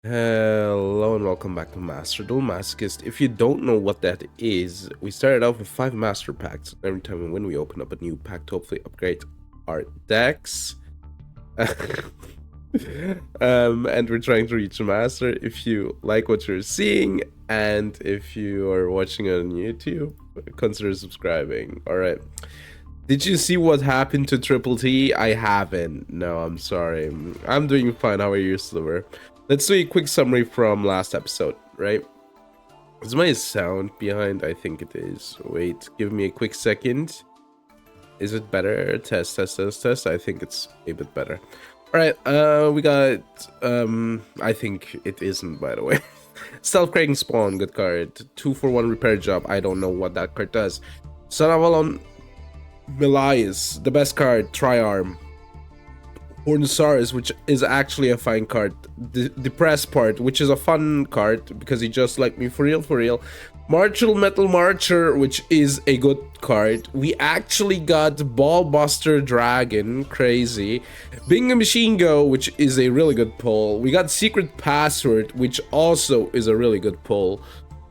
Hello and welcome back to Master Duel Masochist. If you don't know what that is, we started off with 5 master packs. Every time we win, we open up a new pack to hopefully upgrade our decks. And we're trying to reach a master. If you like what you're seeing and if you are watching on YouTube, consider subscribing. Alright. Did you see what happened to Triple T? I haven't. No, I'm sorry. I'm doing fine. How are you, Sliver? Let's do a quick summary from last episode, right? Is my sound behind? I think it is. Wait, give me a quick second. Is it better? Test. I think it's a bit better. Alright, we got, I think it isn't, by the way. Stealth-Kraken Spawn, good card. 2-for-1 repair job, I don't know what that card does. Son of Avalon Melias, the best card, Tri-Arm. Hornosaurus, which is actually a fine card. The Depressed Part, which is a fun card because he just like me for real. Martial Metal Marcher, which is a good card. We actually got Ballbuster Dragon, crazy. Bingo Machine Go, which is a really good pull. We got Secret Password, which also is a really good pull.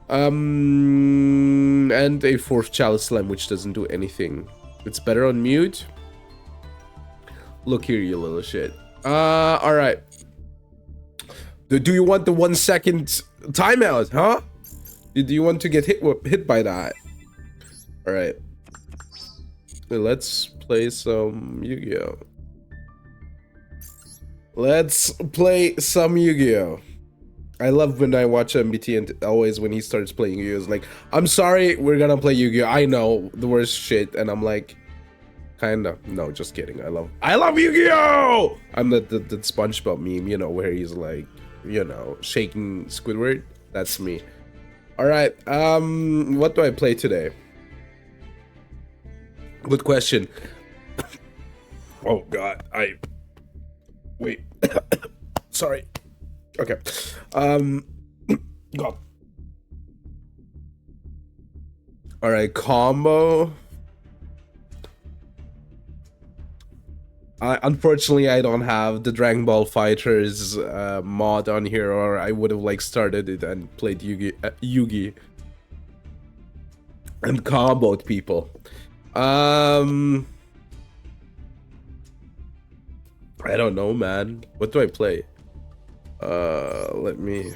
And a 4th Chalice Slam, which doesn't do anything. It's better on mute. Look here, you little shit. Alright. Do you want the 1 second timeout, huh? Do you want to get hit by that? Alright. Let's play some Yu-Gi-Oh! Let's play some Yu-Gi-Oh! I love when I watch MBT and always when he starts playing Yu-Gi-Oh! It's like, I'm sorry, we're gonna play Yu-Gi-Oh! I know, the worst shit, and I'm like, kinda. No, just kidding. I love Yu-Gi-Oh! I'm the SpongeBob meme, you know, where he's like, you know, shaking Squidward. That's me. Alright, what do I play today? Good question. Oh god, wait. Sorry. Okay. God. Alright, combo. Unfortunately, I don't have the Dragon Ball Fighters mod on here, or I would have like started it and played Yugi and comboed people. I don't know, man. What do I play? Let me.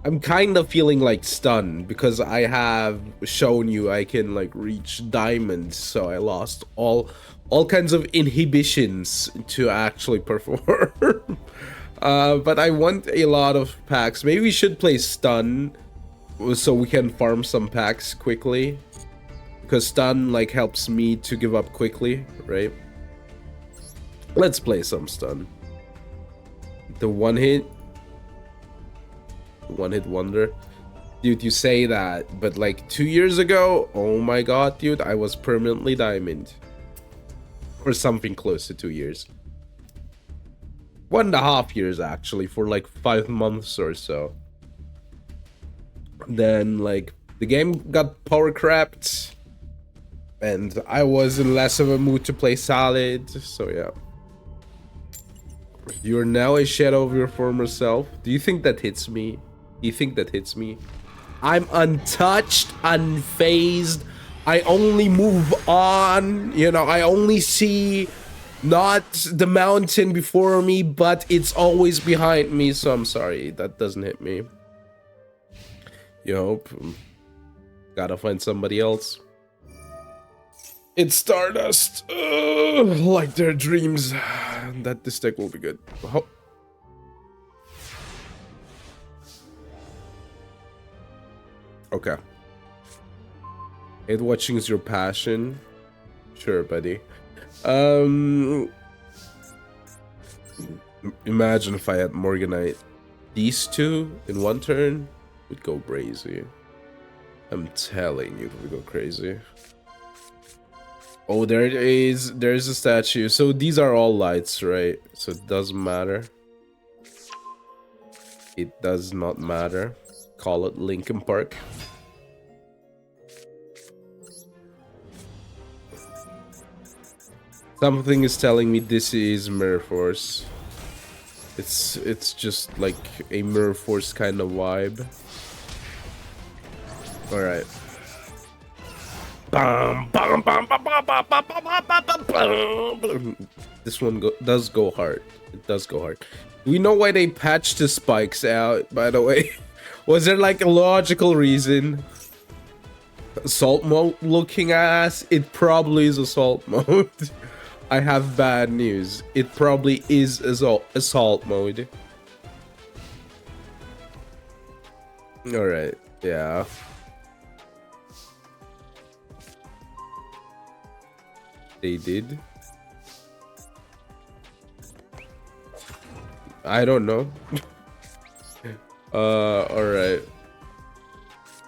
I'm kind of feeling like stunned because I have shown you I can like reach diamonds, so I lost all kinds of inhibitions to actually perform. But I want a lot of packs. Maybe we should play stun so we can farm some packs quickly, because stun like helps me to give up quickly, right? Let's play some stun. The one hit wonder. Dude, you say that, but like 2 years ago, oh my god, dude, I was permanently diamond. Or something close to 2 years. 1.5 years actually, for like 5 months or so. Then like the game got power crapped and I was in less of a mood to play solid, so yeah. You're now a shadow of your former self. Do you think that hits me? Do you think that hits me? I'm untouched, unfazed. I only move on, you know, I only see not the mountain before me, but it's always behind me, so I'm sorry, that doesn't hit me. You hope. Gotta find somebody else. It's Stardust. Like their dreams. That this deck will be good. Oh. Okay. Hate watching is your passion. Sure, buddy. Imagine if I had Morganite. These two in one turn would go crazy. I'm telling you, it would go crazy. Oh, there it is. There's a statue. So these are all lights, right? So it doesn't matter. It does not matter. Call it Linkin Park. Something is telling me this is Mirror Force. It's just like a Mirror Force kind of vibe. All right. This one does go hard. It does go hard. We know why they patched the spikes out, by the way. Was there like a logical reason? Assault mode looking ass? It probably is assault mode. I have bad news. It probably is assault mode. Alright, yeah. They did. I don't know. Alright.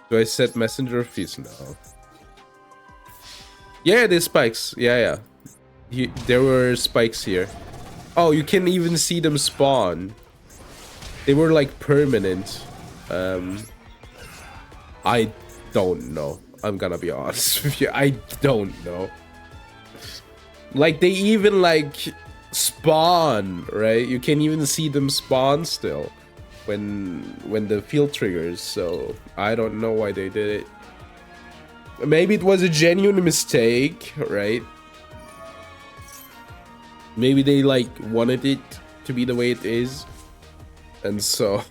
Do I set messenger fees now? Yeah, there's spikes. Yeah. There were spikes here. Oh, you can even see them spawn. They were like permanent. I don't know. I'm gonna be honest with you. I don't know. Like, they even like spawn, right? You can even see them spawn still when the field triggers. So I don't know why they did it. Maybe it was a genuine mistake, right? Maybe they like wanted it to be the way it is, and so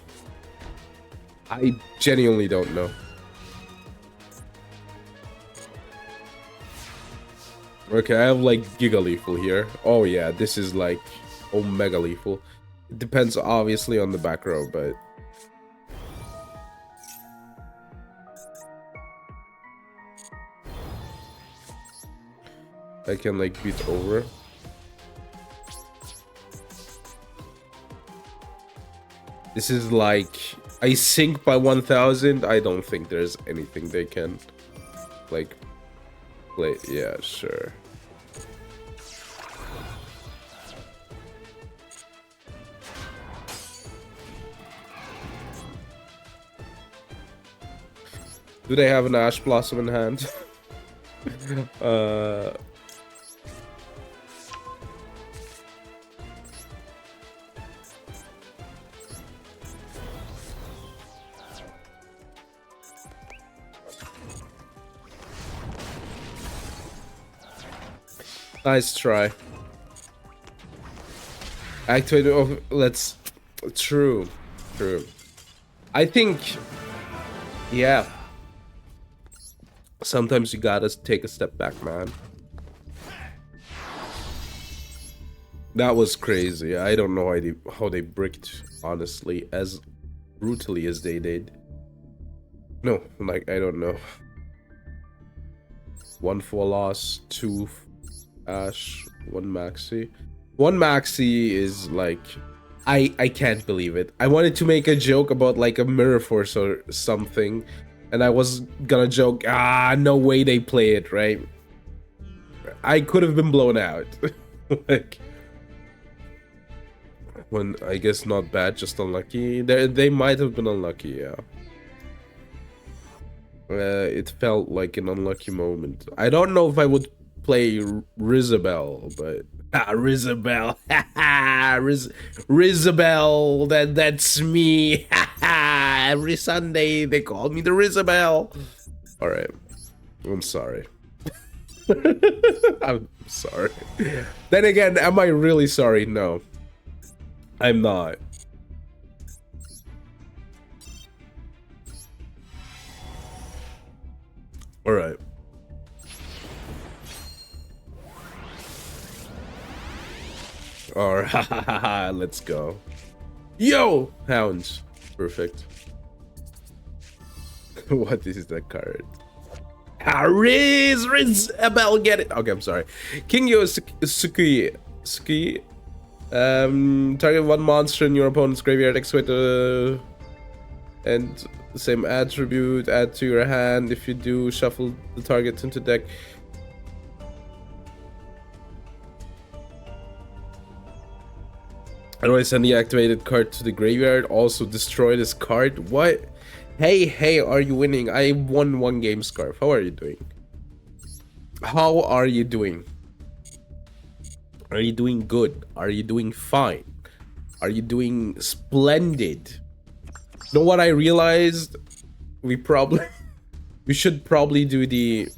I genuinely don't know. Okay, I have like Giga Lethal here. Oh yeah, this is like Omega Lethal. It depends obviously on the back row, but I can like beat over. This is like, I sync by 1000. I don't think there's anything they can like play. Yeah, sure. Do they have an Ash Blossom in hand? Nice try. Activate. Oh, let's. True. I think. Yeah. Sometimes you gotta take a step back, man. That was crazy. I don't know how they bricked, honestly, as brutally as they did. No, like, I don't know. 1 for loss, 2 Ash, 1 Maxi. 1 Maxi is like, I can't believe it. I wanted to make a joke about like a Mirror Force or something, and I was gonna joke, no way they play it, right? I could have been blown out. Like, when, I guess not bad, just unlucky. They might have been unlucky, yeah. It felt like an unlucky moment. I don't know if I would play Rizabel, but Rizabel, Rizabel, that's me. Every Sunday they call me the Rizabel. All right, I'm sorry. I'm sorry. Then again, am I really sorry? No, I'm not. All right. All right, let's go. Yo, hounds. Perfect. What is that card? Riz Abel, get it. Okay, I'm sorry. King Yo Sukui. Target 1 monster in your opponent's graveyard, execute and the same attribute, add to your hand. If you do, shuffle the target into deck. Otherwise, send the activated card to the graveyard. Also, destroy this card. What? Hey, are you winning? I won 1 game, Scarf. How are you doing? How are you doing? Are you doing good? Are you doing fine? Are you doing splendid? You know what I realized? We should probably do the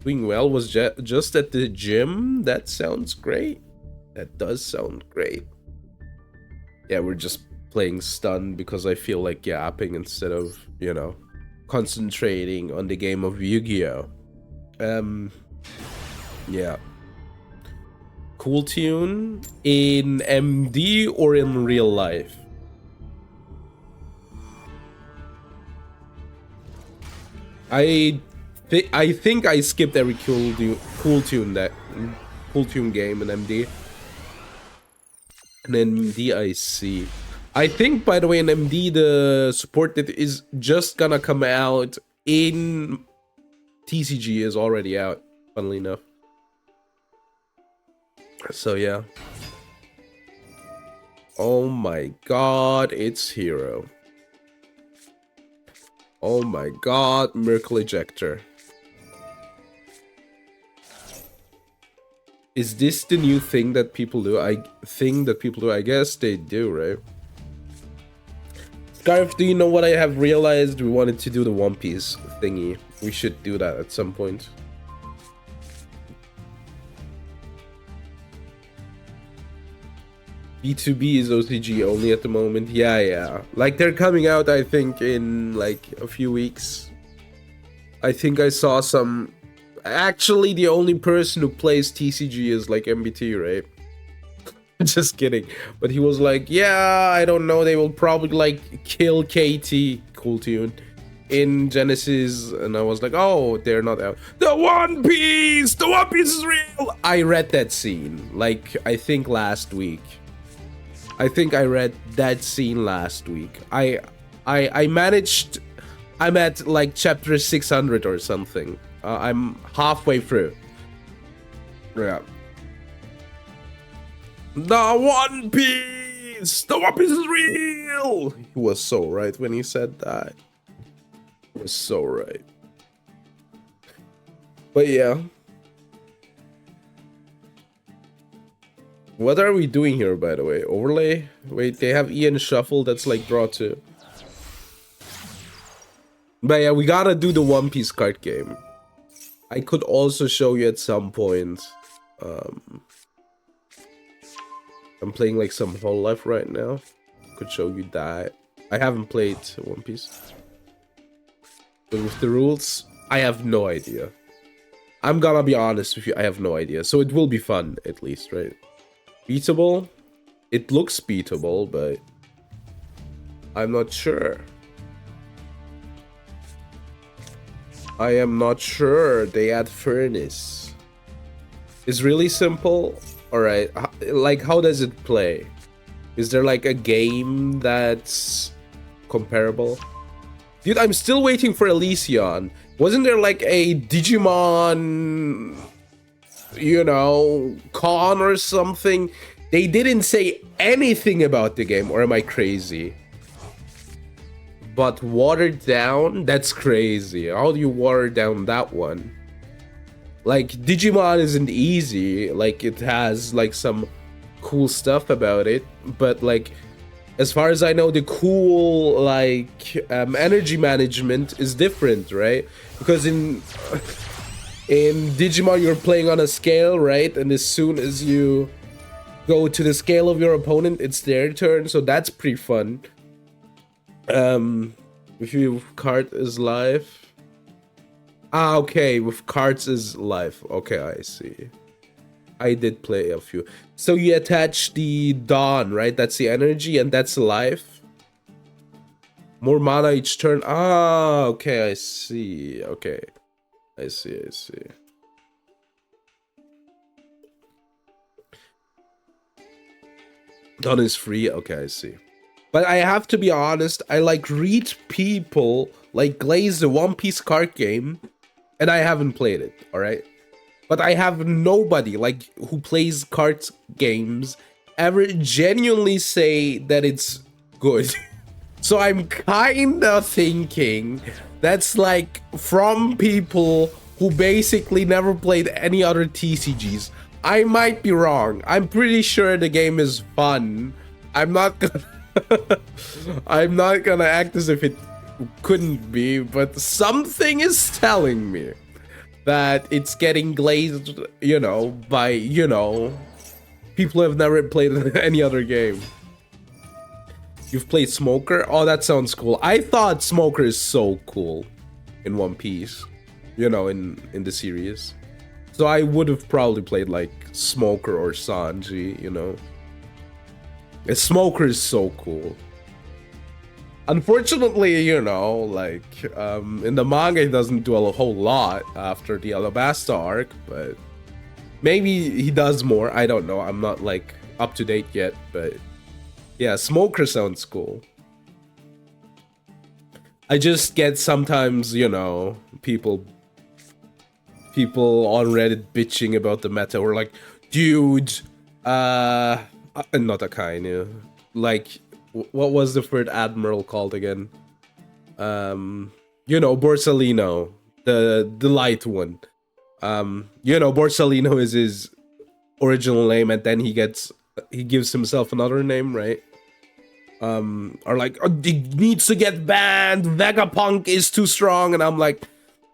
doing well was just at the gym. That sounds great. That does sound great. Yeah, we're just playing stun because I feel like yapping instead of, you know, concentrating on the game of Yu-Gi-Oh. Yeah. Cool tune in MD or in real life? I think I skipped every cool tune game in MD. And MD I see. I think, by the way, in MD the support that is just gonna come out in TCG is already out, funnily enough. So yeah. Oh my god, it's Hero. Oh my god, Miracle Ejector. Is this the new thing that people do? I guess they do, right? Scarf, do you know what I have realized? We wanted to do the One Piece thingy. We should do that at some point. B2B is OCG only at the moment. Yeah. Like, they're coming out, I think, in like a few weeks. I think I saw some... Actually, the only person who plays TCG is like MBT, right? Just kidding. But he was like, yeah, I don't know, they will probably like kill KT, cool tune, in Genesis. And I was like, oh, they're not out. The One Piece is real. I read that scene, like, I think last week. I think I read that scene last week. I managed... I'm at like chapter 600 or something. I'm halfway through. Yeah. The One Piece! The One Piece is real! He was so right when he said that. He was so right. But yeah. What are we doing here, by the way? Overlay? Wait, they have Ian Shuffle, that's like draw 2. But yeah, we gotta do the One Piece card game. I could also show you at some point. I'm playing like some Whole Life right now. Could show you that. I haven't played One Piece. But with the rules, I have no idea. I'm gonna be honest with you, I have no idea. So it will be fun, at least, right? Beatable? It looks beatable, but I'm not sure. I am not sure. They add furnace. It's really simple. Alright, like, how does it play? Is there like a game that's comparable? Dude, I'm still waiting for Elysion. Wasn't there like a Digimon, you know, con or something? They didn't say anything about the game, or am I crazy? But watered down? That's crazy. How do you water down that one? Like, Digimon isn't easy. Like, it has, like, some cool stuff about it. But, like, as far as I know, the cool, like, energy management is different, right? Because in Digimon, you're playing on a scale, right? And as soon as you go to the scale of your opponent, it's their turn. So that's pretty fun. If you card is live. Ah, okay, with cards is live. Okay, I see. I did play a few. So you attach the Dawn, right? That's the energy, and that's life. More mana each turn. Ah, okay, I see. Okay. I see. Dawn is free. Okay, I see. But I have to be honest, I like read people like glaze the One Piece card game, and I haven't played it, alright? But I have nobody like who plays cards games ever genuinely say that it's good. So I'm kinda thinking that's like from people who basically never played any other TCGs. I might be wrong. I'm pretty sure the game is fun. I'm not gonna I'm not gonna act as if it couldn't be, but something is telling me that it's getting glazed, you know, by, you know, people who have never played any other game. You've played Smoker? Oh, that sounds cool. I thought Smoker is so cool in One Piece, you know, in the series. So I would have probably played like Smoker or Sanji, you know. A Smoker is so cool. Unfortunately, you know, like, in the manga he doesn't do a whole lot after the Alabasta arc, but maybe he does more, I don't know, I'm not, like, up to date yet, but yeah, Smoker sounds cool. I just get sometimes, you know, people on Reddit bitching about the meta, or like, dude, not Akainu, like, what was the third admiral called again? You know, Borsalino, the light one. You know, Borsalino is his original name, and then he gives himself another name, right? Or like, oh, he needs to get banned, Vegapunk is too strong, and I'm like,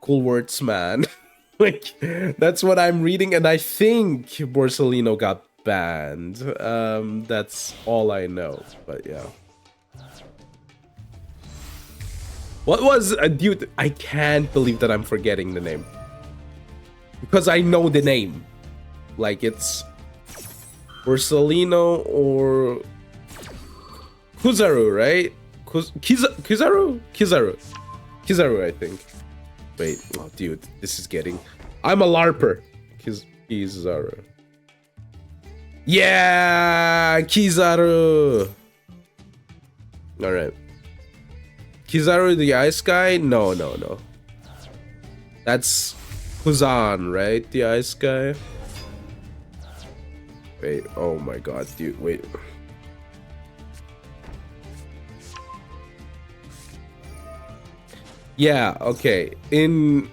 cool words, man. Like, that's what I'm reading, and I think Borsalino got banned. That's all I know, but yeah. What was, dude, I can't believe that I'm forgetting the name. Because I know the name. Like, it's Borsalino or Kizaru, right? Kizaru, I think. Wait, oh, dude, this is getting... I'm a LARPer. Kizaru. Yeah, Kizaru. All right. Kizaru the ice guy? No. That's Kuzan, right? The ice guy? Wait, oh my god, dude, wait. Yeah, okay.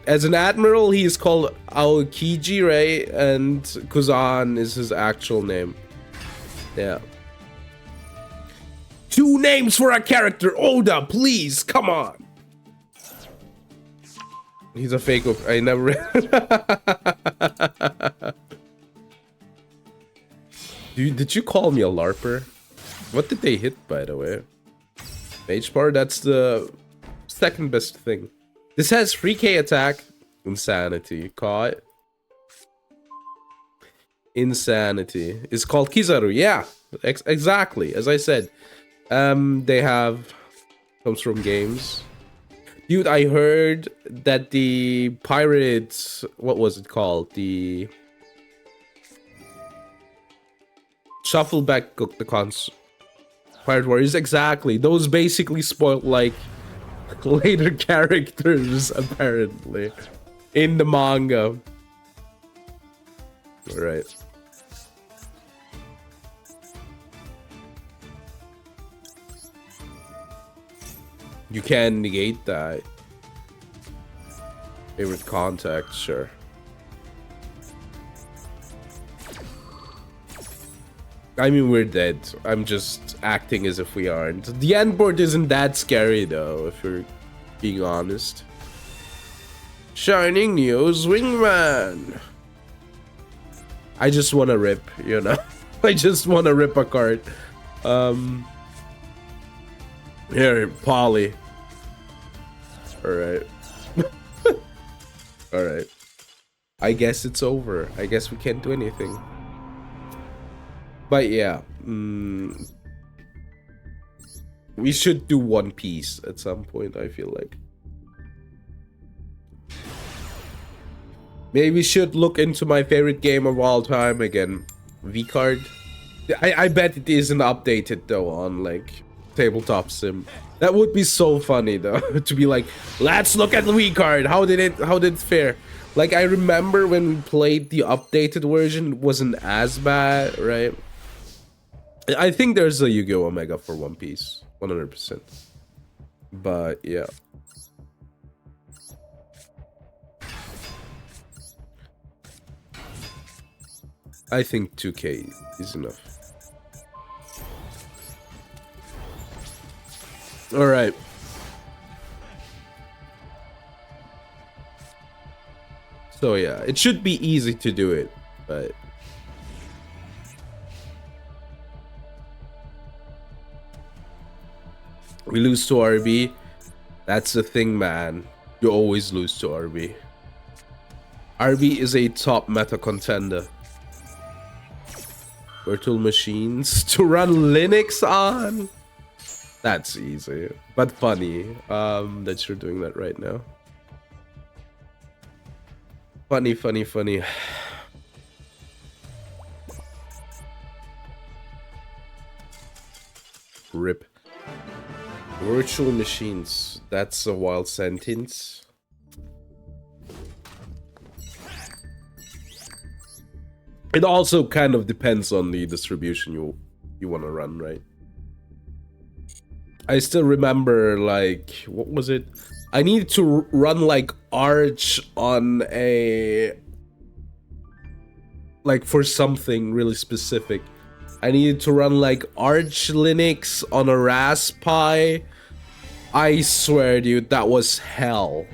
As an admiral, he's called Aokiji, right? And Kuzan is his actual name. Yeah. 2 names for a character, Oda, please, come on. He's a fake of... I never... Did you call me a LARPer? What did they hit, by the way? Mage power, that's the second best thing. This has 3k attack. Insanity. Caught. Insanity. It's called Kizaru. Yeah, exactly. As I said. They have... Comes from games. Dude, I heard that the pirates... What was it called? The... Shuffleback cooked the cons... Pirate Warriors, exactly. Those basically spoiled, like, later characters, apparently. In the manga. Alright. You can negate that. Favorite contact, sure. I mean, we're dead. I'm just acting as if we aren't. The end board isn't that scary, though, if you're being honest. Shining Neo's Wingman. I just want to rip, you know? I just want to rip a card. Here, Polly. Alright. Alright. I guess it's over. I guess we can't do anything. But yeah. We should do One Piece at some point, I feel like. Maybe we should look into my favorite game of all time again. V-Card. I bet it isn't updated though on like Tabletop Sim. That would be so funny though, to be like, let's look at the V-Card. How did it fare? Like, I remember when we played the updated version, it wasn't as bad, right? I think there's a Yu-Gi-Oh! Omega for One Piece, 100%. But yeah. I think 2K is enough. All right. So yeah, it should be easy to do it, but we lose to RB. That's the thing, man. You always lose to RB. RB is a top meta contender. Virtual machines to run Linux on? That's easy, but funny that you're doing that right now. Funny, funny, funny. Rip. Virtual machines. That's a wild sentence. It also kind of depends on the distribution you want to run, right? I still remember, like, what was it? I needed to run like Arch on a, like, for something really specific. I needed to run like Arch Linux on a Raspberry. I swear, dude, that was hell.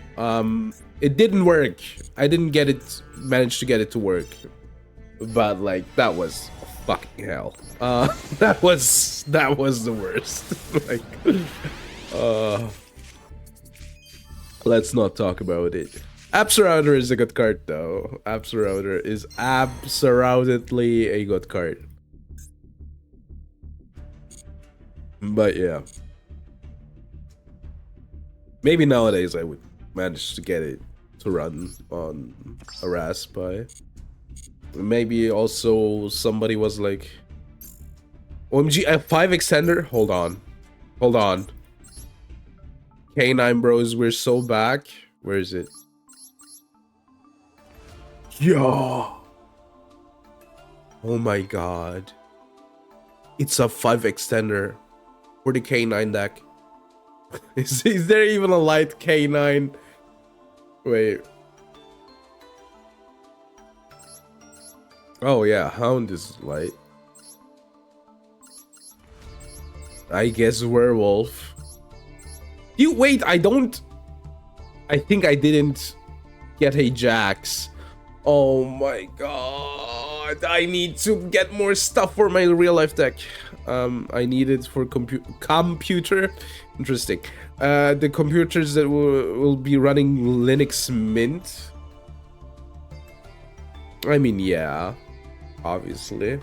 It didn't work. I didn't manage to get it to work. But like, that was fucking hell. That was the worst. Like, let's not talk about it. Absolutely is a good card, though. Absolutely is absolutely a good card. But yeah, maybe nowadays I would manage to get it to run on a Raspberry. Maybe also somebody was like, OMG, F5 extender? Hold on. K9 bros, we're so back. Where is it? Yo. Oh my god. It's a 5 extender for the K9 deck. Is there even a light K9? Wait. Oh yeah, Hound is light. I guess Werewolf. You wait, I think I didn't get a Jax. Oh my god. I need to get more stuff for my real life deck. I need it for computer. Interesting. The computers that will be running Linux Mint. I mean, yeah. Obviously.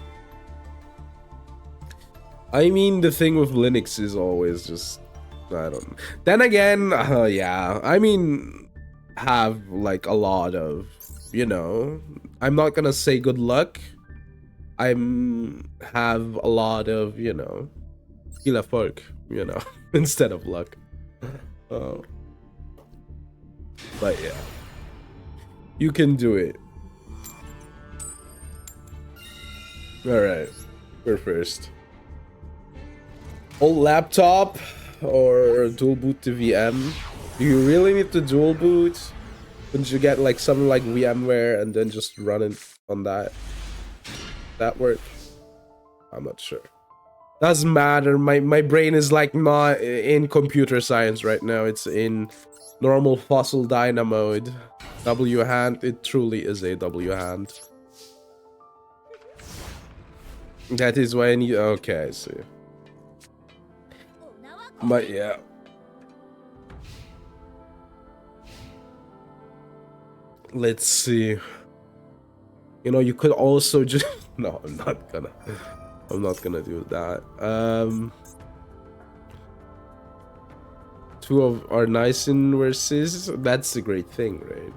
I mean, the thing with Linux is always just, I don't know. Then again, yeah, I mean, have like a lot of, you know, I'm not gonna say good luck. Have a lot of, you know, illa folk, you know, instead of luck. But yeah, you can do it. All right, we're first. Old laptop or dual boot to VM? Do you really need to dual boot? Couldn't you get like something like VMware and then just run it on that? That work? I'm not sure. Doesn't matter. My brain is like not in computer science right now. It's in normal fossil dyna mode. W hand. It truly is a W hand. That is why I need. Okay, I see. But yeah. Let's see. You know, you could also just no, I'm not gonna do that. Two of our Nysin versus, that's a great thing, right?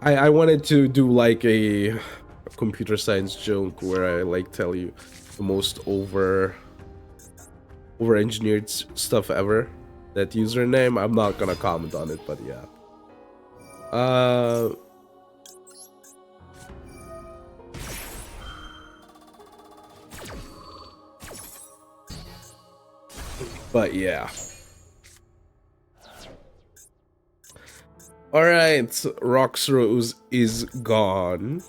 I wanted to do like a computer science joke where I like tell you the most over engineered stuff ever. That username, I'm not gonna comment on it, but yeah. But yeah. Alright, Roxrose is gone.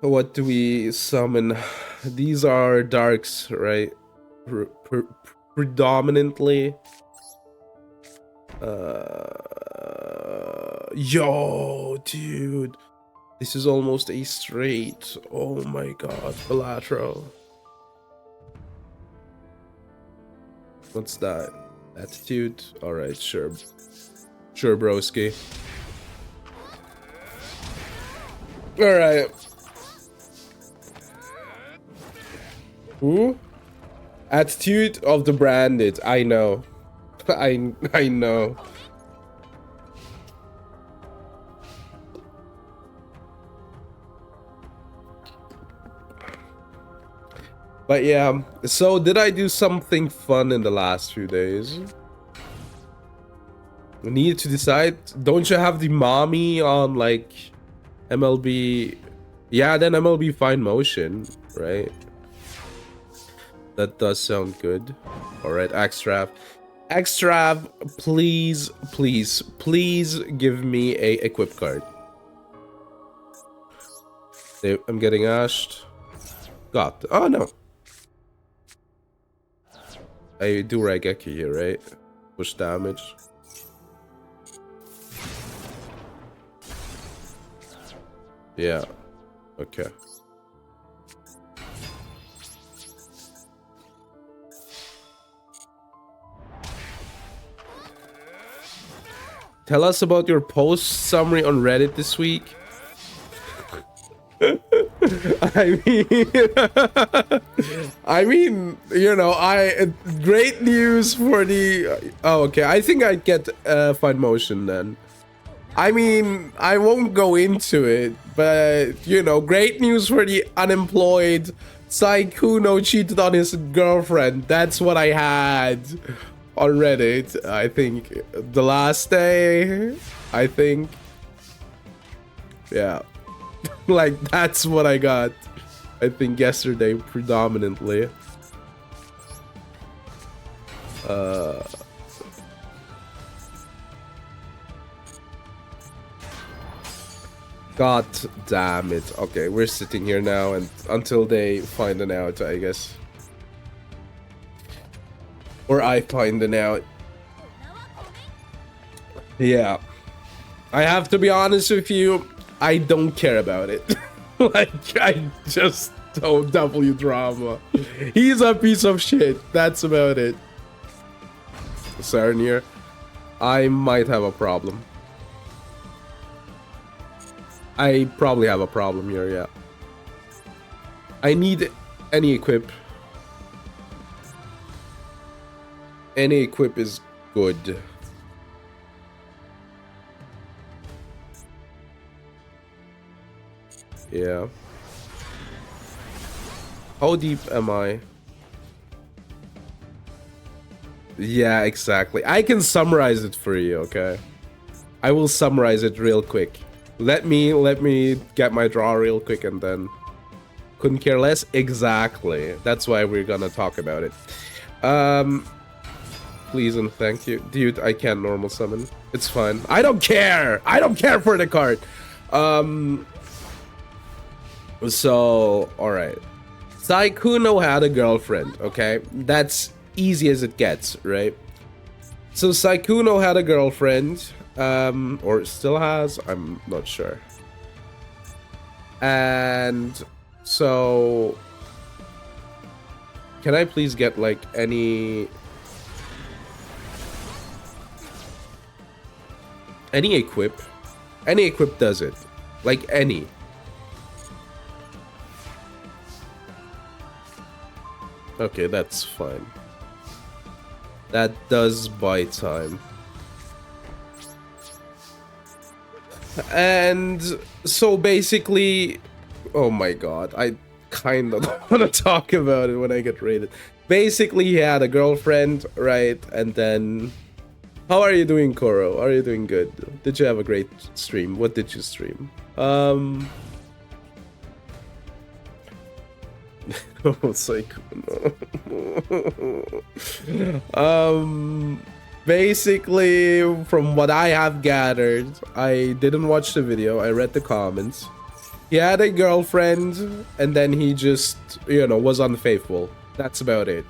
What do we summon? These are darks, right? Predominantly. Yo, dude. This is almost a straight. Oh my god, Belatro. What's that? Attitude? Alright, sure. Sure, broski. Alright. Who? Attitude of the branded. I know. I know. But yeah, so did I do something fun in the last few days? We need to decide. Don't you have the mommy on like MLB? Yeah, then MLB Fine Motion, right? That does sound good. Alright, Xtrav. Xtrav, please, please, please give me a equip card. I'm getting ashed. Got. Oh no. I do Raigeki here, right? Push damage. Yeah. Okay. Tell us about your post summary on Reddit this week. I mean, you know, great news for the. Oh, okay. I think I'd get Fine Motion then. I mean, I won't go into it, but you know, great news for the unemployed. Saikuno cheated on his girlfriend. That's what I had on Reddit. I think the last day. I think. Yeah. Like, that's what I got, I think, yesterday, predominantly. God damn it. Okay, we're sitting here now, and until they find an out, I guess. Or I find an out. Yeah. I have to be honest with you, I don't care about it. Like, I just don't W drama. He's a piece of shit. That's about it. Sarnier, I might have a problem. I probably have a problem here, yeah. I need any equip. Any equip is good. Yeah. How deep am I? Yeah, exactly. I can summarize it for you, okay? I will summarize it real quick. Let me get my draw real quick and then couldn't care less. Exactly. That's why we're gonna talk about it. Please and thank you. Dude, I can't normal summon. It's fine. I don't care. I don't care for the card. So, alright. Saikuno had a girlfriend, okay? That's easy as it gets, right? So Saikuno had a girlfriend, or still has, I'm not sure. And so, can I please get like any equip? Any equip does it. Like any. Okay, that's fine. That does buy time. And so basically, oh my god, I kind of don't want to talk about it when I get raided. Basically, he had a girlfriend, right? And then, how are you doing, Koro? Are you doing good? Did you have a great stream? What did you stream? It's like, no. Basically, from what I have gathered, I didn't watch the video. I read the comments. He had a girlfriend, and then he just, was unfaithful. That's about it.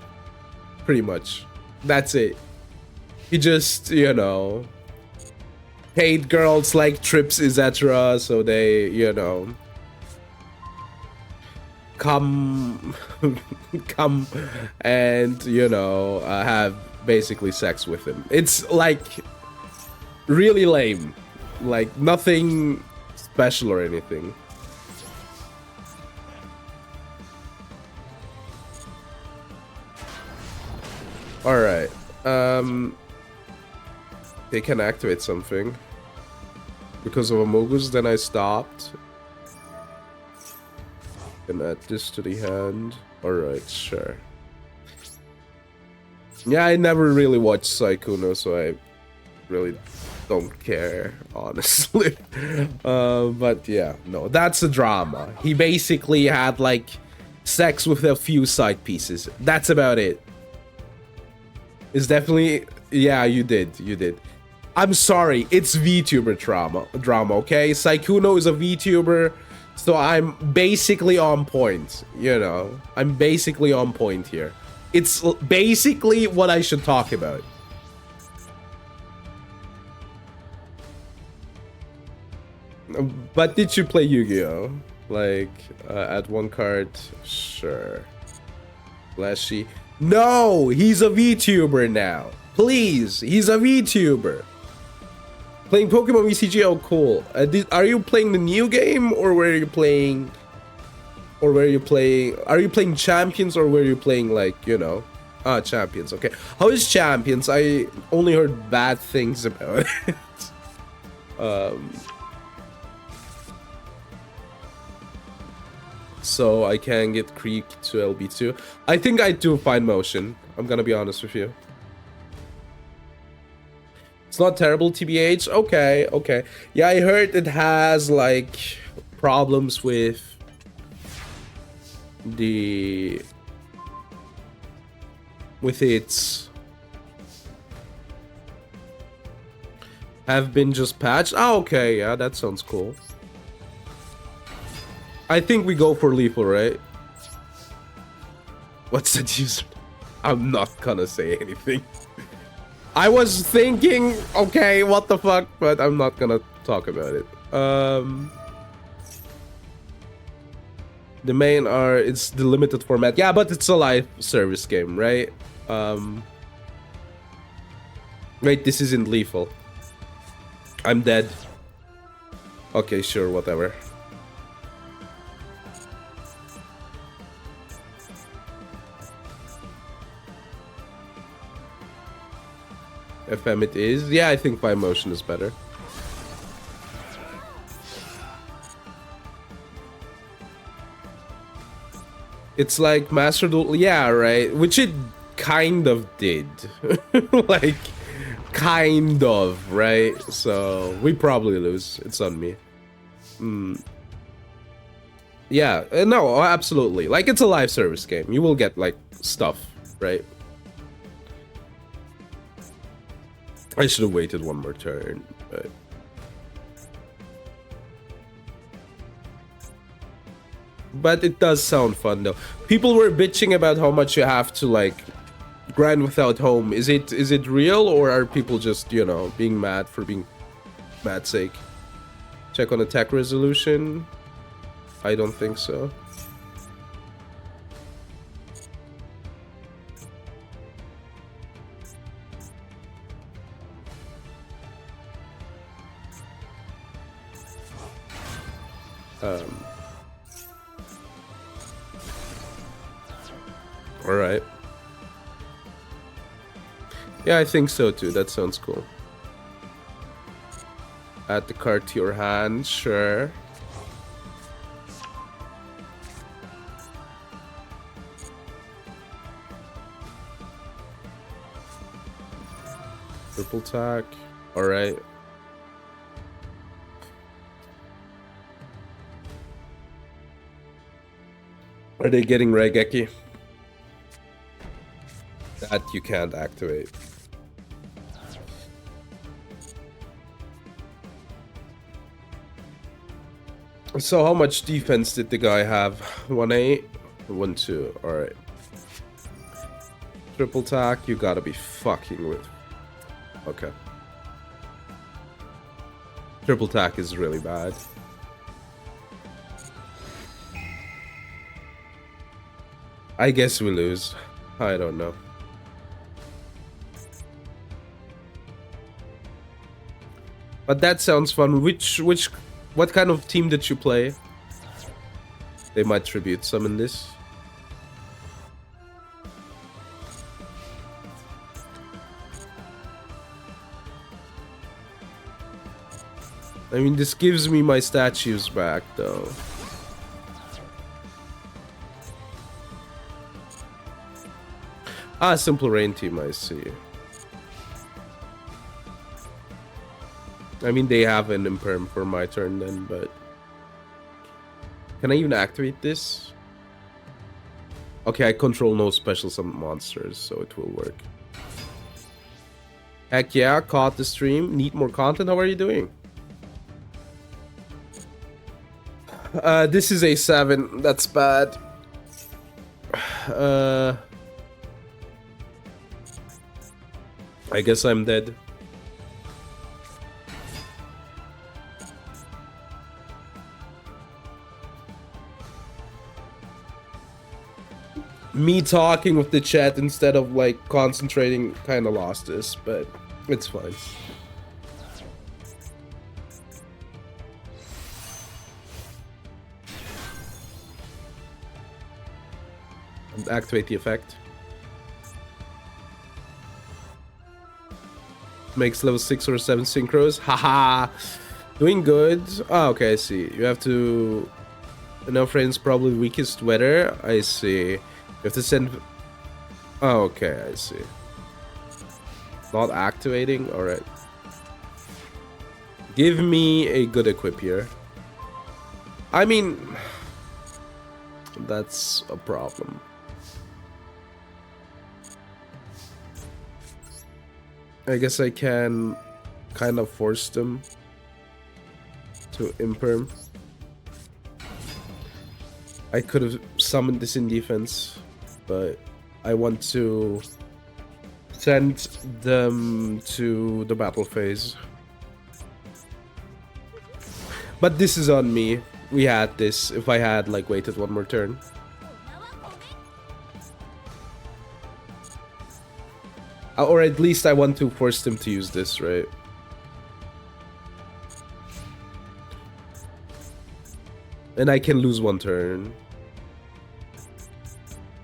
Pretty much. That's it. He just, paid girls like trips, etc. So they, come, come and, have basically sex with him. It's like really lame. Like nothing special or anything. Alright. They can activate something. Because of Amogus, then I stopped. Can add this to the hand. Alright, sure. Yeah, I never really watched Saikuno, so I really don't care, honestly. But yeah, no, that's a drama. He basically had, like, sex with a few side pieces. That's about it. It's definitely... Yeah, you did. I'm sorry, it's VTuber drama, okay? Saikuno is a VTuber, so I'm basically on point, I'm basically on point here. It's basically what I should talk about. But did you play Yu-Gi-Oh? Like, add one card? Sure. Flashy. No! He's a VTuber now. Please, he's a VTuber. Playing Pokemon VCG, oh cool. Are you playing the new game, or were you playing... Are you playing Champions, or were you playing, like, Champions, okay. How is Champions? I only heard bad things about it. So I can get Creek to LB2. I think I do Fine Motion. I'm gonna be honest with you. It's not terrible, TBH. Okay. Yeah, I heard it has, like, problems with its have been just patched. Oh, okay, yeah, that sounds cool. I think we go for lethal, right? What's that user? I'm not gonna say anything. I was thinking, okay, what the fuck, but I'm not gonna talk about it. The main it's the limited format. Yeah, but it's a live service game, right? Wait, this isn't lethal. I'm dead. Okay, sure, whatever. FM it is. Yeah, I think Fine Motion is better. It's like Master Duel, yeah, right? Which it kind of did. Like, kind of, right? So, we probably lose. It's on me. Yeah, no, absolutely. Like, it's a live service game. You will get, like, stuff, right? I should have waited one more turn, but... But it does sound fun, though. People were bitching about how much you have to, like, grind without home. Is it real, or are people just, being mad for being mad's sake? Check on attack resolution. I don't think so. Alright. Yeah, I think so too. That sounds cool. Add the card to your hand, sure. Triple attack. Alright. Are they getting Raigeki? That you can't activate. So how much defense did the guy have? 1-8? 1-2. Alright. Triple attack, you gotta be fucking with. Okay. Triple attack is really bad. I guess we lose. I don't know. But that sounds fun. What kind of team did you play? They might tribute summon this. I mean, this gives me my statues back, though. Ah, simple rain team, I see. I mean, they have an imperm for my turn then, but... Can I even activate this? Okay, I control no special summon monsters, so it will work. Heck yeah, caught the stream. Need more content? How are you doing? This is a 7. That's bad. I guess I'm dead. Me talking with the chat instead of like concentrating kind of lost this, but it's fine. Activate the effect. Makes level 6 or 7 synchros. Haha! Doing good. Oh, okay, I see. You have to... Enough friends, probably weakest weather. I see. You have to send... Oh, okay, I see. Not activating? Alright. Give me a good equip here. I mean... That's a problem. I guess I can kind of force them to imperm. I could have summoned this in defense, but I want to send them to the battle phase. But this is on me. We had this if I had like waited one more turn. Or at least I want to force them to use this, right? And I can lose one turn.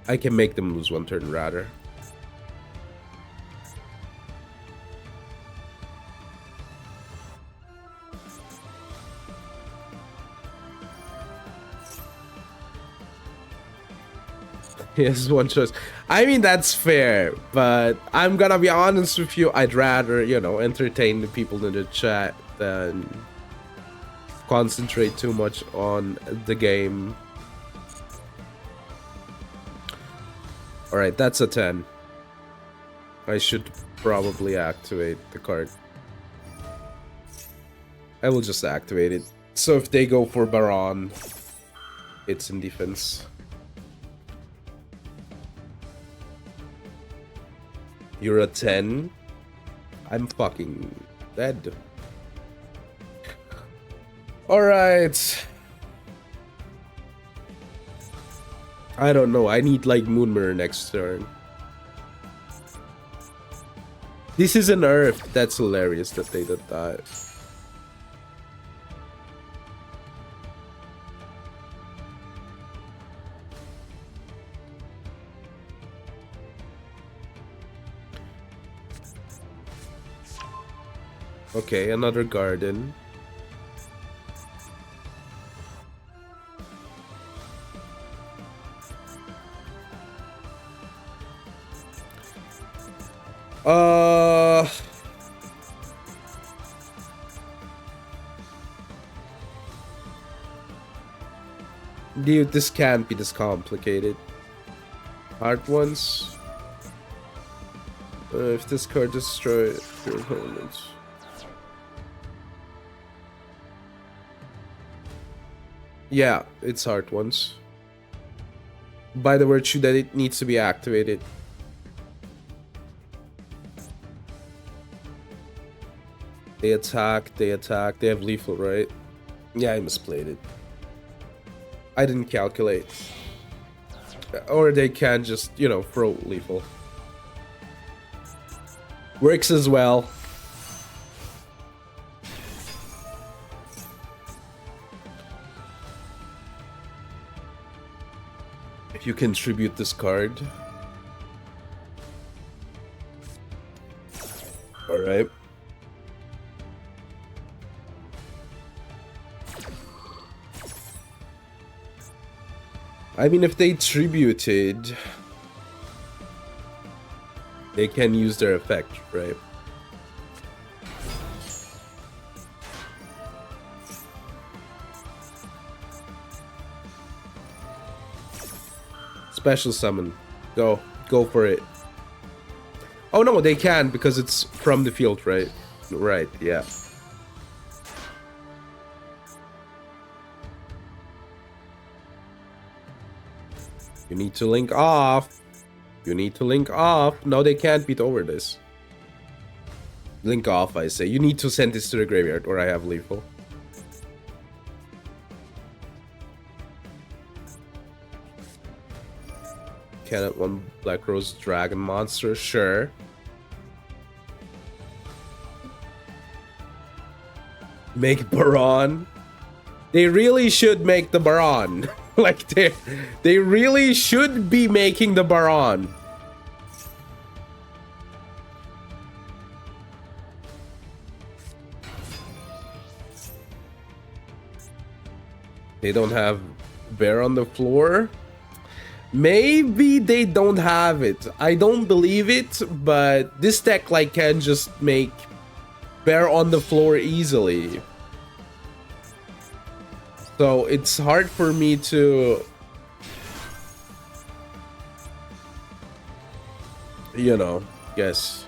I can make them lose one turn, rather. Yes, one choice. I mean, that's fair, but I'm gonna be honest with you. I'd rather, you know, entertain the people in the chat than concentrate too much on the game. Alright, that's a 10. I should probably activate the card. I will just activate it. So if they go for Baron, it's in defense. You're a 10? I'm fucking dead. Alright. I don't know. I need like Moon Mirror next turn. This is an Earth. That's hilarious that they did that. Okay, another garden. Dude, this can't be this complicated. Hard ones. If this card destroys your opponents. Yeah, it's hard ones. By the virtue that it needs to be activated. They attack, they attack, they have lethal, right? Yeah, I misplayed it. I didn't calculate. Or they can just, you know, throw lethal. Works as well. If you contribute this card. Alright. I mean, if they tributed, they can use their effect, right? Special summon. Go for it. Oh no, they can because it's from the field, right? Right, yeah. You need to link off. You need to link off. No, they can't beat over this. Link off, I say. You need to send this to the graveyard or I have lethal. Cannot one Black Rose Dragon monster? Sure. Make Baron. They really should make the Baron. Like, they really should be making the Baron. They don't have Bear on the floor. Maybe they don't have it. I don't believe it, but this deck like can just make Bear on the floor easily. So it's hard for me to, you know, guess.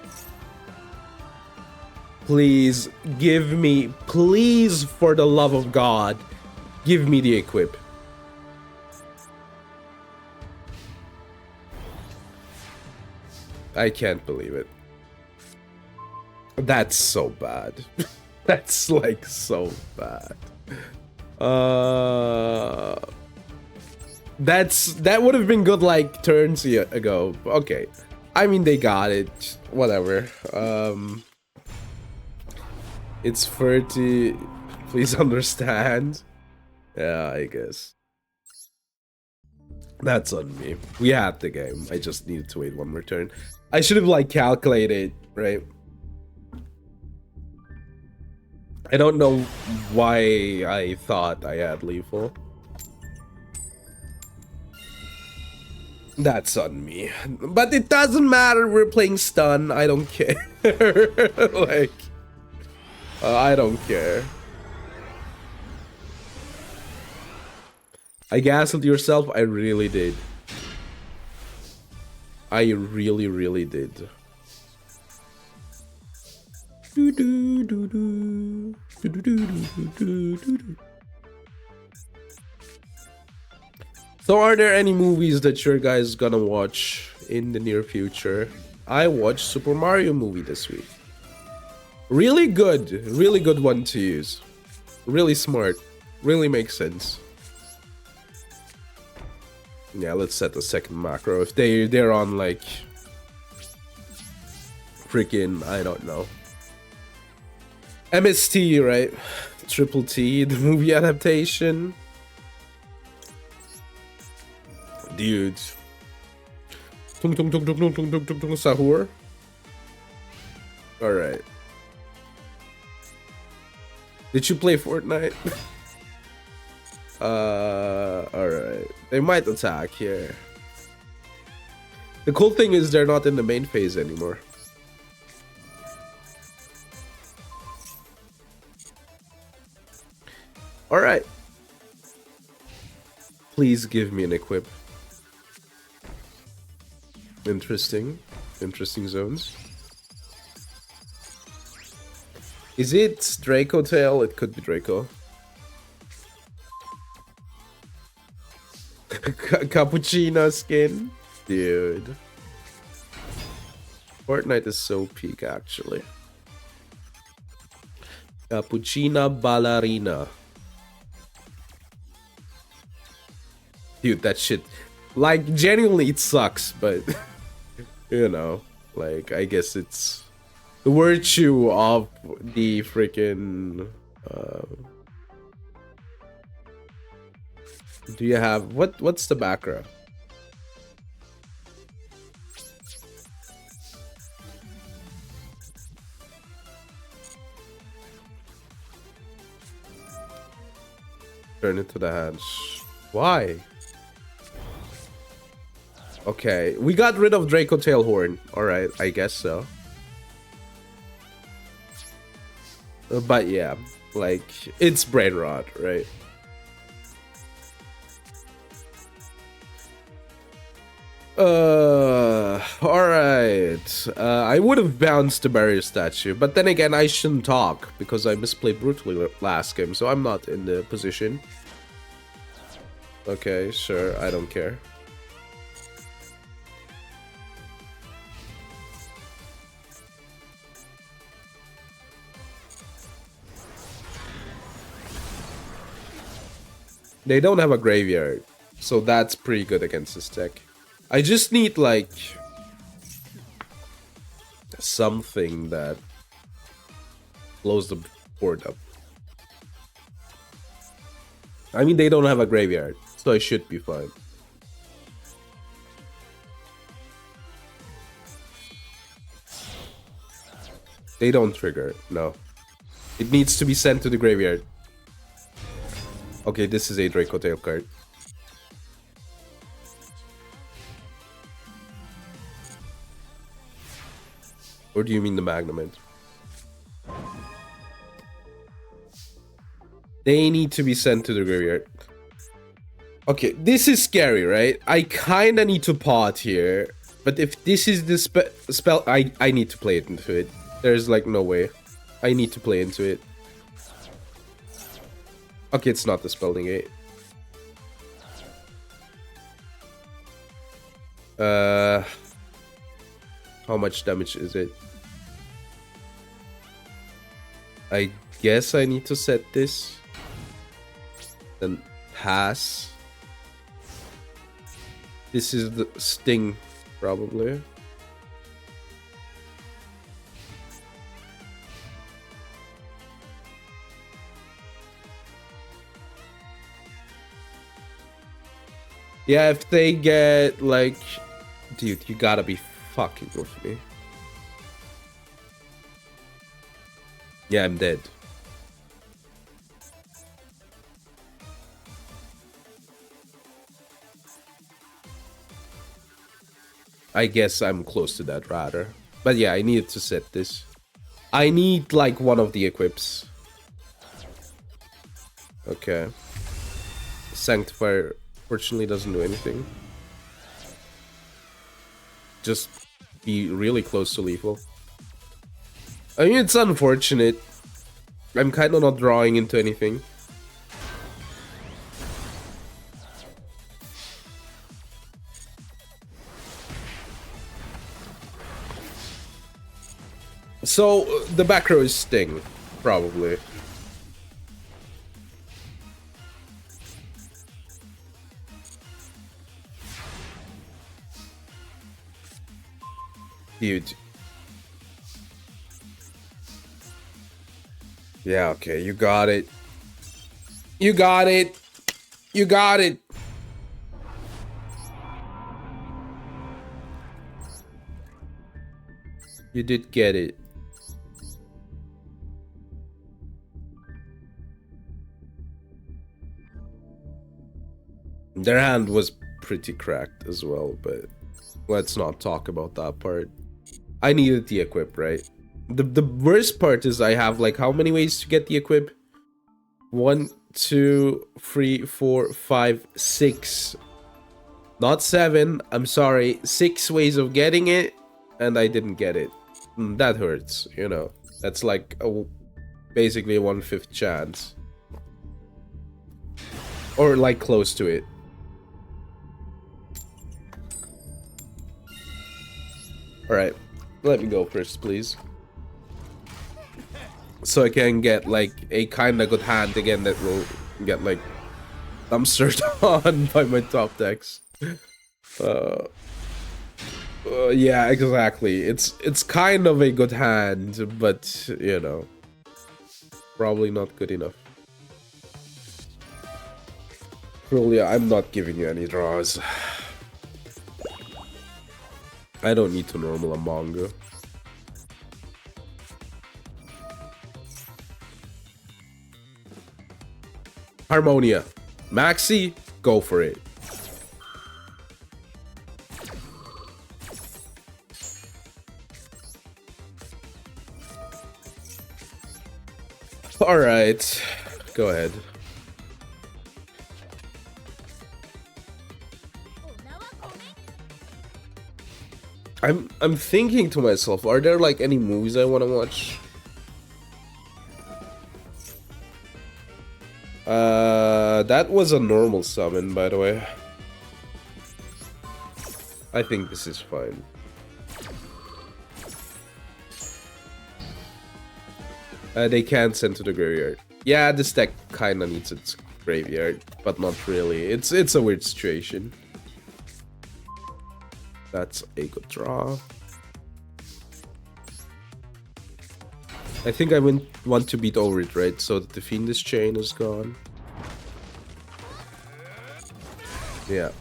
Please give me, please, for the love of God, give me the equip. I can't believe it. That's so bad. That's like so bad. That would have been good like turns ago. Okay. I mean they got it. Whatever. It's 30. Please understand. Yeah, I guess. That's on me. We had the game. I just needed to wait one more turn. I should have like calculated, right? I don't know why I thought I had lethal. That's on me. But it doesn't matter, we're playing stun, I don't care. Like, I don't care. I gaslit yourself, I really did. I really did. So are there any movies that your guys gonna watch in the near future? I watched Super Mario movie this week. Really good one to use. Really smart, really makes sense. Yeah, let's set the second macro. If they're on like freaking, I don't know, MST, right? Triple T, the movie adaptation. Dude. Tung tung tung tung tung tung tung tung tung sahur. Alright. Did you play Fortnite? Alright. They might attack here. The cool thing is they're not in the main phase anymore. Alright. Please give me an equip. Interesting. Interesting zones. Is it Draco Tail? It could be Draco. Cappuccino skin? Dude. Fortnite is so peak, actually. Cappuccina ballerina. Dude, that shit... Like, genuinely, it sucks, but... you know, like, I guess it's... the virtue of the freaking... do you have... What's the background? Turn it to the hands. Why? Okay, we got rid of Draco Tailhorn. Alright, I guess so. But yeah, like, it's brain rot, right? Alright. I would have bounced the barrier statue, but then again, I shouldn't talk because I misplayed brutally last game, so I'm not in the position. Okay, sure, I don't care. They don't have a graveyard, so that's pretty good against this deck. I just need, like, something that blows the board up. I mean, they don't have a graveyard, so I should be fine. They don't trigger, no. It needs to be sent to the graveyard. Okay, this is a Draco Tail card. Or do you mean the Magnamint? They need to be sent to the graveyard. Okay, this is scary, right? I kinda need to pot here. But if this is the spell, I need to play it into it. There's like no way. I need to play into it. Okay, it's not the spell negate. How much damage is it? I guess I need to set this. Then pass. This is the sting, probably. Yeah, if they get, like... Dude, you gotta be fucking with me. Yeah, I'm dead. I guess I'm close to that, rather. But yeah, I needed to set this. I need, like, one of the equips. Okay. Sanctifier... fortunately doesn't do anything. Just be really close to lethal. I mean, it's unfortunate. I'm kind of not drawing into anything. So, the back row is Sting, probably. Dude. Yeah, okay, you got it. You got it. You got it. You did get it. Their hand was pretty cracked as well, but let's not talk about that part. I needed the equip, right? The worst part is I have, like, how many ways to get the equip? 1, 2, 3, 4, 5, 6. Not 7, I'm sorry. 6 ways of getting it, and I didn't get it. That hurts, you know. That's like basically a 1/5 chance. Or like close to it. Alright, let me go first, please. So I can get, like, a kinda good hand again that will get, like, dumpstered on by my top decks. Yeah, exactly. It's kind of a good hand, but, you know, probably not good enough. Really, I'm not giving you any draws. I don't need to normal a manga. Harmonia. Maxi, go for it. Alright. Go ahead. I'm thinking to myself, are there like any movies I want to watch? That was a normal summon, by the way. I think this is fine. They can't send to the graveyard. Yeah, this deck kinda needs its graveyard, but not really. It's a weird situation. That's a good draw. I think I want to beat over it, right? So that the Fiendish Chain is gone. Yeah.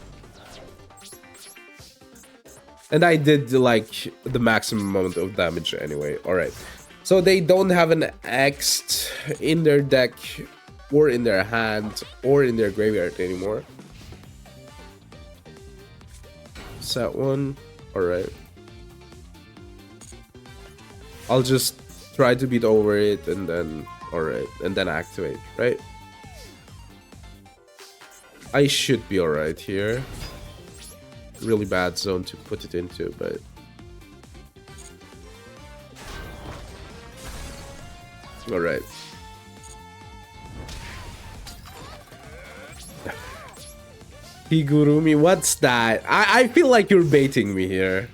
And I did like the maximum amount of damage anyway. Alright. So they don't have an X in their deck or in their hand or in their graveyard anymore. Set one. Alright. I'll just try to beat over it and then alright. And then activate, right? I should be alright here. Really bad zone to put it into, but alright. Higurumi, what's that? I feel like you're baiting me here.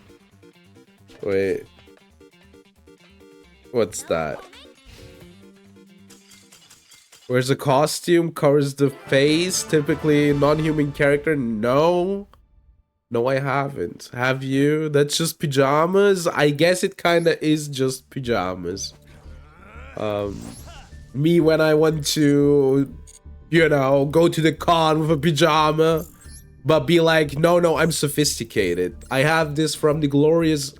Wait. What's that? Where's the costume? Covers the face? Typically non-human character? No. No, I haven't. Have you? That's just pajamas? I guess it kinda is just pajamas. Me when I want to, you know, go to the con with a pajama, but be like, no, I'm sophisticated. I have this from the glorious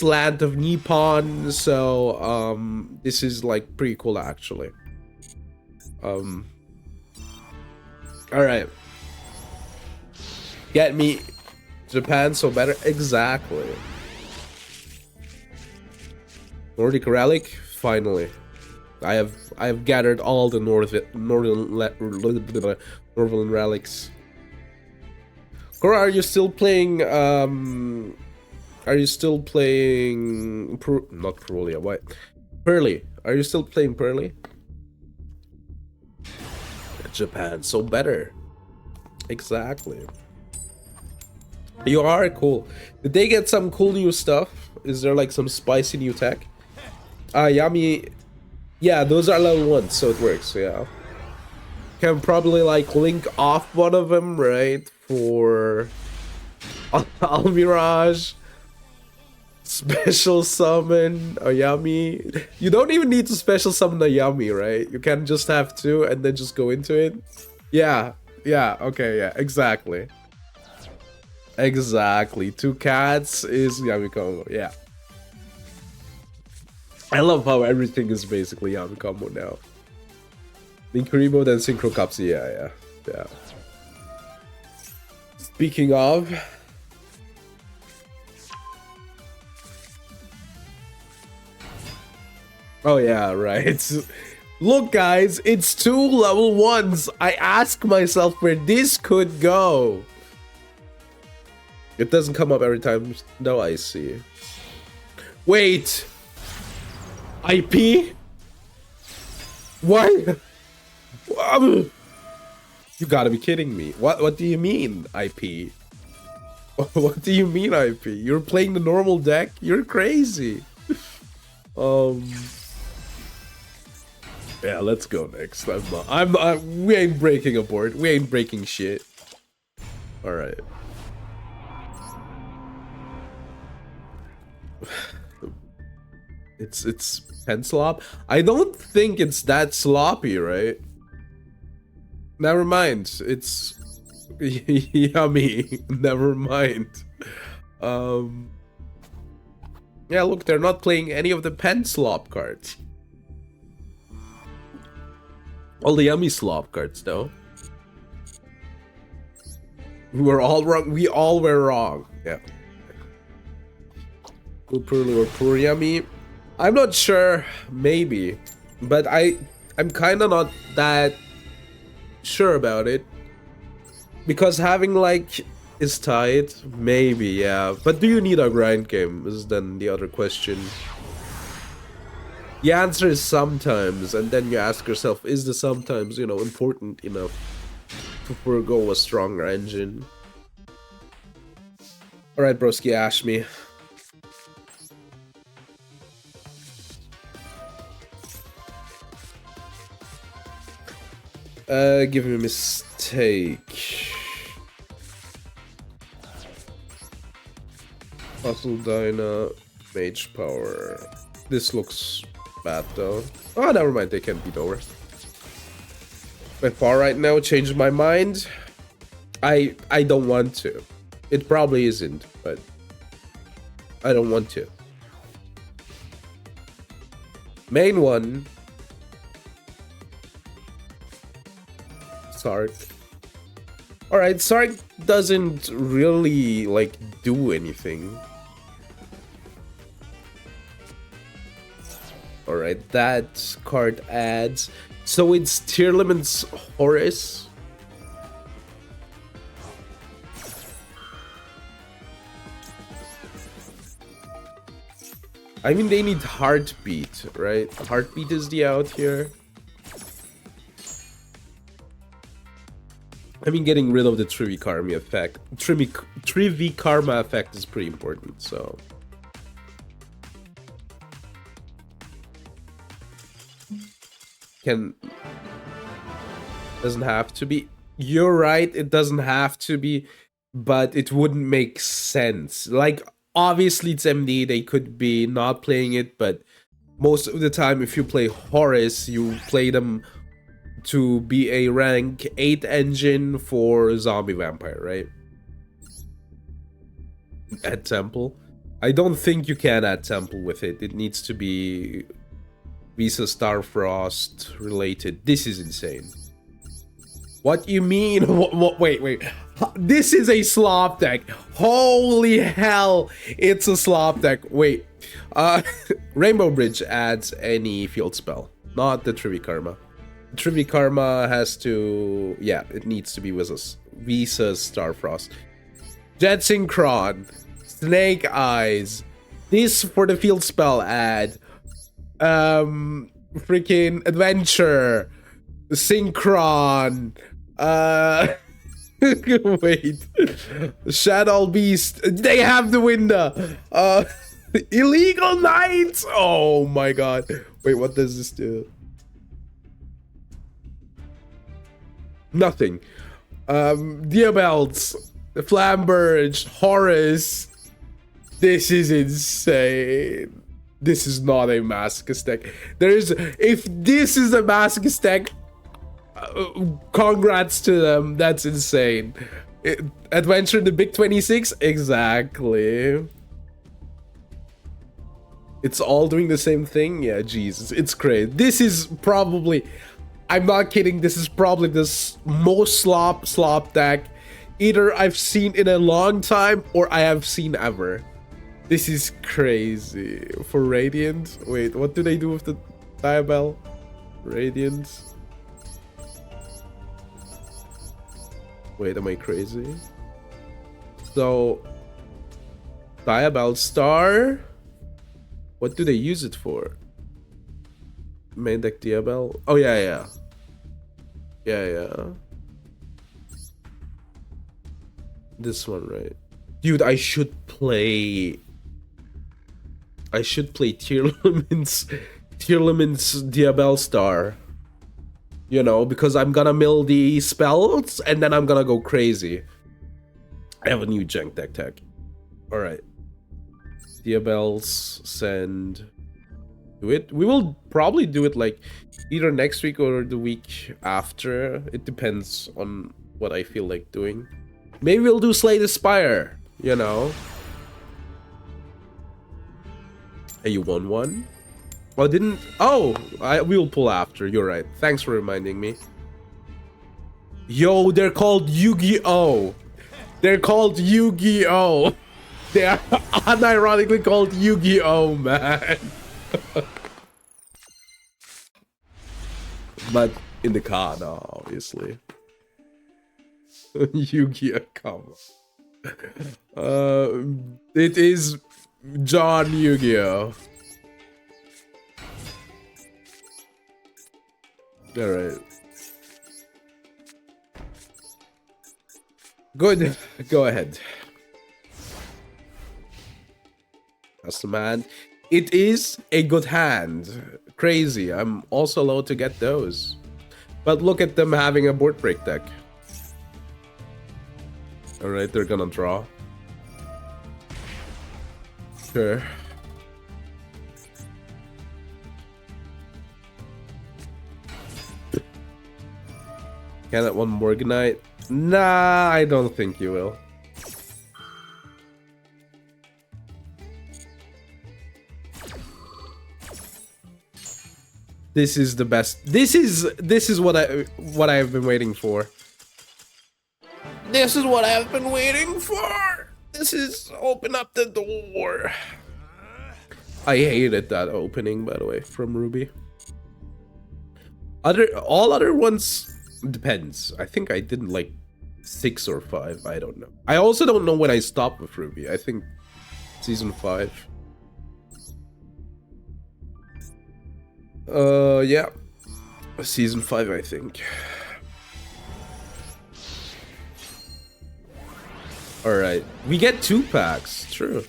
land of Nippon, so, this is, like, pretty cool, actually. Alright. Get me Japan so better. Exactly. Nordic Relic, finally. I have gathered all the northern relics. Cora, are you still playing not Perulia, what? Pearly. Are you still playing Pearly? Japan so better. Exactly. You are cool. Did they get some cool new stuff? Is there like some spicy new tech? Yami. Yeah, those are level 1, so it works, yeah. Can probably like link off one of them, right? For Almirage. Special summon Ayami. You don't even need to special summon Ayami, right? You can just have 2 and then just go into it. Yeah, okay, yeah, exactly. Exactly. 2 cats is Yami combo, yeah. I love how everything is basically Yami combo now. Linkuribo, then Synchro Cups, yeah. Speaking of, oh yeah, right. Look guys, it's 2 level 1s. I ask myself where this could go. It doesn't come up every time. No, I see. Wait. IP? What? You gotta be kidding me. What do you mean, IP? What do you mean IP? You're playing the normal deck? You're crazy. Yeah, let's go next. We ain't breaking a board. We ain't breaking shit. Alright. It's pen slop. I don't think it's that sloppy, right? Never mind. It's yummy. Never mind. Yeah, look, they're not playing any of the pen slop cards. All the yummy slop cards, though. We were all wrong. We all were wrong. Yeah. Purly or poor yummy. I'm not sure. Maybe, but I'm kind of not that sure about it because having like is tight. Maybe, yeah. But do you need a grind game? Is then the other question. The answer is sometimes, and then you ask yourself, is the sometimes, you know, important enough to forego a stronger engine? Alright, broski, ash me. Give me a mistake. Puzzle Dyna, Mage Power. This looks bad though. Oh, never mind, they can beat over. By far right now, changed my mind. I don't want to. It probably isn't, but I don't want to. Main one. Sark. Alright, Sark doesn't really, like, do anything. Alright, that card adds. So it's tier limits Horus. I mean, they need Heartbeat, right? Heartbeat is the out here. I mean, getting rid of the Trivi Karma effect. Trivi Karma effect is pretty important, so. Doesn't have to be. You're right, it doesn't have to be, but it wouldn't make sense. Like, obviously it's MD, they could be not playing it, but most of the time if you play Horus, you play them to be a rank 8 engine for Zombie Vampire, right? At Temple. I don't think you can add Temple with it. It needs to be Visa Starfrost related. This is insane. What you mean? What, wait. This is a slop deck. Holy hell, it's a slop deck. Wait. Rainbow Bridge adds any field spell, not the Trivi Karma. Trivi Karma has to, yeah, it needs to be with us. Visa's Starfrost. Jet Synchron. Snake Eyes. This for the field spell add. Freaking Adventure. Synchron. Wait. Shadow Beast. They have the window. Illegal Knights. Oh my god. Wait, what does this do? Nothing. Diabelts, Flamberge, Horus. This is insane. This is not a Masochist deck. If this is a Masochist deck, congrats to them. That's insane. Adventure in the Big 26? Exactly. It's all doing the same thing? Yeah, Jesus. It's crazy. This is probably... I'm not kidding, this is probably the most slop deck either I've seen in a long time or I have seen ever. This is crazy. For Radiant? Wait, what do they do with the Diabell? Radiant? Wait, am I crazy? So... Diabell Star? What do they use it for? Main deck Diabell? Oh, yeah. This one, right? Dude, I should play Tearlament's Diabel Star. You know, because I'm gonna mill the spells and then I'm gonna go crazy. I have a new junk deck tech. Alright. Diabels, send. Do it. We will probably do it like either next week or the week after. It depends on what I feel like doing. Maybe we'll do Slay the Spire, you know. Hey, you won one? Oh, didn't... Oh, we'll pull after. You're right. Thanks for reminding me. Yo, they're called Yu-Gi-Oh! They're called Yu-Gi-Oh! They are unironically called Yu-Gi-Oh, man. But in the card, obviously. Yu-Gi-Oh! Come on. It is John Yu-Gi-Oh! Alright. Good. Go ahead. Custom hand. It is a good hand. Crazy. I'm also allowed to get those. But look at them having a board break deck. Alright, they're gonna draw. Sure. Can that one Morganite? Nah, I don't think you will. This is the best. This is what I've been waiting for. This is what I've been waiting for. This is open up the door. I hated that opening, by the way, from Ruby. All other ones depends. I think I didn't like 6 or 5. I don't know. I also don't know when I stopped with Ruby. I think season 5. Yeah. Season 5, I think. Alright. We get 2 packs. True.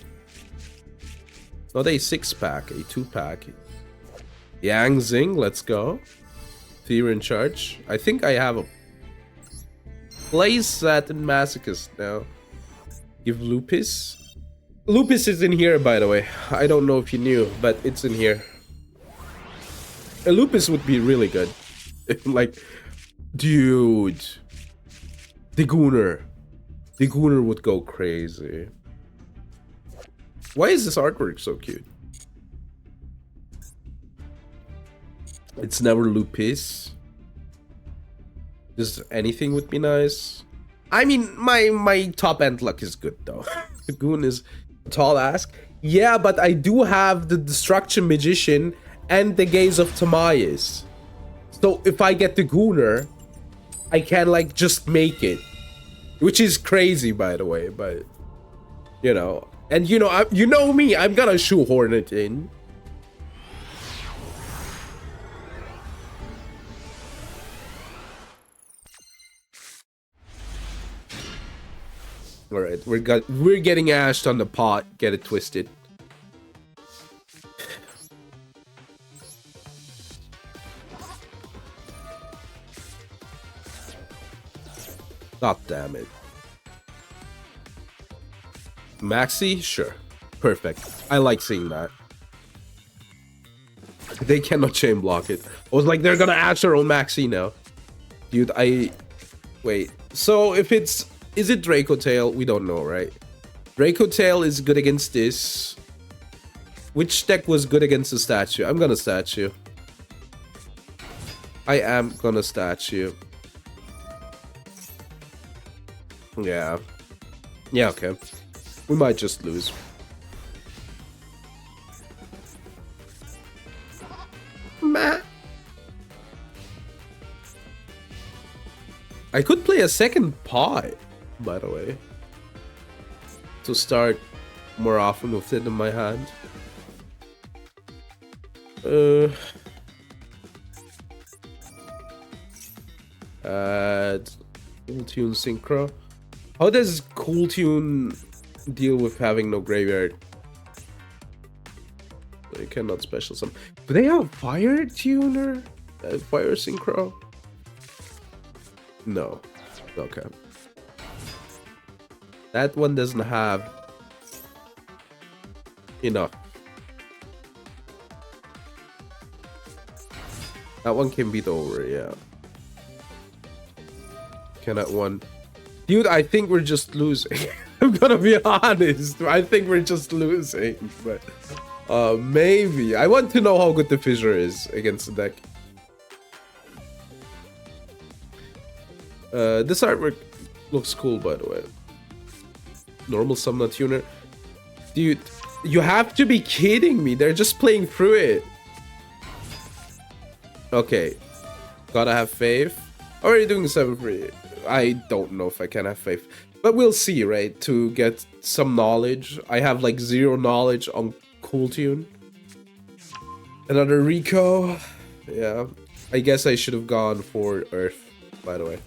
Not a 6-pack, a 2-pack. Yang Zing, let's go. Fear in charge. I think I have a place set in Masochist now. Give Lupus. Lupus is in here, by the way. I don't know if you knew, but it's in here. A Lupus would be really good. Like, dude. The Gooner. The Gooner would go crazy. Why is this artwork so cute? It's never Lupus. Just anything would be nice. I mean, my top end luck is good though. The Goon is a tall ask. Yeah, but I do have the Destruction Magician and the Gaze of Timaeus. So if I get the Gooner, I can like just make it. Which is crazy, by the way, but you know. And you know me, I'm gonna shoehorn it in. All right, we're getting ashed on the pot. Get it twisted. God damn it. Maxi? Sure. Perfect. I like seeing that. They cannot chain block it. I was like, they're gonna ash their own Maxi now. Dude, wait. So if it's... Is it Draco Tail? We don't know, right? Draco Tail is good against this. Which deck was good against the statue? I'm gonna statue. I am gonna statue. Yeah. Yeah, okay. We might just lose. Meh. I could play a second pie, by the way. To start more often with it in my hand. Add Cool Tune Synchro. How does Cool Tune deal with having no graveyard. You cannot special summon. Do they have fire tuner? Fire synchro? No. Okay. That one doesn't have enough. That one can beat over, yeah. Cannot one. Dude, I think we're just losing. I'm gonna be honest. I think we're just losing. But maybe. I want to know how good the Fissure is against the deck. This artwork looks cool, by the way. Normal Summon Tuner. Dude, you have to be kidding me. They're just playing through it. Okay. Gotta have faith. Already doing 7-3. I don't know if I can have faith. But we'll see, right? To get some knowledge. I have like 0 knowledge on Cool Tune. Another Rico. Yeah. I guess I should have gone for Earth, by the way.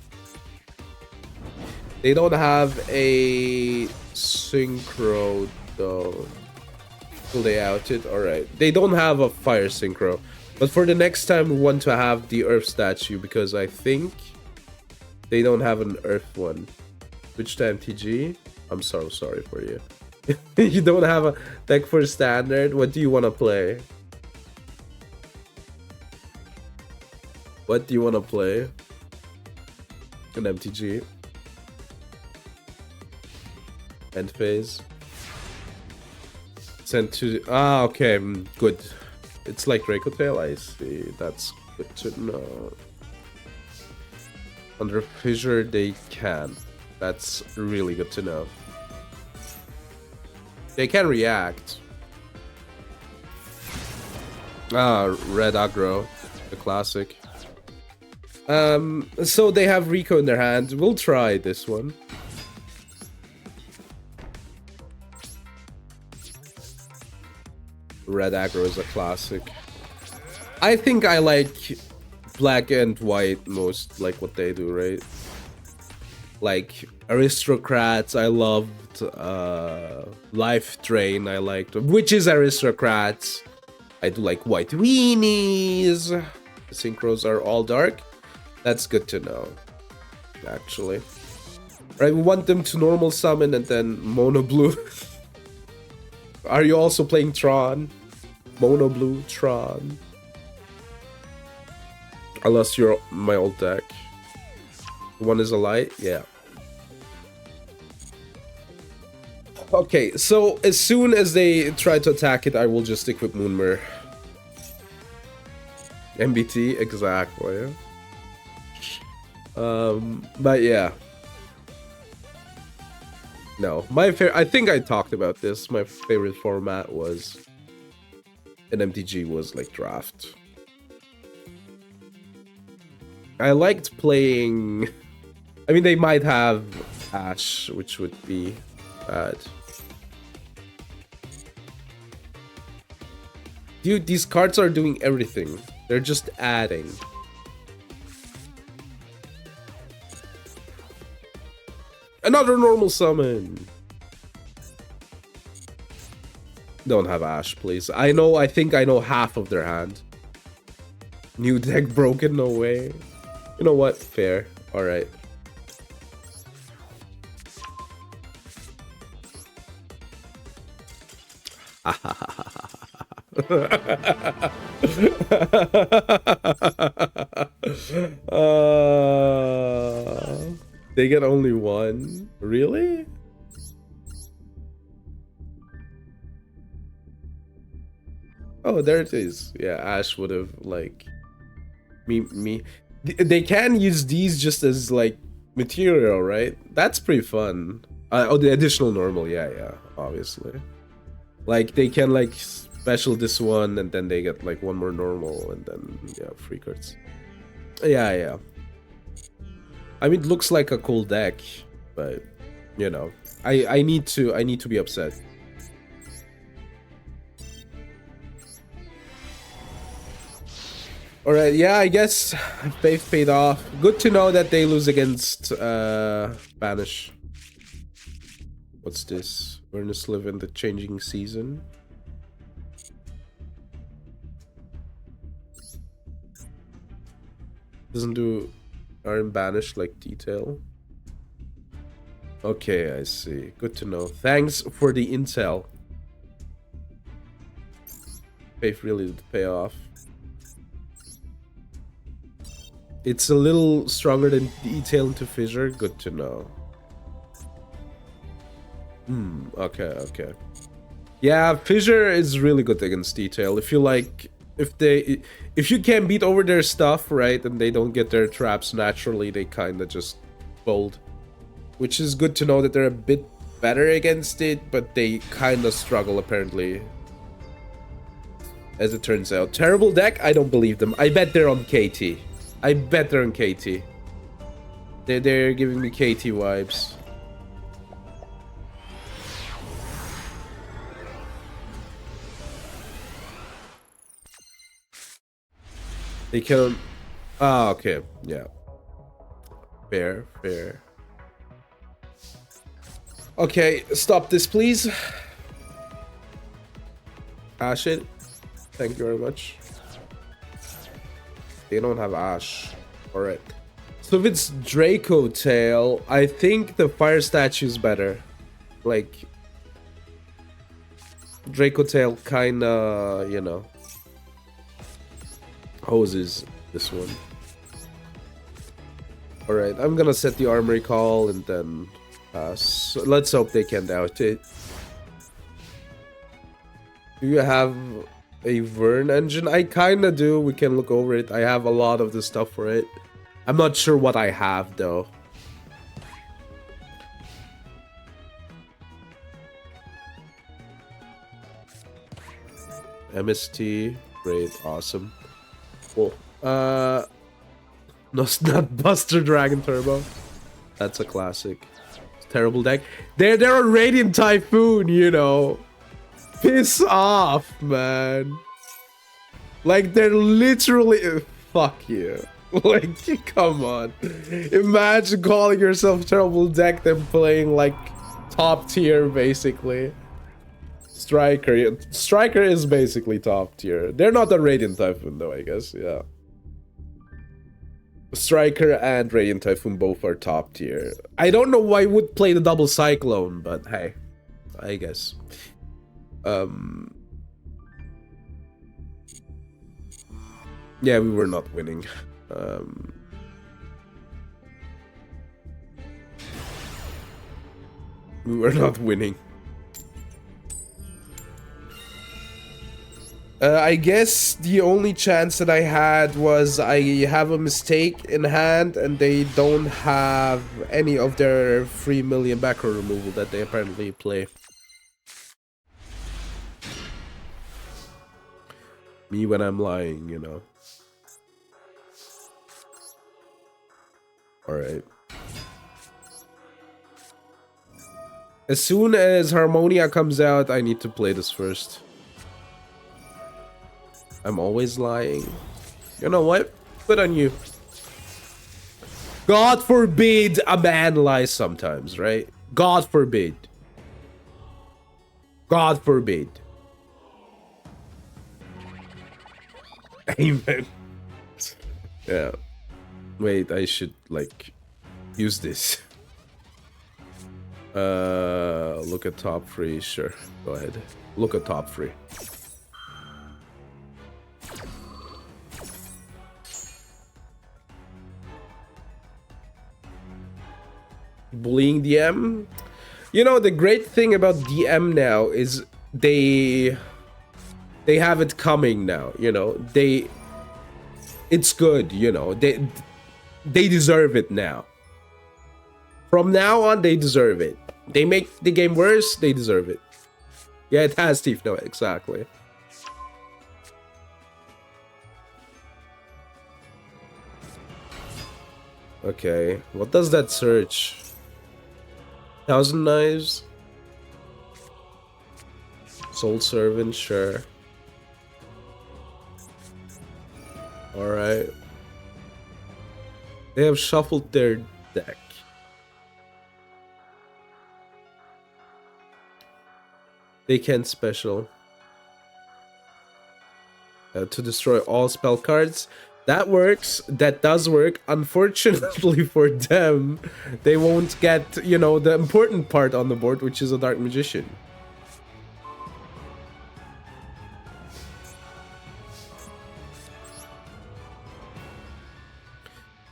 They don't have a synchro though. Will they out it? Alright. They don't have a fire synchro. But for the next time we want to have the Earth statue because I think they don't have an Earth one. Which time TG? I'm so sorry for you. You don't have a deck for standard? What do you want to play? What do you want to play? An MTG. End phase. Sent to... Ah, okay, good. It's like Draco Tail, I see. That's good to know. Under Fissure, they can. That's really good to know. They can react. Ah, Red Aggro. The classic. So they have Rico in their hand. We'll try this one. Red Aggro is a classic. I think I like black and white most, like what they do, right? Like Aristocrats, I loved. Life Drain, I liked. Witches Aristocrats. I do like White Weenies. The synchros are all dark. That's good to know, actually. Right, we want them to normal summon and then mono blue. Are you also playing Tron? Mono blue Tron. I lost my old deck. One is a light? Yeah. Okay, so as soon as they try to attack it, I will just equip Moonmare. MBT, exactly. But yeah. No, I think I talked about this. My favorite format was an MTG was like draft. I liked playing. I mean, they might have Ash, which would be bad. Dude, these cards are doing everything. They're just adding. Another normal summon. Don't have Ash, please. I think I know half of their hand. New deck broken, no way. You know what? Fair. Alright. They get only one? Really? Oh, there it is. Yeah, Ash would have like me. They can use these just as like material, right? That's pretty fun. Oh, the additional normal, yeah, obviously. Like they can like special this one, and then they get like one more normal, and then yeah, free cards. Yeah. I mean, it looks like a cool deck, but you know, I need to be upset. All right, yeah, I guess faith paid off. Good to know that they lose against Banish. What's this? Awareness live in the changing season. Doesn't do aren't banished like detail. Okay, I see. Good to know. Thanks for the intel. Faith really did pay off. It's a little stronger than detail into fissure. Good to know. Okay, okay. Yeah, fissure is really good against detail. If you like, if you can beat over their stuff, right, and they don't get their traps naturally, they kind of just fold. Which is good to know that they're a bit better against it, but they kind of struggle apparently. As it turns out. Terrible deck? I don't believe them. I bet they're on KT. I bet they're on KT. They're giving me KT vibes. They can... Ah, okay. Yeah. Fair, fair. Okay, stop this, please. Ash it. Thank you very much. They don't have Ash. Alright. So if it's Draco Tail, I think the Fire Statue's better. Like... Draco Tail kinda, you know... hoses this one. Alright, I'm gonna set the Armory Call and then pass. So let's hope they can doubt it. Do you have a Vern engine? I kinda do. We can look over it. I have a lot of the stuff for it. I'm not sure what I have though. MST, great, awesome. Cool. No, it's not Buster Dragon Turbo. That's a classic. Terrible deck. They're a Radiant Typhoon, you know. Piss off, man. Like, they're literally... Fuck you. Like, come on. Imagine calling yourself Terrible Deck than playing, like, top tier, basically. Striker. Striker is basically top tier. They're not a Radiant Typhoon, though, I guess. Yeah. Striker and Radiant Typhoon both are top tier. I don't know why I would play the double Cyclone, but hey. I guess. Yeah, we were not winning. We were not winning. I guess the only chance that I had was I have a mistake in hand and they don't have any of their 3 million backrow removal that they apparently play. Me when I'm lying, you know. Alright. As soon as Harmonia comes out, I need to play this first. I'm always lying. You know what? Good on you. God forbid a man lies sometimes, right? God forbid. God forbid. Amen. Yeah. Wait, I should, like, use this. Look at top 3. Sure. Go ahead. Look at top 3. Bullying DM. You know, the great thing about DM now is they have it coming now, you know. It's good, you know. They deserve it now. From now on, they deserve it. They make the game worse, they deserve it. Yeah, it has teeth, no, exactly. Okay, what does that search? 1,000 knives? Soul Servant, sure. Alright. They have shuffled their deck. They can special. To destroy all spell cards. That works. That does work. Unfortunately for them, they won't get, you know, the important part on the board, which is a Dark Magician.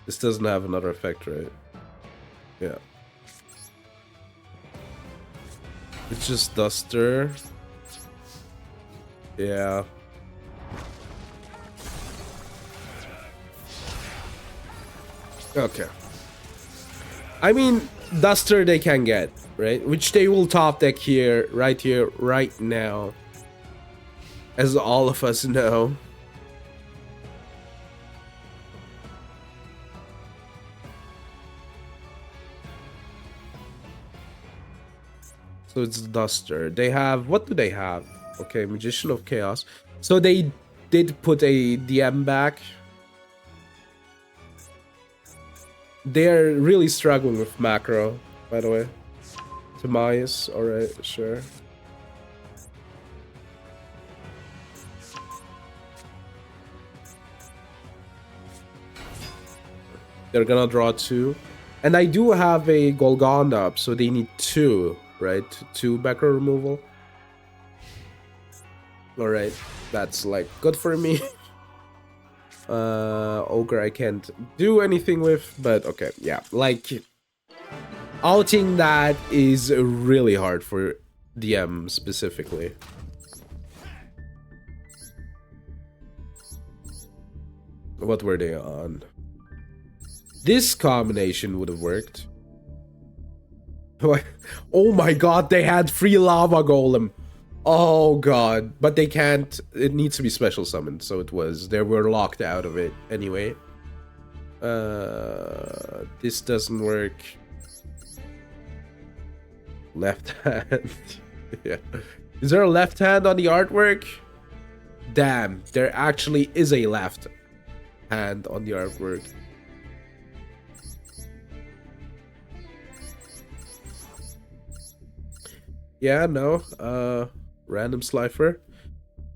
This doesn't have another effect, right? Yeah. It's just Duster. Yeah. Okay. I mean, Duster they can get, right? Which they will top deck here, right now. As all of us know. So it's Duster. They have, what do they have? Okay, Magician of Chaos. So they did put a DM back. They're really struggling with macro, by the way. Timaeus, alright, sure. They're gonna draw 2. And I do have a Golgonda up, so they need 2, right? 2 backrow removal. Alright, that's like good for me. Ogre I can't do anything with, but okay, yeah. Like, outing that is really hard for DM specifically. What were they on? This combination would have worked. Oh my god, they had free lava golem. Oh god, but they can't, it needs to be special summoned, so it was, they were locked out of it anyway. This doesn't work. Left hand. Yeah. Is there a left hand on the artwork? Damn, there actually is a left hand on the artwork. Yeah, no, random Slifer.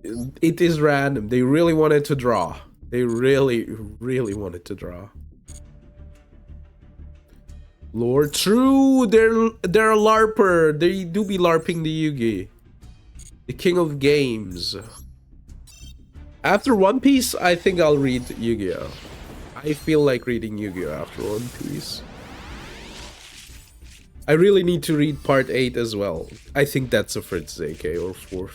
It is random. They really wanted to draw. They really wanted to draw. Lord, true. They're a LARPer. They do be LARPing the Yugi. The king of games. After One Piece, I think I'll read Yu-Gi-Oh. I feel like reading Yu-Gi-Oh after One Piece. I really need to read part 8 as well. I think that's a Fritz ZK or 4th.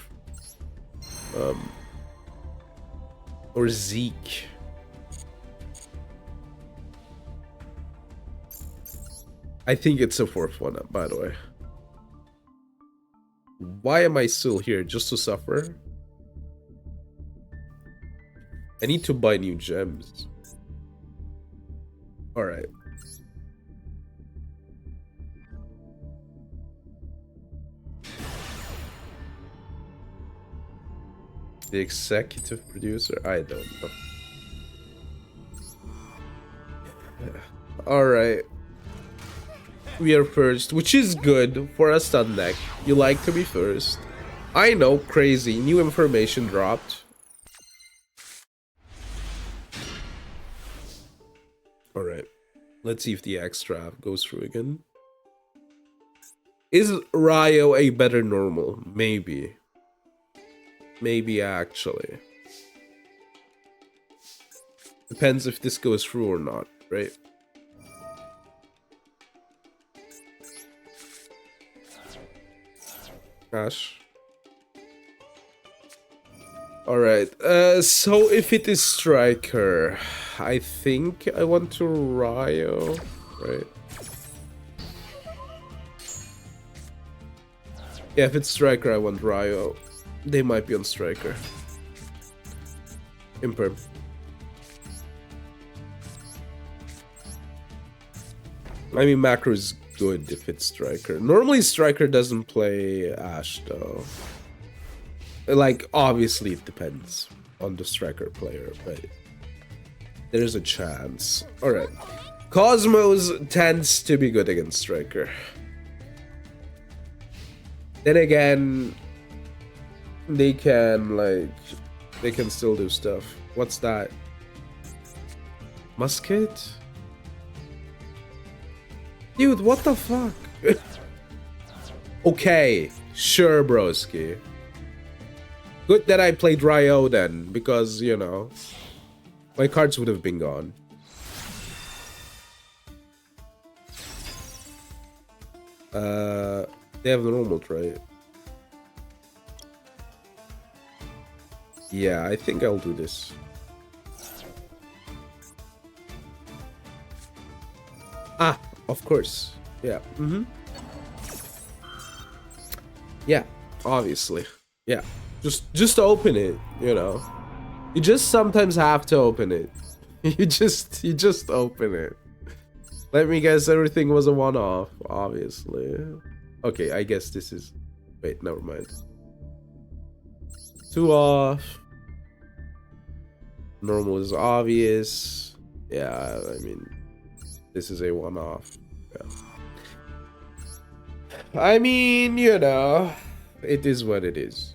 Or Zeke. I think it's a 4th one, by the way. Why am I still here? Just to suffer? I need to buy new gems. Alright. The executive producer? I don't know. Alright. We are first, which is good for a stun deck. You like to be first. I know, crazy. New information dropped. Alright. Let's see if the extra goes through again. Is Ryo a better normal? Maybe. Maybe actually. Depends if this goes through or not, right? Ash. Alright, so if it is Striker, I think I want to Ryo, right? Yeah, if it's Striker, I want Ryo. They might be on Striker. Imperm. I mean, macro is good if it's Striker. Normally, Striker doesn't play Ash, though. Like, obviously, it depends on the Striker player, but there's a chance. Alright. Cosmos tends to be good against Striker. Then again, they can, like, they can still do stuff. What's that? Musket? Dude, what the fuck? Okay, sure, broski. Good that I played Ryo then, because, you know, my cards would have been gone. They have normal, right? Yeah, I think I'll do this. Ah, of course. Yeah. Yeah, obviously. Yeah. Just open it, you know. You just sometimes have to open it. You just open it. Let me guess, everything was a one-off, obviously. Okay, I guess this is... Wait, never mind. 2 off. Normal is obvious. Yeah, I mean, this is a one-off. Yeah. I mean, you know, it is what it is.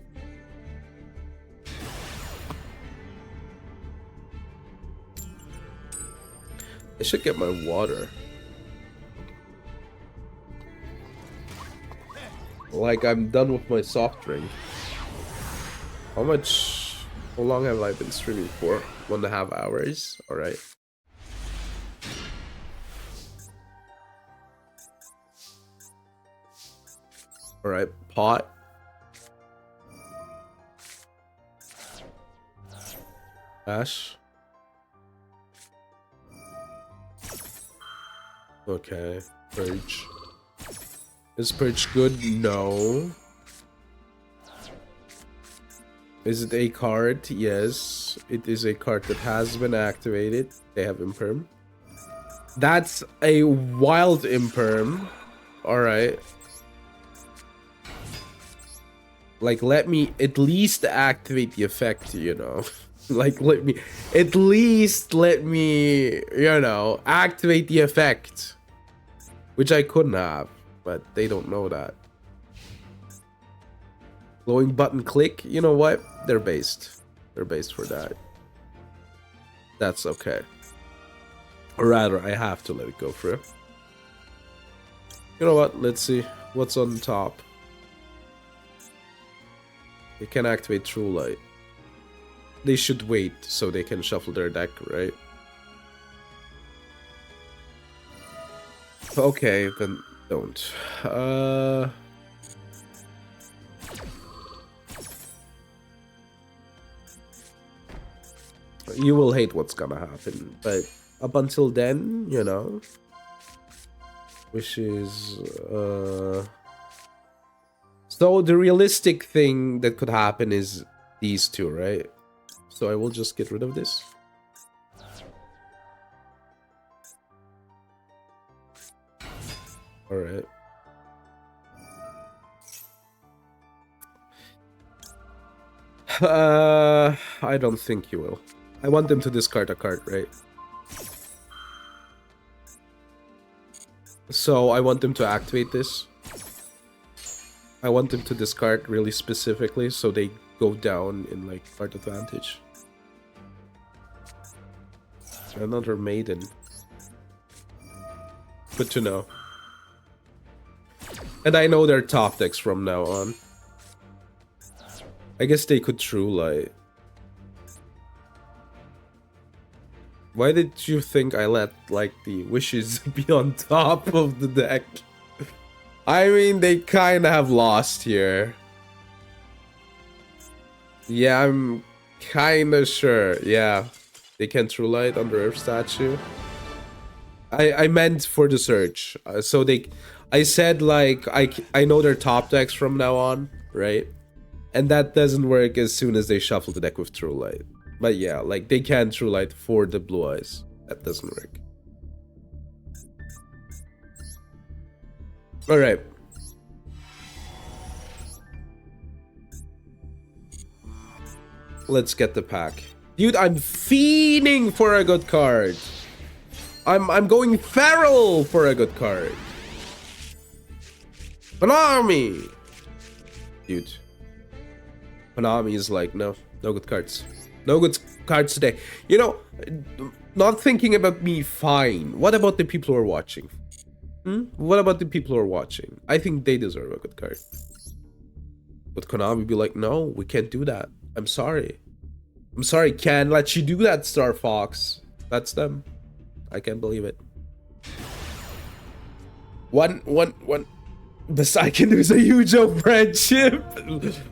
I should get my water. Like, I'm done with my soft drink. How long have I been streaming for? 1.5 hours? Alright. Alright, pot. Ash. Okay, Purge. Is Purge good? No. Is it a card? Yes. It is a card that has been activated. They have Imperm. That's a wild Imperm. Alright. Like, let me at least activate the effect, you know. Like, let me, you know, activate the effect. Which I couldn't have, but they don't know that. Glowing button click, you know what? They're based. They're based for that. That's okay. Or rather, I have to let it go through. You know what? Let's see what's on top. They can activate True Light. They should wait so they can shuffle their deck, right? Okay, then don't. You will hate what's gonna happen, but up until then, you know, which is so the realistic thing that could happen is these two, right? So I will just get rid of this. All right. I don't think you will. I want them to discard a card, right? So I want them to activate this. I want them to discard really specifically so they go down in like card advantage. Another Maiden. Good to know. And I know their top decks from now on. I guess they could True Light. Why did you think I let, like, the wishes be on top of the deck? I mean, they kind of have lost here. Yeah, I'm kind of sure. Yeah, they can True Light under Earth Statue. I meant for the search. So they... I said, like, I know their top decks from now on, right? And that doesn't work as soon as they shuffle the deck with True Light. But yeah, like, they can True Light for the Blue Eyes. That doesn't work. Alright. Let's get the pack. Dude, I'm fiending for a good card. I'm going feral for a good card. An army! Dude. Konami is like, no good cards. No good cards today. You know, not thinking about me, fine. What about the people who are watching? What about the people who are watching? I think they deserve a good card. But Konami be like, no, we can't do that. I'm sorry. I'm sorry, can't let you do that, Star Fox. That's them. I can't believe it. One. Best I can do is a Yujo friendship.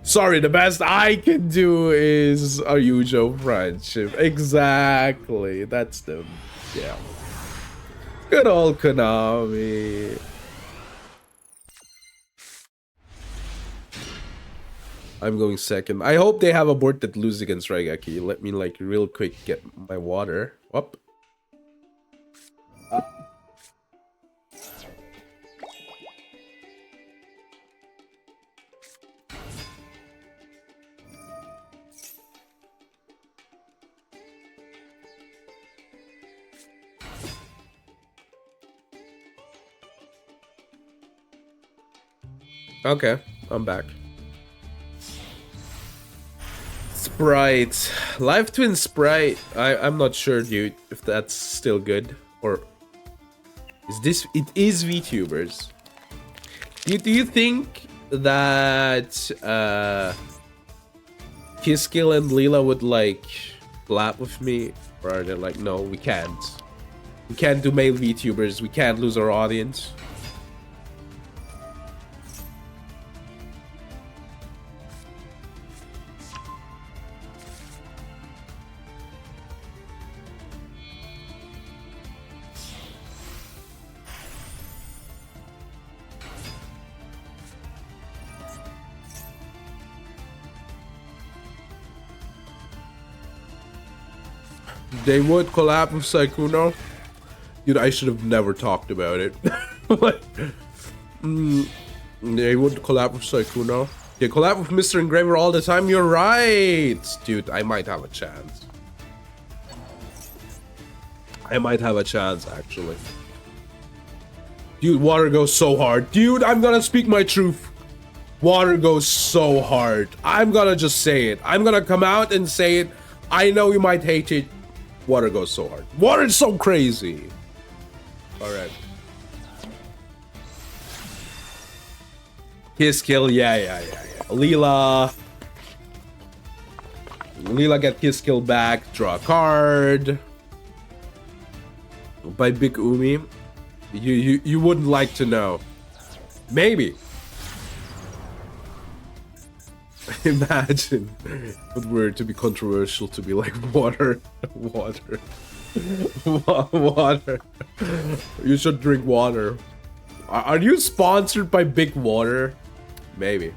Sorry, the best I can do is a Yujo friendship. Exactly. That's them. Yeah. Good old Konami. I'm going second. I hope they have a board that loses against Raigeki. Let me like real quick get my water. Up. Okay, I'm back. Sprite. Live Twin Sprite. I'm not sure, dude, if that's still good. Or is this... It is VTubers. Do you think that Kiskill and Leela would like flap with me? Or are they like, no, we can't. We can't do male VTubers. We can't lose our audience. They would collab with Saikuno. Dude, I should have never talked about it. They would collab with Saikuno. They collab with Mr. Engraver all the time. You're right. Dude, I might have a chance. I might have a chance, actually. Dude, water goes so hard. Dude, I'm gonna speak my truth. Water goes so hard. I'm gonna just say it. I'm gonna come out and say it. I know you might hate it. Water goes so hard. Water is so crazy. Alright. Kiskill, yeah. Leela get Kiskill back. Draw a card. By Big Umi. You wouldn't like to know. Maybe. Imagine if it were to be controversial to be like water. You should drink water. Are you sponsored by Big Water? Maybe.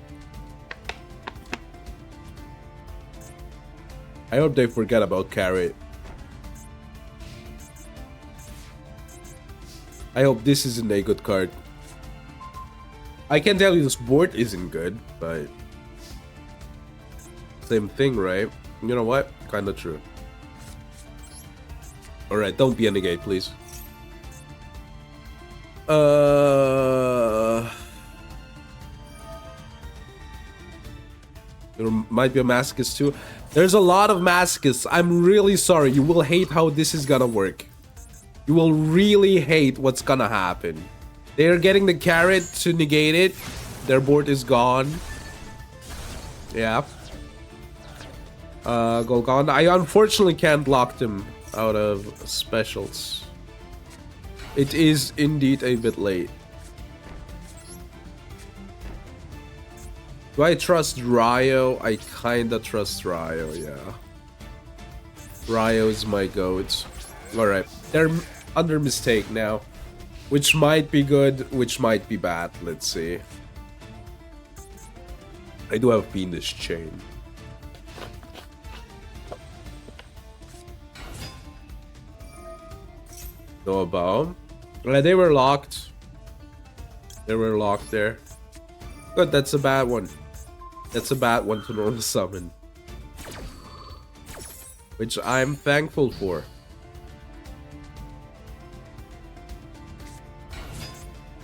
I hope they forget about Carrot. I hope this isn't a good card. I can tell you this board isn't good, but same thing, right? You know what? Kinda true. Alright, don't be a negate, please. There might be a masochist too. There's a lot of masochists. I'm really sorry. You will hate how this is gonna work. You will really hate what's gonna happen. They're getting the carrot to negate it. Their board is gone. Yeah. Golgon. I unfortunately can't lock them out of specials. It is indeed a bit late. Do I trust Ryo? I kinda trust Ryo, yeah. Ryo is my goat. Alright, they're under mistake now. Which might be good, which might be bad. Let's see. I do have Fiendish Chain. No about. They were locked. They were locked there. Good, that's a bad one. That's a bad one to normal summon. Which I'm thankful for.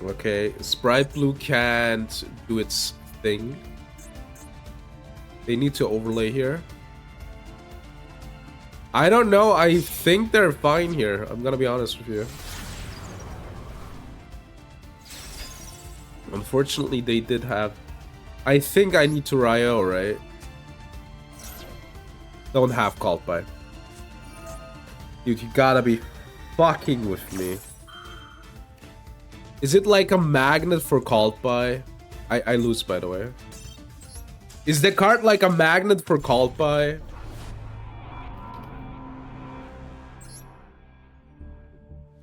Okay, Sprite Blue can't do its thing. They need to overlay here. I don't know. I think they're fine here. I'm gonna be honest with you. Unfortunately, they did have... I think I need to Ryo, right? Don't have called by. Dude, you gotta be fucking with me. Is it like a magnet for called by? I lose, by the way. Is the card like a magnet for called by?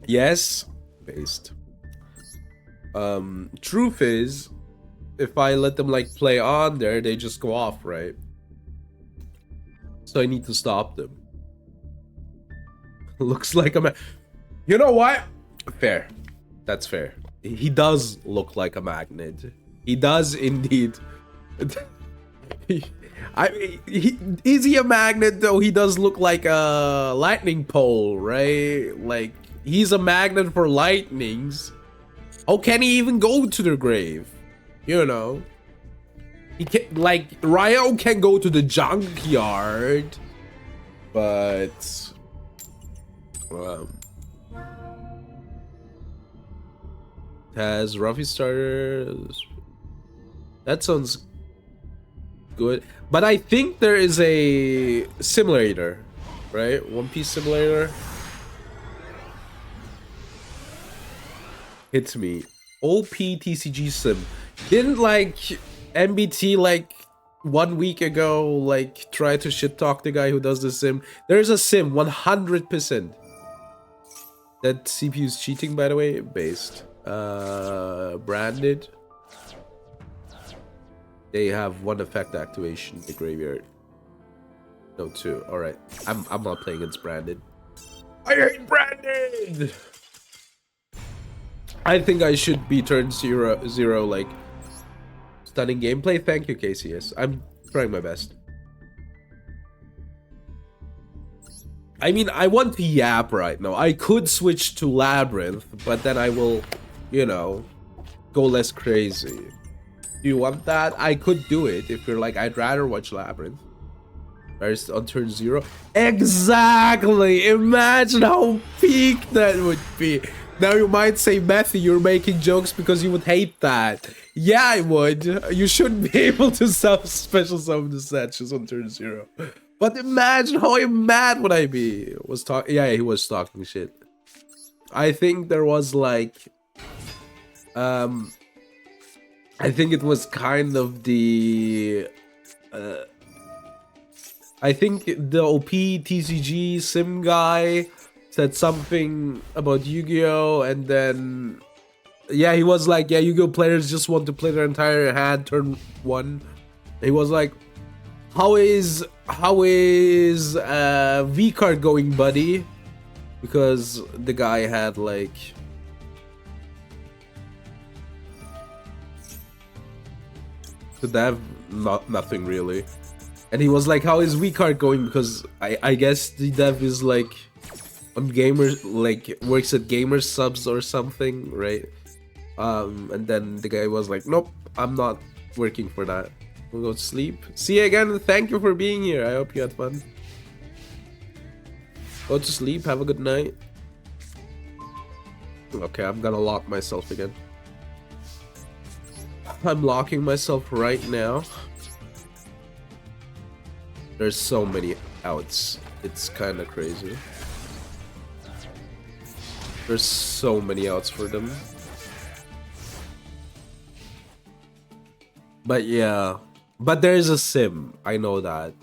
Yes. Based. Truth is, if I let them like play on there, they just go off, right? So I need to stop them. Looks like a You know what? Fair. That's fair. He does look like a magnet. He does indeed. I mean, is he a magnet though? He does look like a lightning pole, right? Like, he's a magnet for lightnings. How can he even go to the grave? You know? He can, like, Ryo can go to the junkyard, but has Ruffy starters. That sounds good, but I think there is a simulator, right? One Piece simulator. Hits me. OP TCG sim. Didn't like MBT like 1 week ago like try to shit talk the guy who does the sim? There's a sim 100%. That CPU is cheating, by the way. Based. Branded. They have 1 effect activation in the graveyard. No, 2. Alright. I'm not playing against branded. I hate branded! I think I should be turn 0 like stunning gameplay. Thank you, KCS. I'm trying my best. I mean, I want to yap right now. I could switch to Labyrinth, but then I will, you know, go less crazy. Do you want that? I could do it if you're like, I'd rather watch Labyrinth. First on turn 0. Exactly! Imagine how peak that would be. Now you might say, Matthew, you're making jokes because you would hate that. Yeah, I would. You shouldn't be able to special summon the statues on turn 0. But imagine how mad would I be. Yeah, he was talking shit. I think there was like... I think it was kind of the... I think the OP TCG sim guy said something about Yu-Gi-Oh! And then... yeah, he was like, yeah, Yu-Gi-Oh! Players just want to play their entire hand turn 1. He was like, how is V card going, buddy? Because the guy had like... the dev, nothing really. And he was like, how is V card going? Because I guess the dev is like on gamers, like works at gamer subs or something, right? And then the guy was like, nope, I'm not working for that. We'll go to sleep. See you again. Thank you for being here. I hope you had fun. Go to sleep. Have a good night. Okay, I'm gonna lock myself again. I'm locking myself right now. There's so many outs. It's kind of crazy. There's so many outs for them. But yeah. But there's a sim. I know that.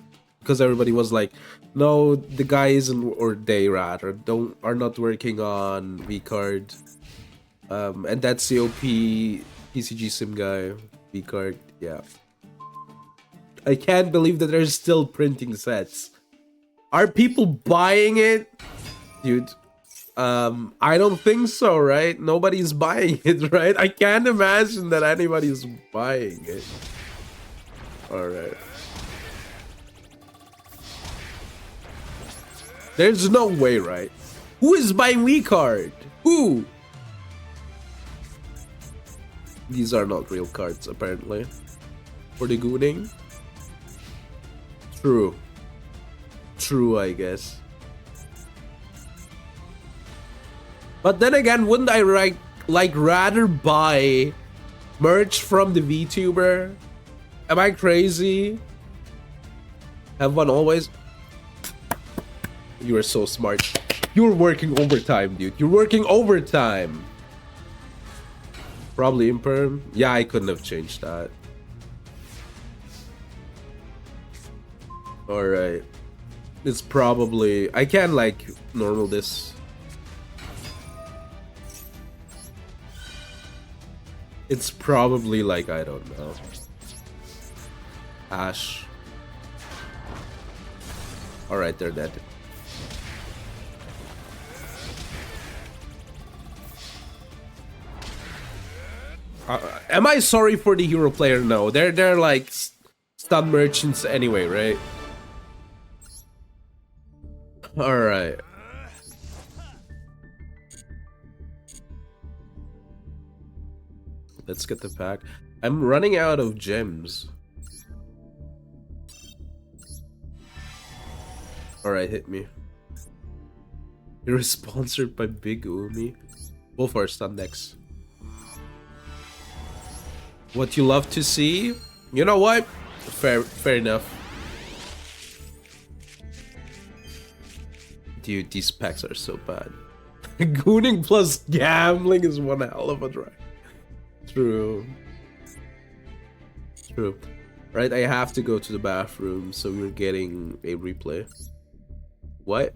Because everybody was like, no, the guy isn't, or they rather, are not working on V-Card. And that's the OP PCG sim guy. V-Card, yeah. I can't believe that they're still printing sets. Are people buying it? Dude, I don't think so, right? Nobody's buying it, right? I can't imagine that anybody's buying it. Alright. There's no way, right? Who is buying V-Card? Who? These are not real cards, apparently. For the gooning. True. True, I guess. But then again, wouldn't I like rather buy merch from the VTuber? Am I crazy? Have one always. You are so smart. You're working overtime, dude. You're working overtime. Probably imperm. Yeah, I couldn't have changed that. Alright. It's probably... I can like normal this. It's probably like, I don't know. Ash. Alright, they're dead. Am I sorry for the hero player? No, they're like stun merchants anyway, right? All right. Let's get the pack. I'm running out of gems. All right, hit me. You're sponsored by Big Umi. Both are stun decks. What you love to see? You know what? Fair enough. Dude, these packs are so bad. Gooning plus gambling is one hell of a drive. True. True. Right, I have to go to the bathroom, so we're getting a replay. What?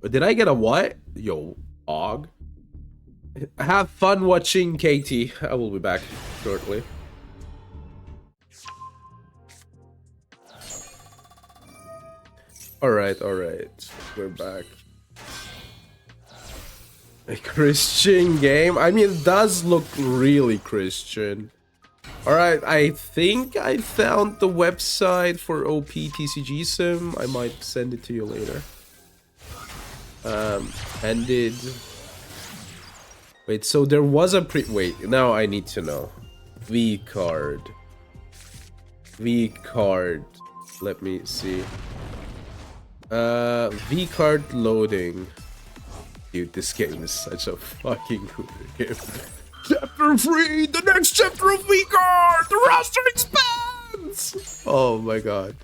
Did I get a what? Yo, Og. Have fun watching KT. I will be back shortly. Alright, we're back. A Christian game? I mean, it does look really Christian. Alright, I think I found the website for OP TCG Sim. I might send it to you later. Ended... Wait, so there was a wait, now I need to know. V-card. V-card. Let me see. V-card loading. Dude, this game is such a fucking good game. Chapter 3! The next chapter of V-card! The roster expands! Oh my god.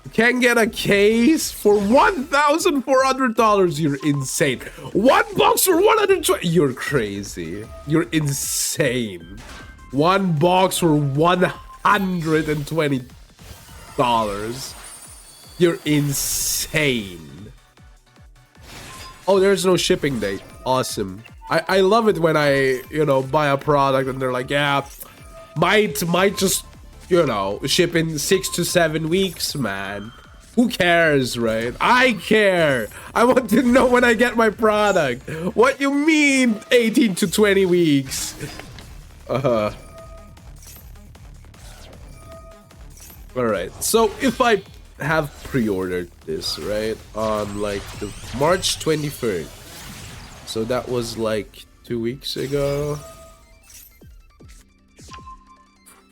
You can get a case for $1,400. You're insane. One box for 120. You're crazy. You're insane. One box for $120. You're insane. Oh, there's no shipping date. Awesome. I love it when I, you know, buy a product and they're like, yeah, might just, you know, ship in 6 to 7 weeks, man. Who cares, right? I care. I want to know when I get my product. What you mean 18 to 20 weeks? All right. So if I have pre-ordered this, right, on like the March 23rd. So that was like 2 weeks ago.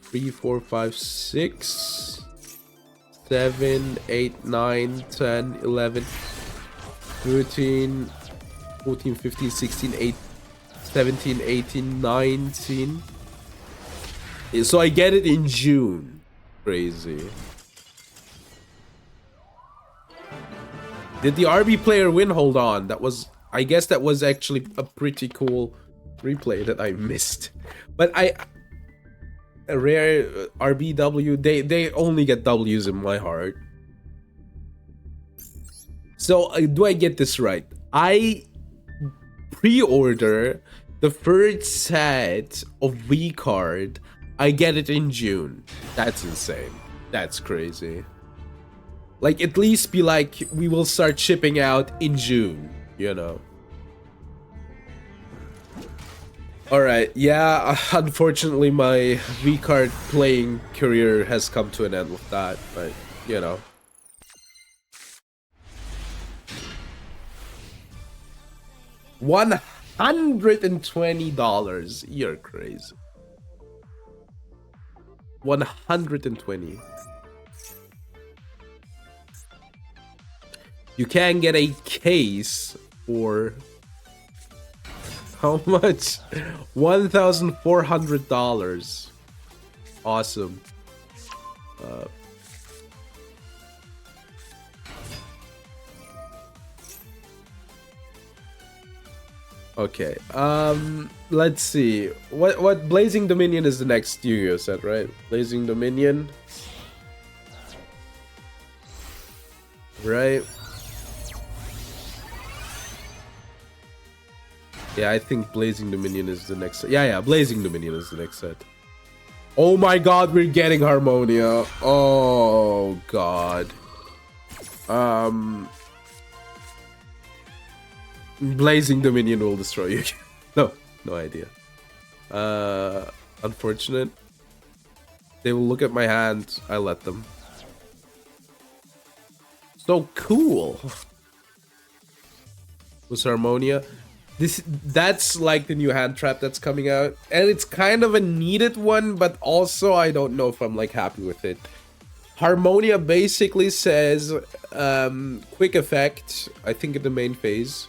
3, 4, 5, 6, 7, 8, 9, 10, 11, 13, 14, 15, 16, 18, 17, 18, 19. So I get it in June. Crazy. Did the RB player win? Hold on. That was... I guess that was actually a pretty cool replay that I missed. But a rare RBW, they only get W's in my heart. So do I get this right? I pre-order the first set of V-card. I get it in June. That's insane. That's crazy. Like, at least be like, we will start shipping out in June. You know. Alright, yeah, unfortunately my V-card playing career has come to an end with that, but, you know. $120. You're crazy. 120. You can get a case for how much? $1,400. Awesome. Okay. Let's see. What Blazing Dominion is the next Yu-Gi-Oh set, right? Blazing Dominion. Right. Yeah, I think Blazing Dominion is the next set. Yeah, Blazing Dominion is the next set. Oh my god, we're getting Harmonia. Oh god. Blazing Dominion will destroy you. No idea. Unfortunate. They will look at my hand. I let them. So cool. Was Harmonia. That's like the new hand trap that's coming out, and it's kind of a needed one, but also I don't know if I'm like happy with it. Harmonia basically says quick effect, I think in the main phase,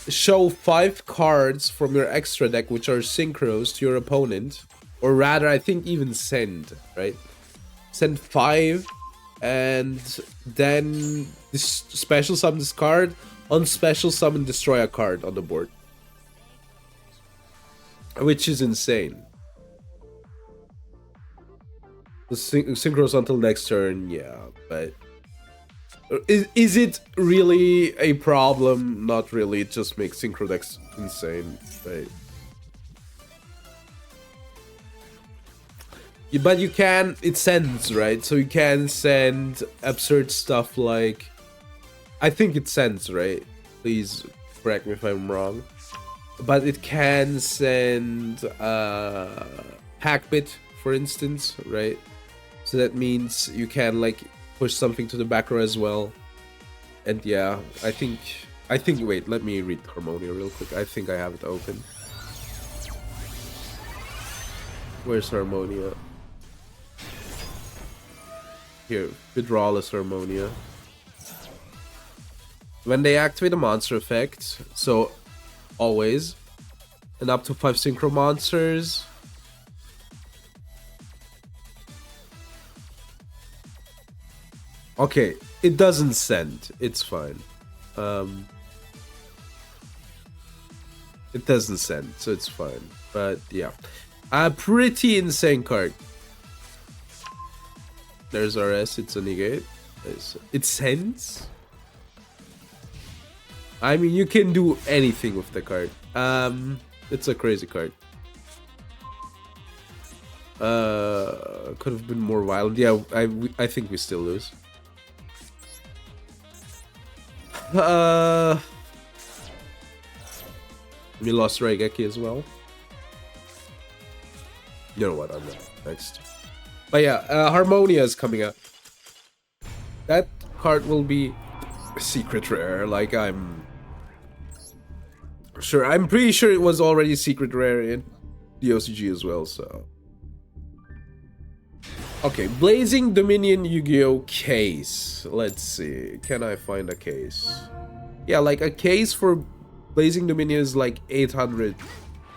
show 5 cards from your extra deck which are synchros to your opponent, or rather I think even send, right? Send 5, and then this special summon this card. On special summon, destroy a card on the board. Which is insane. The synchros until next turn, yeah, but... Is it really a problem? Not really, it just makes synchro decks insane, right? But you can... It sends, right? So you can send absurd stuff like... I think it sends, right? Please correct me if I'm wrong. But it can send Hackbit, for instance, right? So that means you can like push something to the back row as well. And yeah, I think wait, let me read Harmonia real quick. I think I have it open. Where's Harmonia? Here, Withdrawal Harmonia. When they activate a monster effect, so always, and up to 5 synchro monsters. Okay, it doesn't send. It's fine. It doesn't send, so it's fine. But yeah, a pretty insane card. There's RS. It's a negate. It sends. I mean, you can do anything with the card. It's a crazy card. Could have been more violent. Yeah, I think we still lose. We lost Raigeki as well. You know what? I'm not next. But yeah, Harmonia is coming up. That card will be secret rare. Like I'm pretty sure it was already secret rare in the OCG as well, so. Okay, Blazing Dominion Yu-Gi-Oh! Case. Let's see. Can I find a case? Yeah, like a case for Blazing Dominion is like 800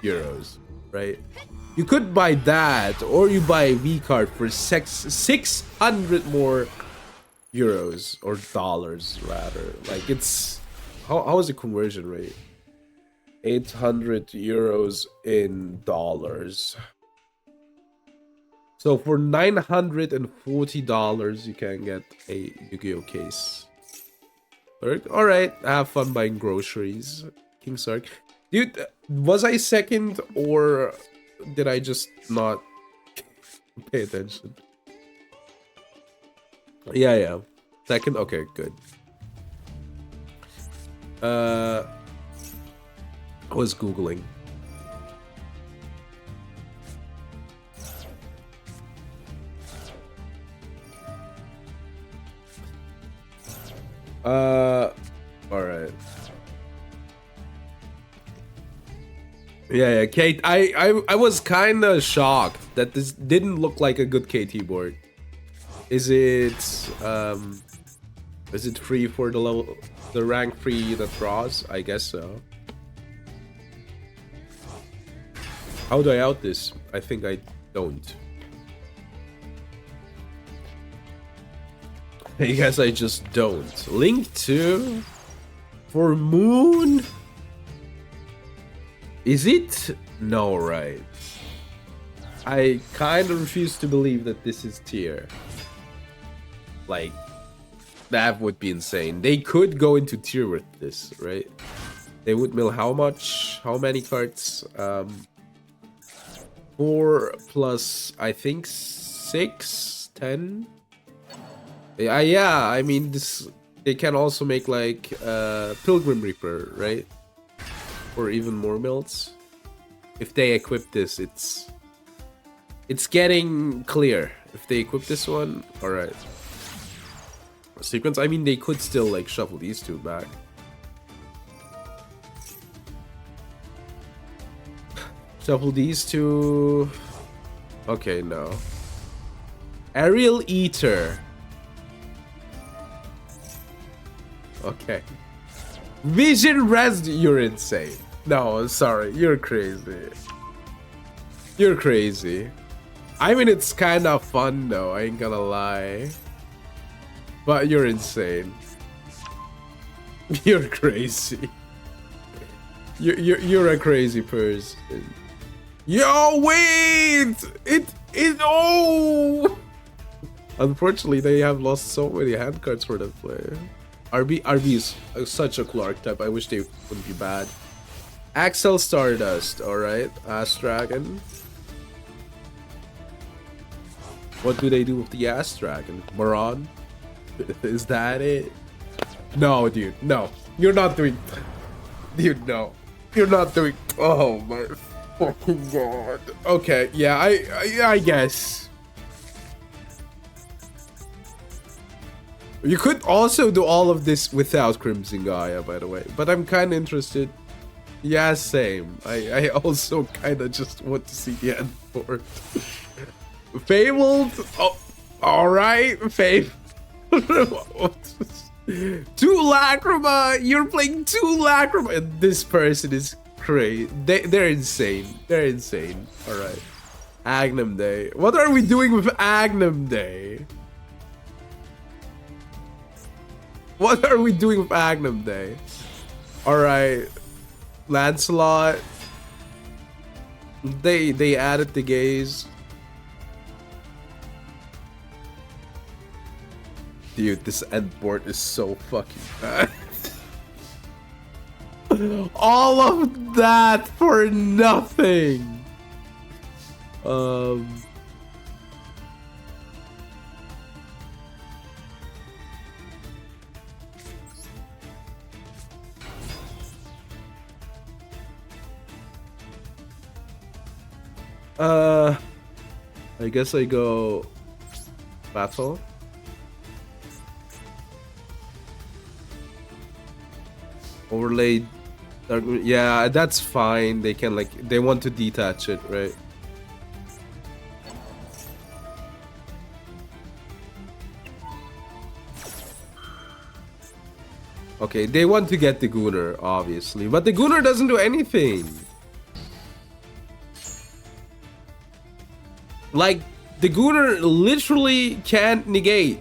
euros, right? You could buy that, or you buy a V card for 600 more euros, or dollars rather. Like it's... How is the conversion rate? 800 euros in dollars. So for $940, you can get a Yu-Gi-Oh! Case. Alright, have fun buying groceries. King Sark. Dude, was I second, or did I just not pay attention? Yeah. Second? Okay, good. I was Googling. Alright. Yeah, Kate, I was kinda shocked that this didn't look like a good KT board. Is it, Is it free for the level, the rank 3 that draws? I guess so. How do I out this? I think I don't. I guess I just don't. Link 2 for Moon? Is it? No, right. I kind of refuse to believe that this is tier. Like, that would be insane. They could go into tier with this, right? They would mill how much? How many cards? 4 plus, I think, 6? 10? Yeah, I mean, this. They can also make, like, Pilgrim Reaper, right? Or even more mills. If they equip this, it's getting clear. If they equip this one, alright. Sequence, I mean, they could still, like, shuffle these two back. Shuffle these two. Okay, no. Aerial Eater. Okay. Vision Res, you're insane. No, sorry, you're crazy. You're crazy. I mean, it's kind of fun though, I ain't gonna lie. But you're insane. You're crazy. You're a crazy person. Yo, wait! Oh! Unfortunately, they have lost so many hand cards for that player. RB is such a cool archetype. I wish they wouldn't be bad. Axel Stardust, alright. Ass Dragon. What do they do with the Ass Dragon? Moron? Is that it? No, dude, no. You're not doing... Dude, no. You're not doing... Oh my fucking god. Okay, yeah, I guess. You could also do all of this without Crimson Gaia, by the way. But I'm kind of interested. Yeah, same. I also kind of just want to see the end board. Fabled? Oh, alright, Fabled. 2 Lacrima! You're playing 2 Lacrima! And this person is crazy. They're insane. They're insane. Alright. Agnum Day. What are we doing with Agnum Day? What are we doing with Agnum Day? Alright. Lancelot. They added the gaze. Dude, this end board is so fucking bad. All of that for nothing. I guess I go battle. Overlay dark, yeah, that's fine. They can, like, they want to detach it, right? Okay, they want to get the Gunnar, obviously, but the Gunnar doesn't do anything. Like, the Gunnar literally can't negate.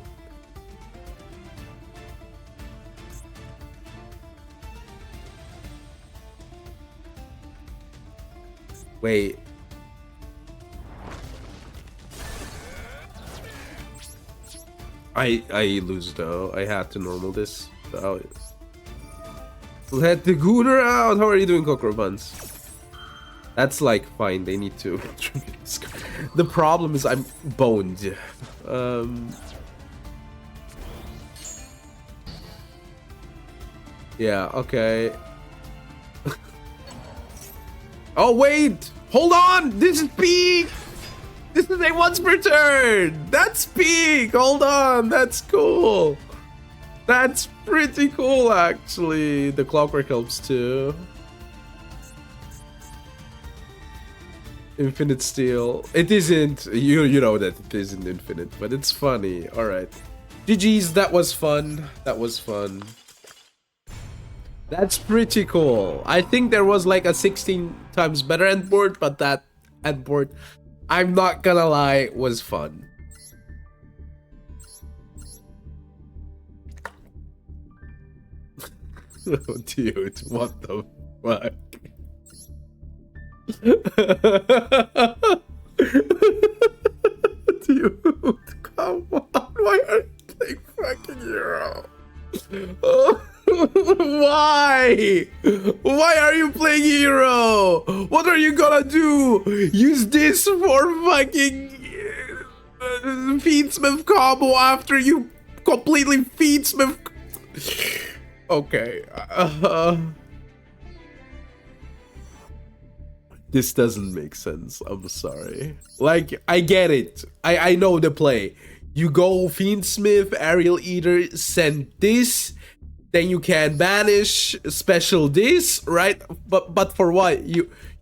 Wait. I lose though. I had to normal this. So let the Gunnar out. How are you doing, Cockroach Buns? That's like fine. They need to. The problem is I'm boned. Yeah. Okay. Oh wait! Hold on! This is peak! This is a once per turn! That's peak! Hold on! That's cool! That's pretty cool actually. The clockwork helps too. Infinite Steel. It isn't. You know that it isn't infinite, but it's funny. Alright. GG's, that was fun. That was fun. That's pretty cool. I think there was like a 16 times better end board, but that end board, I'm not gonna lie, was fun. Oh, dude, what the fuck? Dude, come on. Why are you playing fucking hero? Why? Why are you playing hero? What are you gonna do? Use this for fucking Feedsmith combo after you completely Feedsmith. Okay. This doesn't make sense. I'm sorry. Like, I get it. I know the play. You go Fiendsmith, Aerial Eater, send this, then you can banish, special this, right? But for what?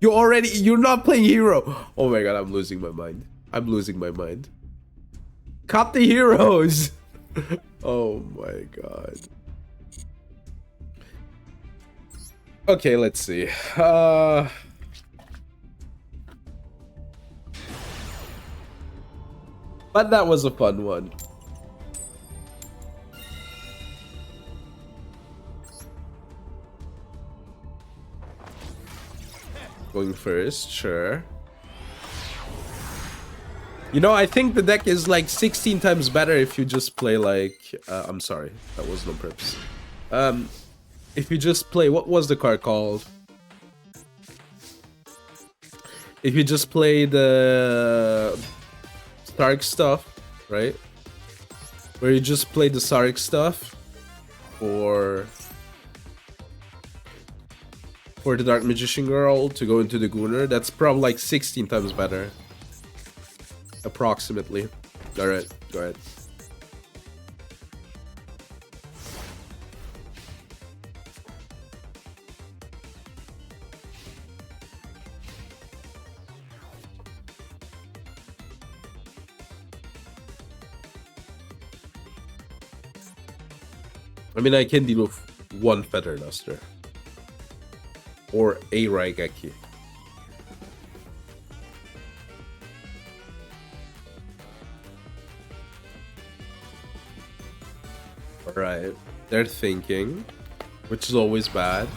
You're not playing hero. Oh my god, I'm losing my mind. I'm losing my mind. Cut the heroes. Oh my god. Okay, let's see. But that was a fun one. Going first, sure. You know, I think the deck is like 16 times better if you just play like... I'm sorry, that was no purpose. If you just play... What was the card called? If you just play the... Sark stuff, right? Where you just play the Sark stuff for the Dark Magician Girl to go into the Gunnar, that's probably like 16 times better. Approximately. Alright, go ahead. I mean, I can deal with one Feather Duster. Or a Raigeki. Alright. They're thinking. Which is always bad.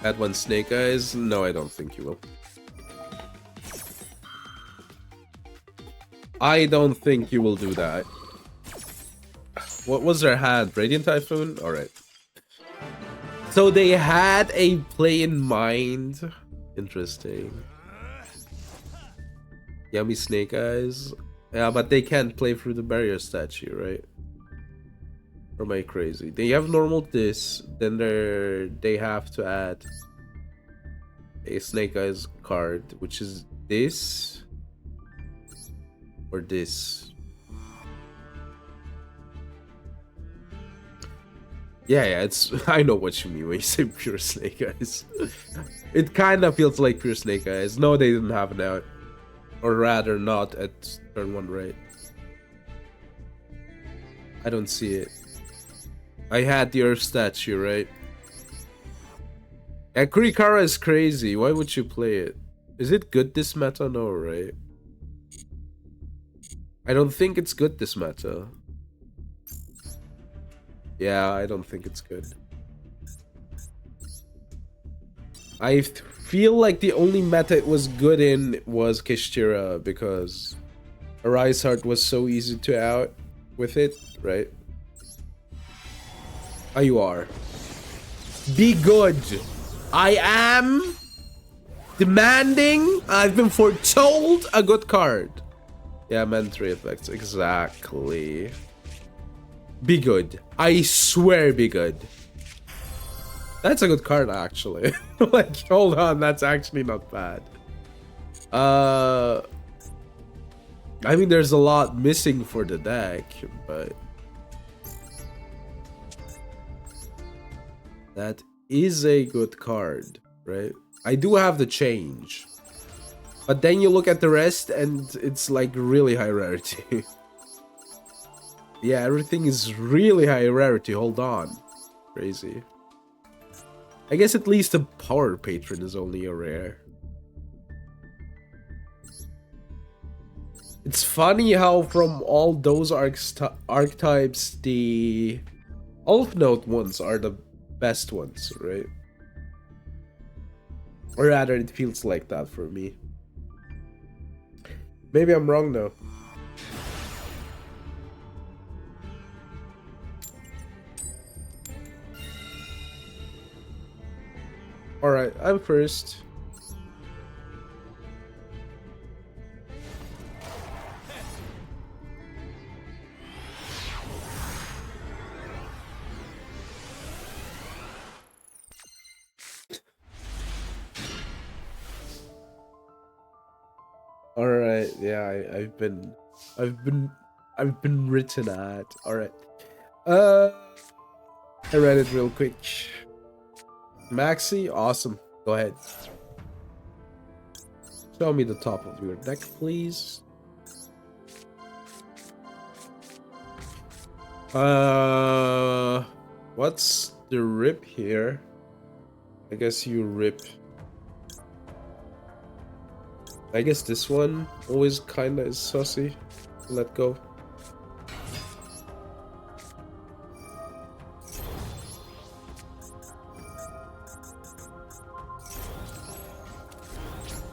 Add one Snake Eyes? No, I don't think you will. I don't think you will do that. What was their hand? Radiant Typhoon? Alright. So they had a play in mind. Interesting. Yummy Snake Eyes. Yeah, but they can't play through the barrier statue, right? Or am I crazy? They have normal this, then they have to add a Snake Eyes card, which is this or this. Yeah, it's... I know what you mean when you say pure Snake Eyes. It kind of feels like pure Snake Eyes. No, they didn't have it out. Or rather, not at turn 1, right? I don't see it. I had the Earth statue, right? Yeah, Kurikara is crazy. Why would you play it? Is it good this meta? No, right? I don't think it's good this meta. Yeah, I don't think it's good. I feel like the only meta it was good in was Kishtira because Arise Heart was so easy to out with it, right? Oh, you are. Be good. I am demanding. I've been foretold a good card. Yeah, Mentary effects. Exactly. Be good. I swear be good. That's a good card, actually. Like, hold on. That's actually not bad. I mean, there's a lot missing for the deck, but... that is a good card, right? I do have the change. But then you look at the rest and it's like really high rarity. Yeah, everything is really high rarity. Hold on. Crazy. I guess at least the power patron is only a rare. It's funny how from all those archetypes, the Elf Note ones are the best ones, right? Or rather, it feels like that for me. Maybe I'm wrong though. Alright, I'm first. Alright, yeah, I've been written at. Alright. I read it real quick. Maxi, awesome. Go ahead. Show me the top of your deck, please. What's the rip here? I guess you rip. I guess this one always kinda is sussy. Let go.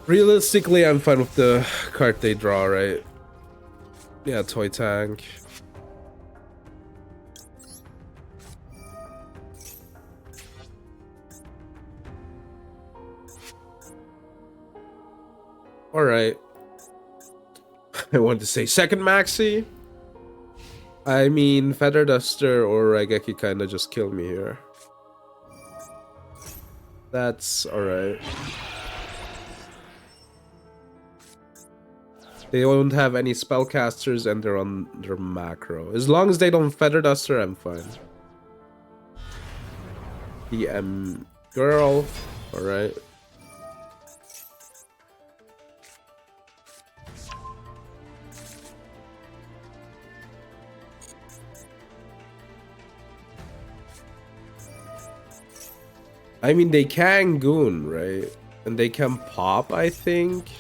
Realistically, I'm fine with the card they draw, right? Yeah, Toy Tank. Alright. I want to say second Maxi. I mean, Feather Duster or Raigeki kinda just killed me here. That's alright. They don't have any spellcasters and they're on their macro. As long as they don't Feather Duster, I'm fine. DM girl. Alright. I mean, they can goon, right? And they can pop, I think.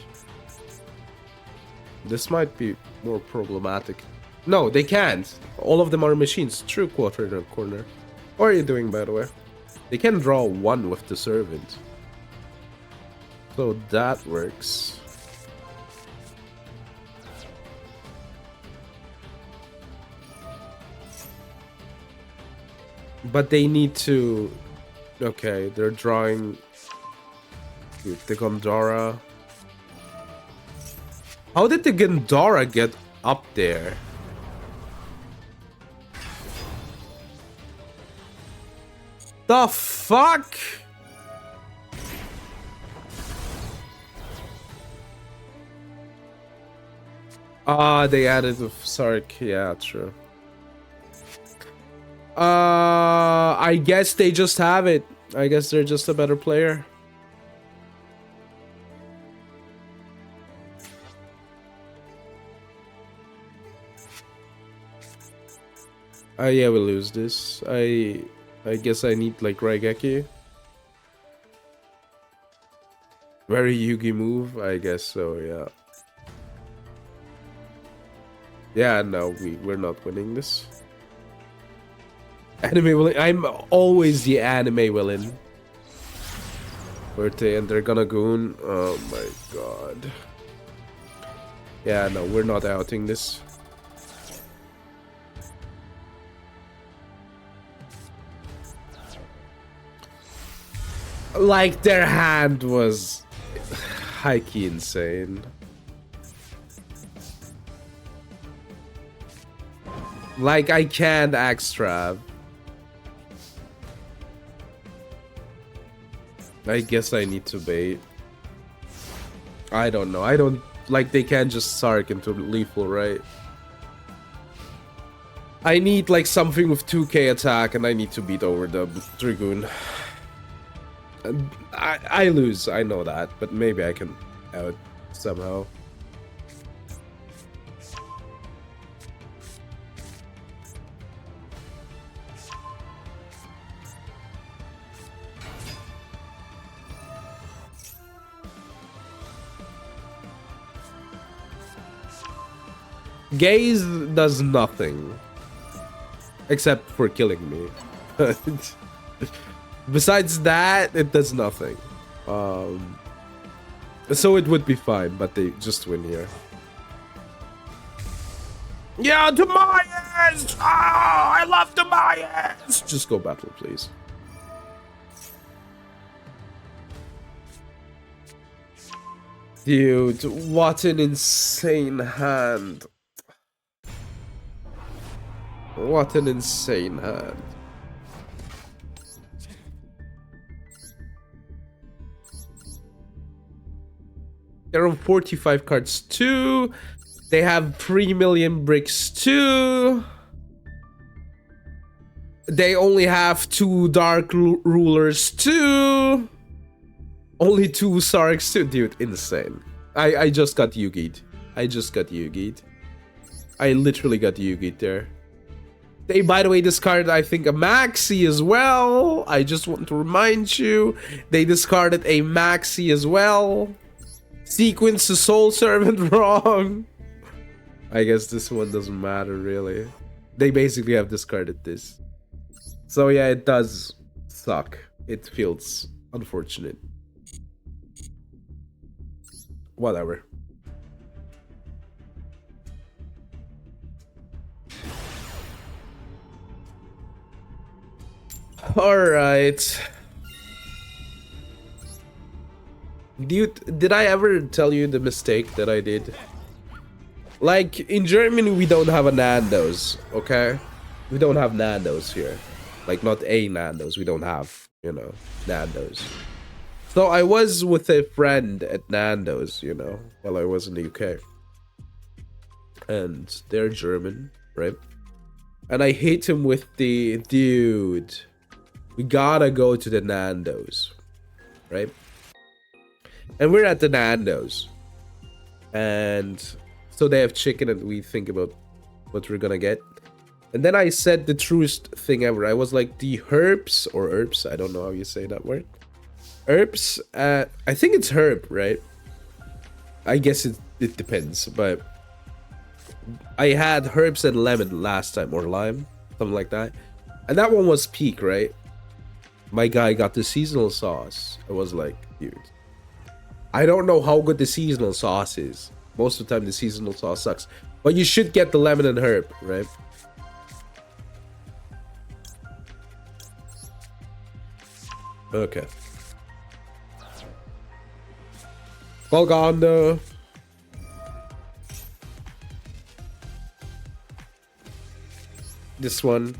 This might be more problematic. No, they can't. All of them are machines. True quarter in the corner. What are you doing, by the way? They can draw one with the servant. So that works. But they need to... Okay, they're drawing... the Gondora. How did the Gondora get up there? The fuck? Ah, they added the Sark. Yeah, true. I guess they just have it. I guess they're just a better player. Yeah, we lose this. I guess I need like Raigeki. Very Yugi move, I guess so, yeah. Yeah, no, we're not winning this. Anime villain. I'm always the anime villain. Birthday and they're gonna goon. Oh my god. Yeah, no, we're not outing this. Like, their hand was high-key insane. Like, I can't X-Trap. I guess I need to bait. I don't know. I don't... Like, they can't just Sark into lethal, right? I need, like, something with 2k attack, and I need to beat over the Dragoon. I lose, I know that, but maybe I can out somehow. Gaze does nothing. Except for killing me. Besides that, it does nothing. So it would be fine, but they just win here. Yeah, Demayas! Oh, I love Demayas! Just go battle, please. Dude, what an insane hand. What an insane hand. They're on 45 cards too. They have 3 million bricks too. They only have 2 dark rulers too. Only 2 Sarks too. Dude, insane. I just got Yugi'd. I just got Yugi'd. I literally got Yugi'd there. They, by the way, discarded, I think, a Maxi as well. I just want to remind you. They discarded a Maxi as well. Sequence the Soul Servant wrong. I guess this one doesn't matter, really. They basically have discarded this. So yeah, it does suck. It feels unfortunate. Whatever. Alright. Dude, did I ever tell you the mistake that I did? Like, in Germany, we don't have a Nando's, okay? We don't have Nando's here. Like, not a Nando's. We don't have, you know, Nando's. So I was with a friend at Nando's, you know, while I was in the UK. And they're German, right? And I hit him with the, dude, we gotta go to the Nando's, right? And we're at the Nando's. And so they have chicken and we think about what we're gonna get. And then I said the truest thing ever. I was like, the herbs, or herbs, I don't know how you say that word. Herbs, I think it's herb, right? I guess it depends, but I had herbs and lemon last time, or lime, something like that. And that one was peak, right? My guy got the seasonal sauce. I was like, dude, I don't know how good the seasonal sauce is. Most of the time, the seasonal sauce sucks. But you should get the lemon and herb, right? Okay. Volgando. This one.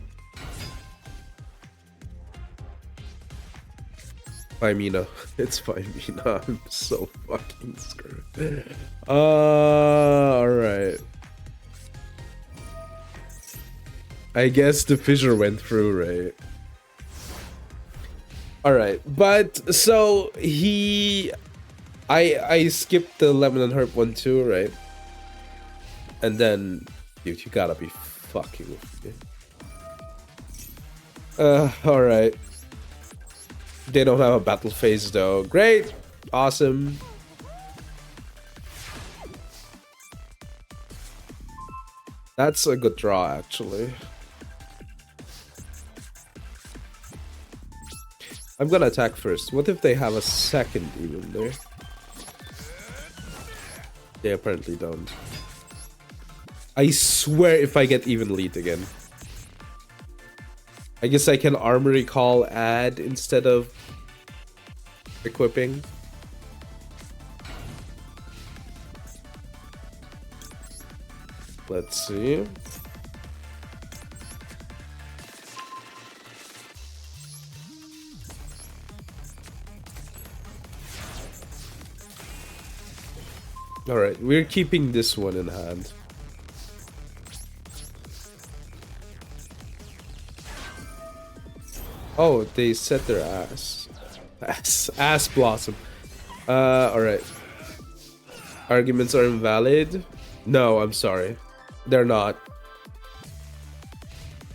Mina. It's Mina. I'm so fucking screwed. Alright. I guess the fissure went through, right? Alright, but so I skipped the lemon and herb one too, right? And then, dude, you gotta be fucking with me. Alright. They don't have a battle phase though. Great! Awesome. That's a good draw, actually. I'm gonna attack first. What if they have a second even there? They apparently don't. I swear if I get even lead again. I guess I can armory call add instead of equipping. Let's see. Alright, we're keeping this one in hand. Oh, they set their ass. Ass blossom. Alright. Arguments are invalid? No, I'm sorry. They're not.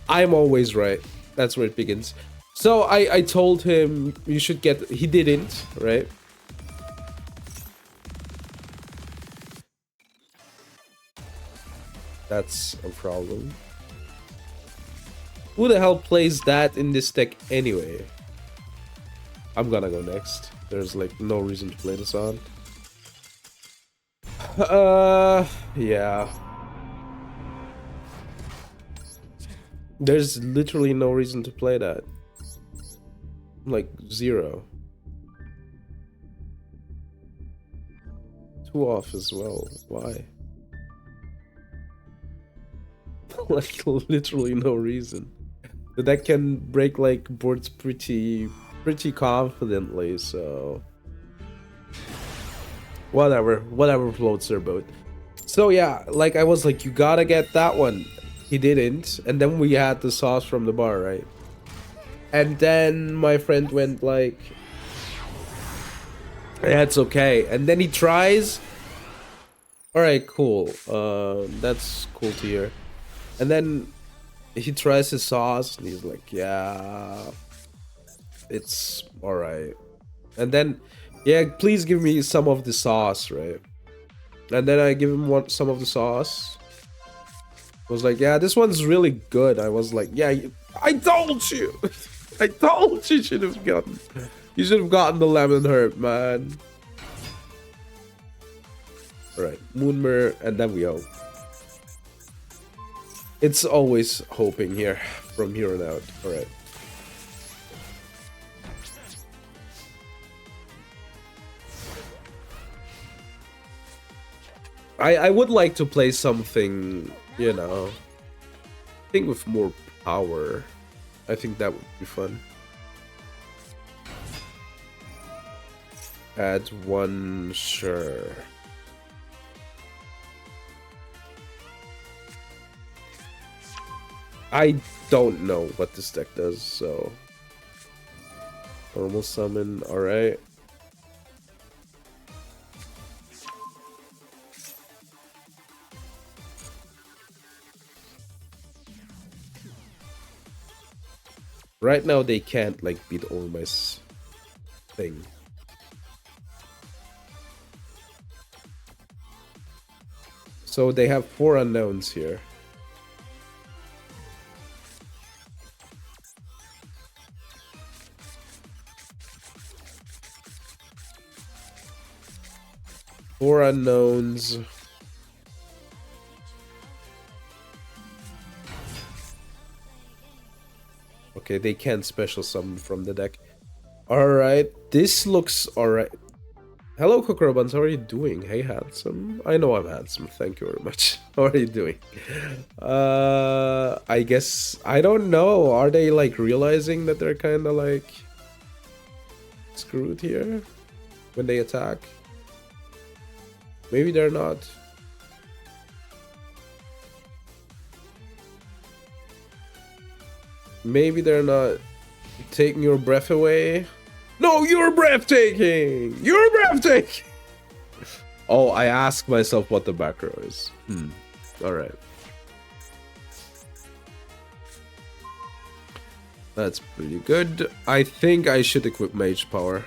I'm always right. That's where it begins. So I told him you should get... He didn't, right? That's a problem. Who the hell plays that in this deck anyway? I'm gonna go next. There's like no reason to play this on. Yeah. There's literally no reason to play that. Like, zero. 2 off as well. Why? Like, literally no reason. The deck can break, like, boards pretty confidently, so... Whatever floats their boat. So yeah, like, I was like, you gotta get that one. He didn't, and then we had the sauce from the bar, right? And then my friend went like, yeah, it's okay. And then he tries. Alright, cool. That's cool to hear. And then he tries his sauce and he's like, yeah, it's alright. And then, yeah, please give me some of the sauce, right? And then I give him some of the sauce. I was like, yeah, this one's really good. I was like, yeah, I told you. I told you should have gotten. You should have gotten the lemon herb, man. Alright, Moonmer, and then we hope. It's always hoping here, from here on out. Alright. I would like to play something, you know, I think with more power. I think that would be fun. Add one, sure. I don't know what this deck does, so... Normal summon, alright. Right now they can't like beat all my thing. So they have 4 unknowns here. Four unknowns. Okay, they can't special summon from the deck. Alright, this looks alright. Hello, Kokorobuns, how are you doing? Hey, handsome. I know I'm handsome, thank you very much. How are you doing? I guess, I don't know. Are they like realizing that they're kind of like screwed here when they attack? Maybe they're not. Maybe they're not taking your breath away. No, you're breathtaking! You're breathtaking! Oh, I ask myself what the back row is. Alright. That's pretty good. I think I should equip Mage Power.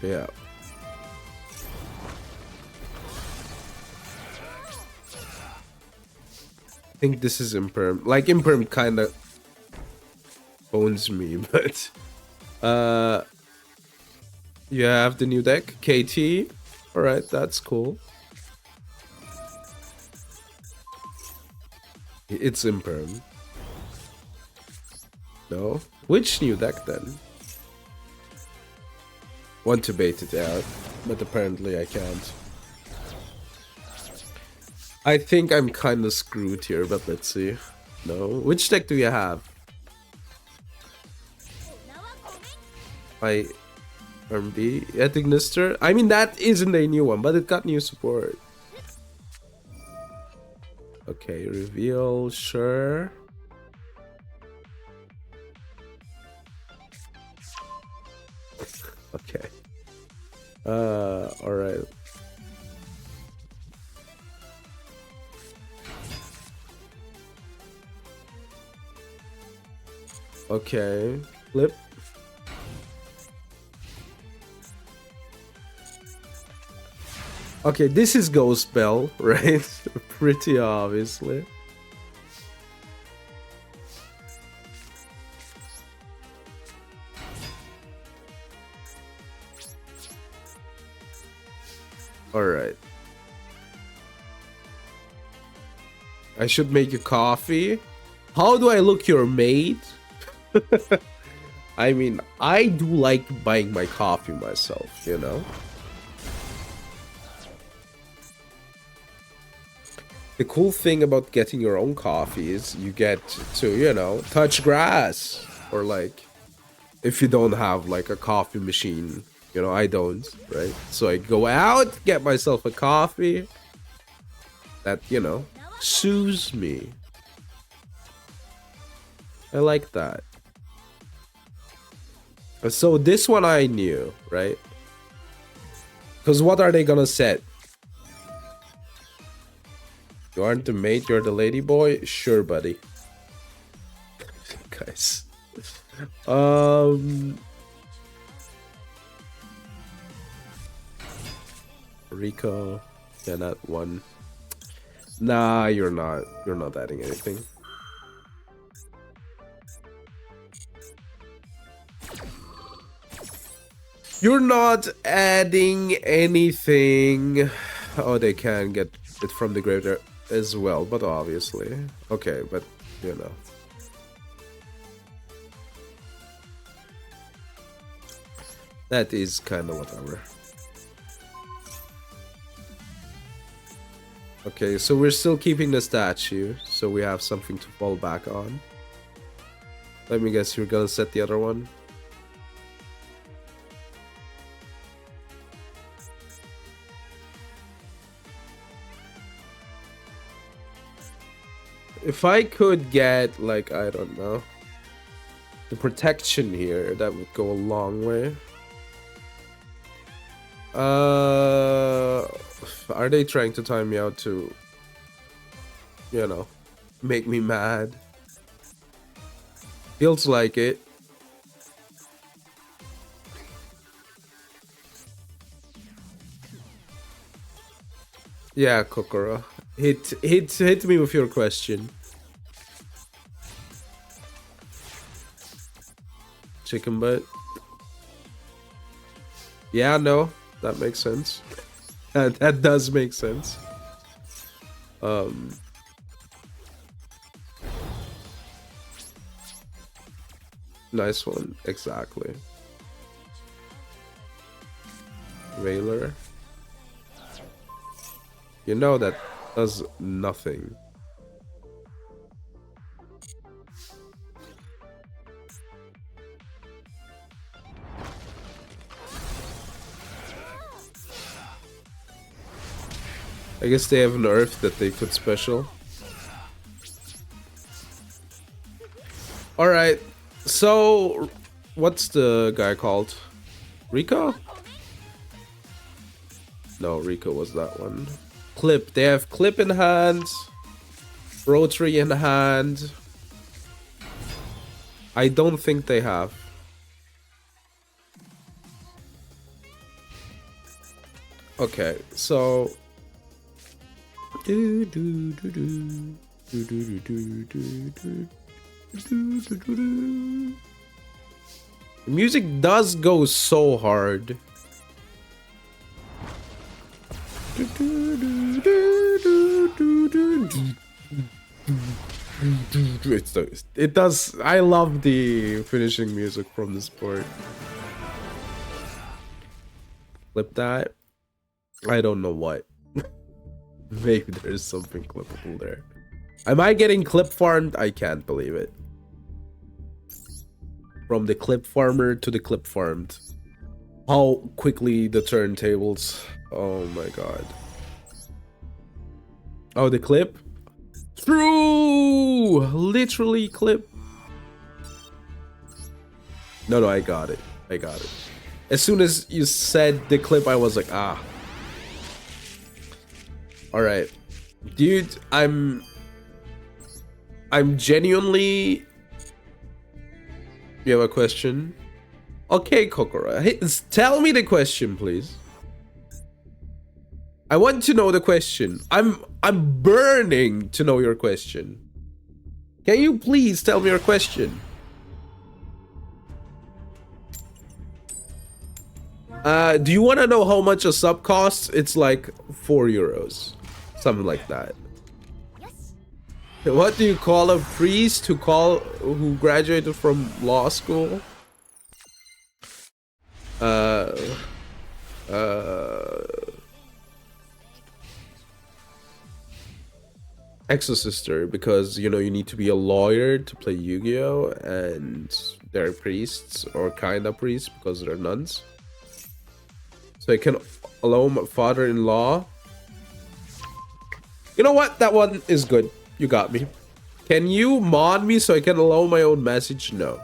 Yeah. I think this is Imperm. Like, Imperm kind of owns me, but... You have the new deck, KT. Alright, that's cool. It's Imperm. No? Which new deck, then? Want to bait it out, but apparently I can't. I think I'm kind of screwed here, but let's see. No? Which deck do you have? RMB? Ignister? I mean, that isn't a new one, but it got new support. Okay, reveal, sure. Okay. Alright. Okay. Flip. Okay, this is Ghost Bell, right? Pretty obviously. Alright. I should make you coffee. How do I look your maid? I mean, I do like buying my coffee myself, you know? The cool thing about getting your own coffee is you get to, you know, touch grass. Or like, if you don't have like a coffee machine, you know, I don't, right? So I go out, get myself a coffee that, you know, soothes me. I like that. So this one I knew, right? Because what are they gonna set? You aren't the mate, you're the lady boy? Sure, buddy. Guys. Rico. Yeah, not one. Nah, you're not. You're not adding anything. You're not adding anything. Oh, they can get it from the graveyard as well, but obviously. Okay, but, you know. That is kind of whatever. Okay, so we're still keeping the statue, so we have something to fall back on. Let me guess, you're gonna set the other one? If I could get, like, I don't know, the protection here, that would go a long way. Are they trying to time me out to, you know, make me mad? Feels like it. Yeah, Kokoro. Hit me with your question. Chicken butt. Yeah, no, that makes sense. That does make sense. Nice one, exactly. Railer. You know that does nothing. I guess they have nerfed that they could special. Alright, so what's the guy called? Rico? No, Rico was that one. Clip. They have clip in hand. Rotary in hand. I don't think they have. Okay, so the music does go so hard. It does. I love the finishing music from this part. Clip that. I don't know what. Maybe there's something clippable there. Am I getting clip farmed? I can't believe it. From the clip farmer to the clip farmed. How quickly the turntables. Oh my god. Oh, the clip? True! Literally clip. No, I got it. I got it. As soon as you said the clip, I was like, ah. Alright. Dude, I'm genuinely... You have a question? Okay, Kokora. Hey, tell me the question, please. I want to know the question. I'm burning to know your question. Can you please tell me your question? Do you want to know how much a sub costs? It's like 4 euros. Something like that. Yes. What do you call a priest who graduated from law school? Exorcister, because you know you need to be a lawyer to play Yu-Gi-Oh, and they're priests, or kind of priests because they're nuns. So I can allow my father-in-law. You know what? That one is good. You got me. Can you mod me so I can allow my own message? No.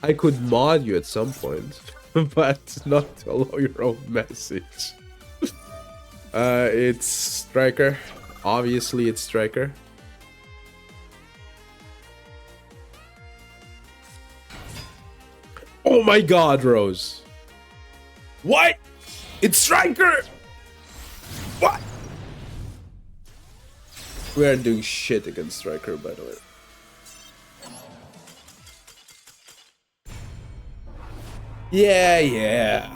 I could mod you at some point, but not to allow your own message. It's Striker. Obviously, it's Striker. Oh my god, Rose. What? It's Striker! What? We aren't doing shit against Striker, by the way. Yeah.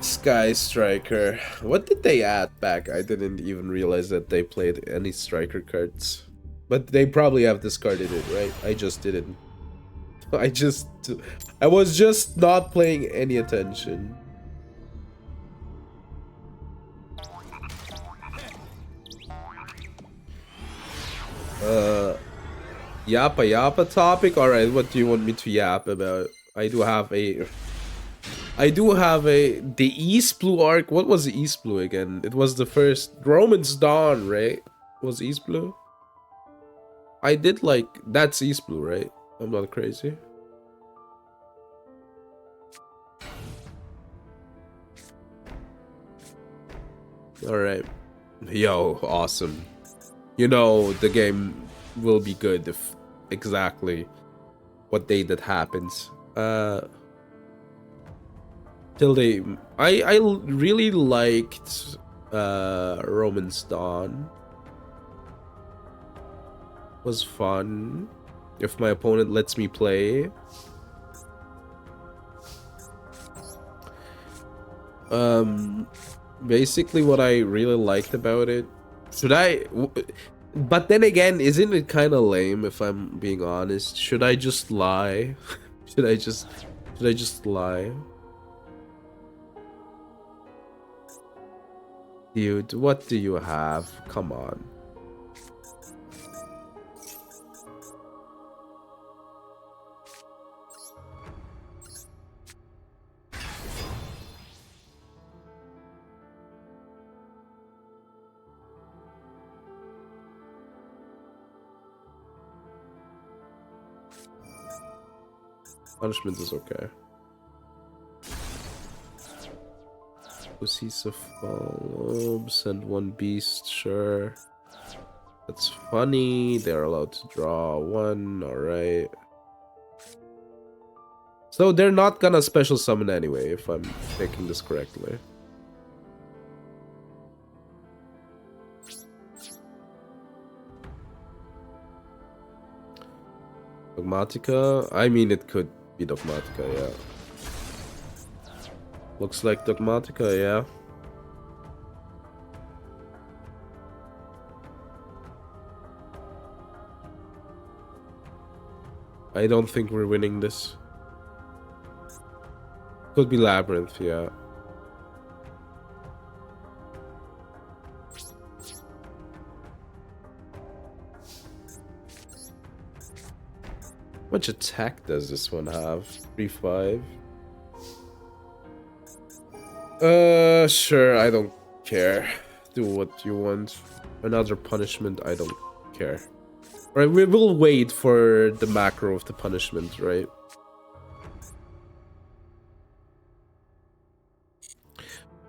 Sky Striker. What did they add back? I didn't even realize that they played any Striker cards. But they probably have discarded it, right? I just didn't. I was just not paying any attention. Yappa topic? Alright, what do you want me to yap about? I do have a the East Blue arc. What was the East Blue again? It was the first Roman's Dawn, right? Was East Blue? I did like that's East Blue, right? I'm not crazy. Alright. Yo, awesome. You know the game will be good if exactly what day that happens. Till they I really liked Roman's Dawn. Was fun if my opponent lets me play. Basically what I really liked about it. But then again, isn't it kind of lame if I'm being honest? Should I just lie? should I just lie? Dude, what do you have? Come on. Punishment is okay. Pussies of send one beast, sure. That's funny. They're allowed to draw one, alright. So they're not gonna special summon anyway, if I'm thinking this correctly. Dogmatica? I mean, it could be Dogmatica, yeah. Looks like Dogmatica, yeah. I don't think we're winning this. Could be Labyrinth, yeah. How much attack does this one have? 3-5. Sure, I don't care. Do what you want. Another punishment, I don't care. Right, we will wait for the macro of the punishment, right?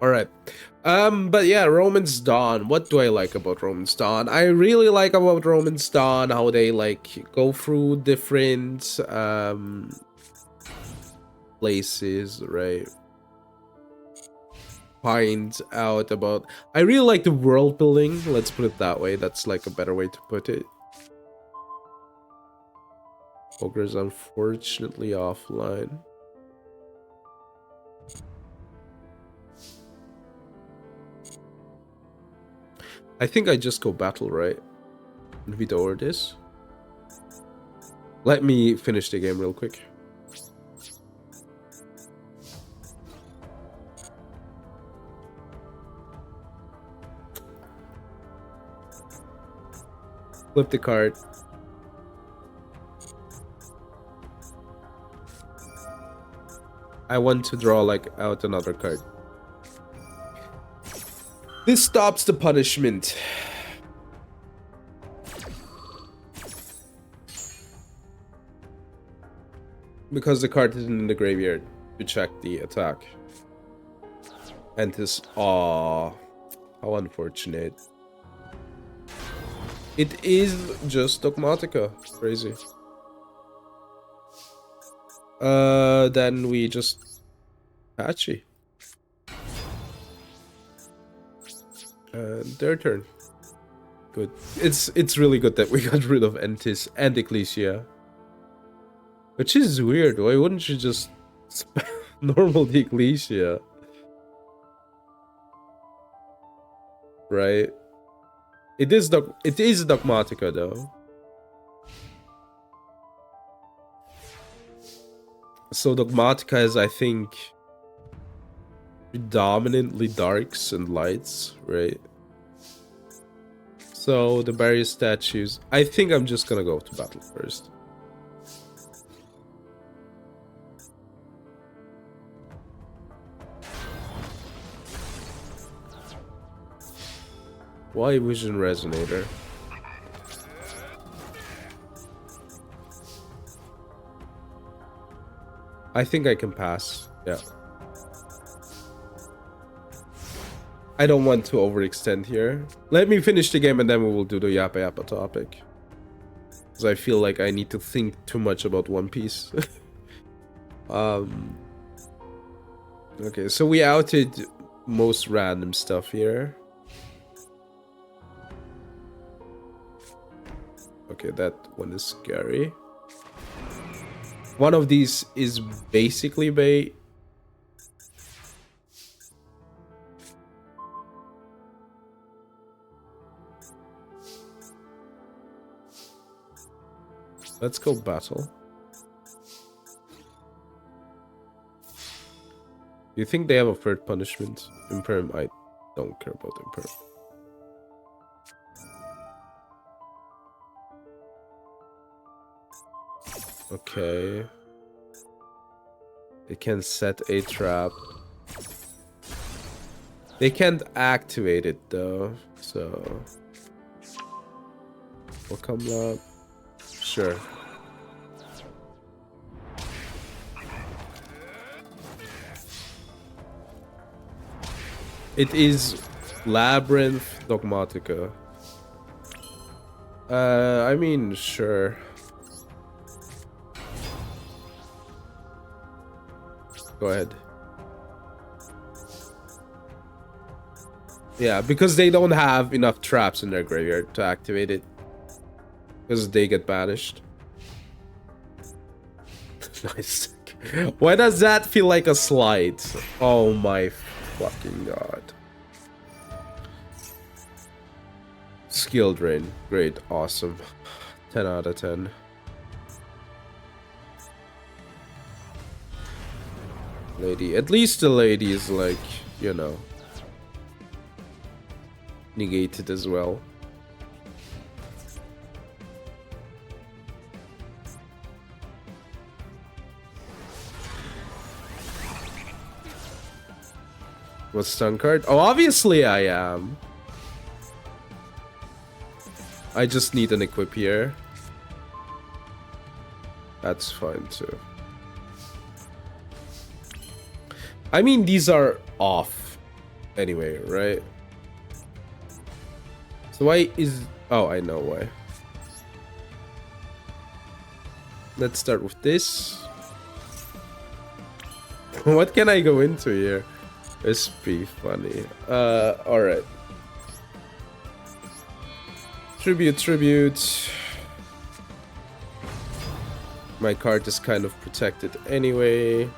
Alright. But yeah, Roman's Dawn. What do I like about Roman's Dawn? I really like about Roman's Dawn how they like go through different places, right? find out about... I really like the world building, let's put it that way. That's like a better way to put it. Ogre's unfortunately offline. I think I just go battle, right? And beat over this. Let me finish the game real quick. Flip the card. I want to draw like out another card. This stops the punishment. Because the card is in the graveyard to check the attack. And this, how unfortunate. It is just Dogmatica. Crazy. Then we just patchy. And their turn. Good. It's really good that we got rid of Entis and Ecclesia. Which is weird. Why wouldn't you just normal the Ecclesia? Right? It is Dogmatica though. So Dogmatica is, I think, predominantly darks and lights, right? So the barrier statues. I think I'm just gonna go to battle first. Why Vision Resonator? I think I can pass. Yeah. I don't want to overextend here. Let me finish the game and then we will do the Yappa Yappa topic. Because I feel like I need to think too much about One Piece. Okay, so we outed most random stuff here. Okay, that one is scary. One of these is basically bait. Let's go battle. Do you think they have a third punishment? Imperm, I don't care about Imperm. Okay. They can set a trap. They can't activate it though, so... We'll come up. Sure. It is Labyrinth Dogmatica. I mean, sure. Go ahead. Yeah, because they don't have enough traps in their graveyard to activate it. Because they get banished. Nice. Why does that feel like a slide? Oh my fucking god. Skill drain. Great. Awesome. 10 out of 10. Lady. At least the lady is like, you know, negated as well. What stun card? Oh, obviously I am. I just need an equip here. That's fine too. I mean, these are off anyway, right? So why is... Oh, I know why. Let's start with this. What can I go into here? It's pretty funny. Alright. Tribute. My card is kind of protected anyway.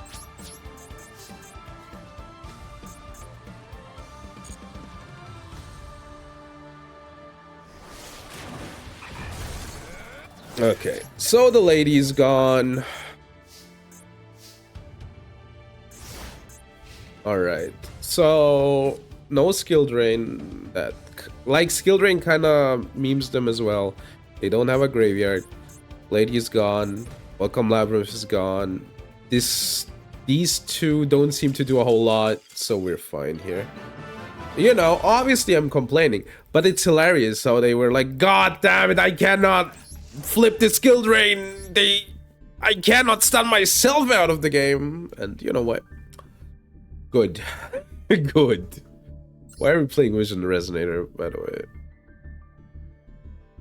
Okay, so the lady's gone. Alright, so no skill drain. That, like, skill drain kind of memes them as well. They don't have a graveyard. Lady's gone. Welcome Labyrinth is gone. These two don't seem to do a whole lot, so we're fine here. You know, obviously I'm complaining, but it's hilarious how they were like, God damn it, I cannot flip the skill drain. I cannot stun myself out of the game. And you know what? Good. Good. Why are we playing Vision Resonator, by the way?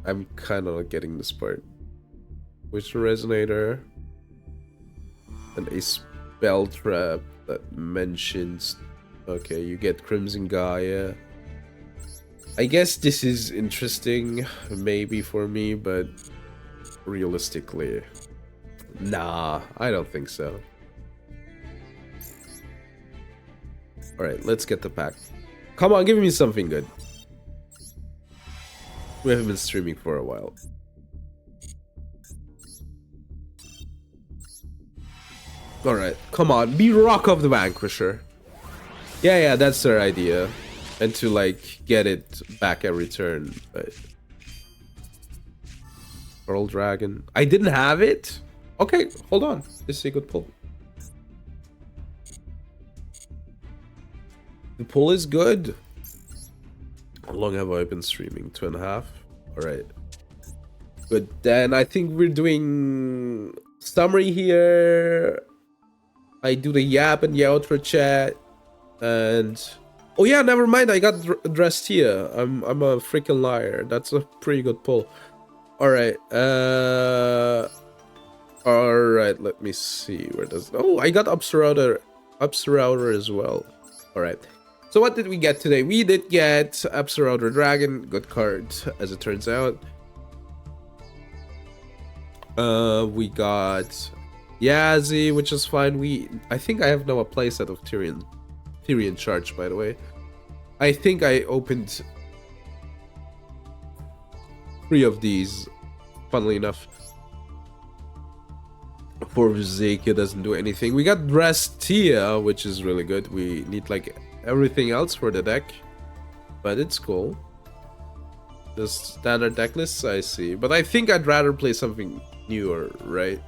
I'm kind of not getting this part. Vision Resonator. And a spell trap that mentions... Okay, you get Crimson Gaia. I guess this is interesting, maybe for me, but realistically, nah, I don't think so. Alright, let's get the pack. Come on, give me something good. We haven't been streaming for a while. Alright, come on, be Rock of the Vanquisher. Yeah, that's their idea. And to, like, get it back every turn, but... Pearl Dragon. I didn't have it? Okay, hold on. This is a good pull. The pull is good. How long have I been streaming? 2.5? Alright. Good. Then I think we're doing... summary here. I do the yap and the outro chat. And oh yeah, never mind. I got dressed here. I'm a freaking liar. That's a pretty good pull. All right. All right. Let me see. Where does? Oh, I got Upsurrouter as well. All right. So what did we get today? We did get Upsurrouter Dragon. Good card, as it turns out. We got Yazzie, which is fine. I think I have now a playset of Tyrion Charge, by the way. I think I opened 3 of these, funnily enough. For Zeke, doesn't do anything. We got Drastia, which is really good. We need like everything else for the deck, but it's cool. The standard deck lists I see, but I think I'd rather play something newer, right?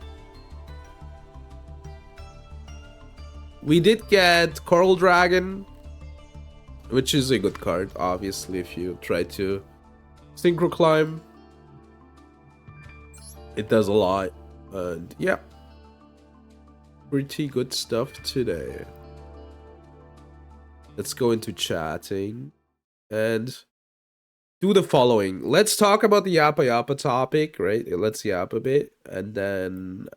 We did get Coral Dragon, which is a good card, obviously, if you try to Synchro Climb. It does a lot, and yeah. Pretty good stuff today. Let's go into chatting and do the following. Let's talk about the Yappa Yappa topic, right? Let's yap a bit, and then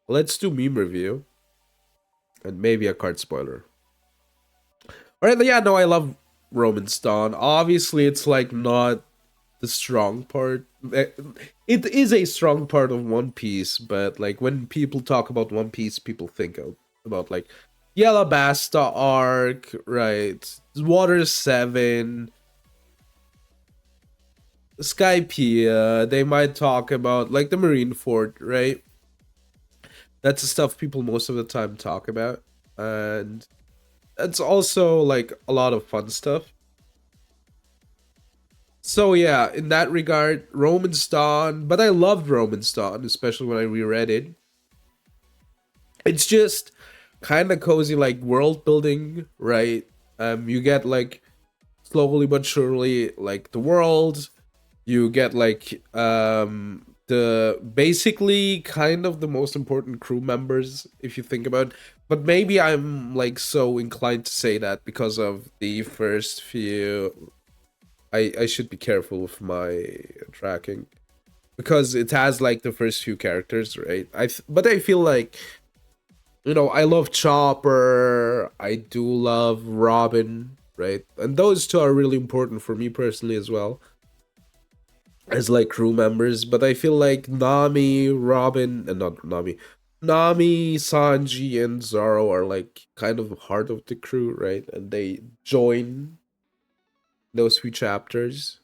let's do meme review. And maybe a card spoiler. Alright, yeah, no, I love Roman's Dawn. Obviously, it's like not the strong part. It is a strong part of One Piece, but like when people talk about One Piece, people think about like Yalabasta arc, right? Water 7, Skypiea. They might talk about like the Marine Fort, right? That's the stuff people most of the time talk about. And it's also like a lot of fun stuff. So yeah, in that regard, Roman's Dawn, but I loved Roman's Dawn, especially when I reread it. It's just kind of cozy, like world building, right? You get like slowly but surely like the world. You get like the basically kind of the most important crew members, if you think about it. But maybe I'm like so inclined to say that because of the first few. I should be careful with my tracking because it has like the first few characters, right? But I feel like You know, I love Chopper. I do love Robin, right? And those two are really important for me personally as well, as like crew members. But I feel like Nami, Robin, and not Nami, Nami, Sanji, and Zoro are like kind of heart of the crew, right? And they join those few chapters.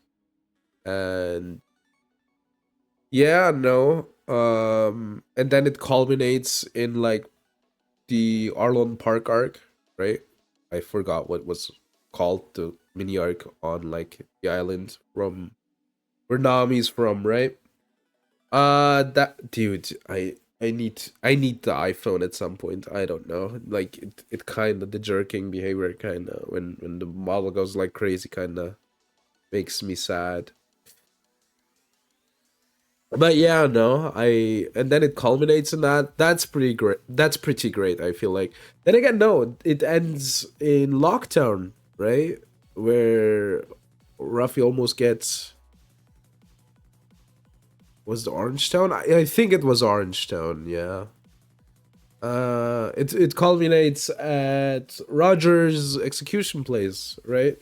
And yeah, no. And then it culminates in like the Arlon Park arc, right? I forgot what was called the mini arc on like the island from where Nami's from, right? That dude, I need the iPhone at some point. I don't know. Like it kind of the jerking behavior kind of when the model goes like crazy kind of makes me sad. But yeah, no, and then it culminates in that. That's pretty great. That's pretty great. I feel like. Then again, no, it ends in Lockdown, right? Where Ruffy almost gets was the Orange Town. I think it was Orange Town. Yeah. It culminates at Roger's execution place, right?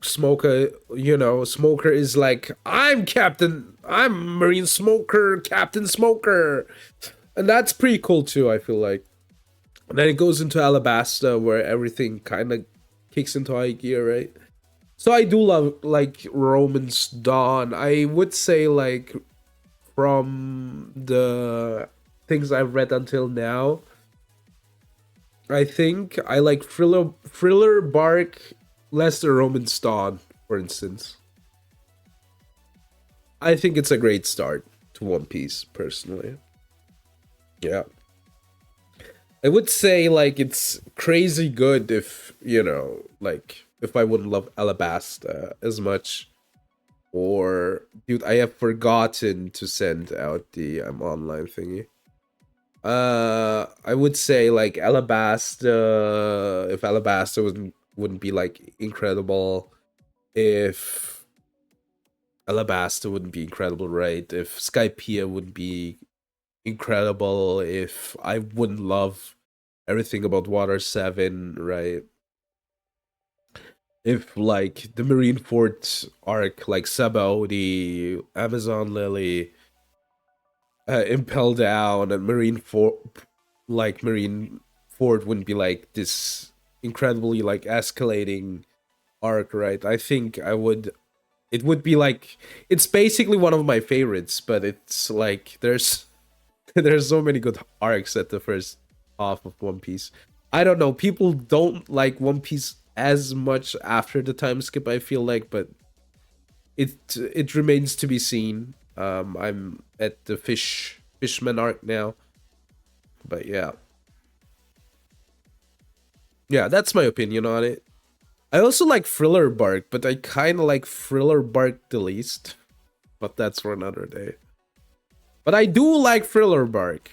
Smoker, Smoker is like, I'm Marine Smoker, Captain Smoker. And that's pretty cool too, I feel like. And then it goes into Alabasta where everything kind of kicks into high gear, right? So I do love like Roman's Dawn. I would say like from the things I've read until now, I think I like Thriller Bark less than Roman's Dawn, for instance. I think it's a great start to One Piece, personally. Yeah. I would say like it's crazy good if, like if I wouldn't love Alabasta as much. Or dude, I have forgotten to send out the online thingy. I would say like Alabasta, if Alabasta wouldn't be like incredible, if Alabasta wouldn't be incredible, right? If Skypiea would be incredible, if I wouldn't love everything about Water 7, right? If like the Marineford arc, like Sabo, the Amazon Lily, Impel Down, and Marine Ford wouldn't be like this incredibly like escalating arc, right? I think I would. It would be like it's basically one of my favorites, but it's like there's so many good arcs at the first half of One Piece. I don't know. People don't like One Piece as much after the time skip, I feel like, but it remains to be seen. I'm at the Fishman arc now, but yeah, yeah, that's my opinion on it. I also like Thriller Bark, but I kind of like Thriller Bark the least. But that's for another day. But I do like Thriller Bark.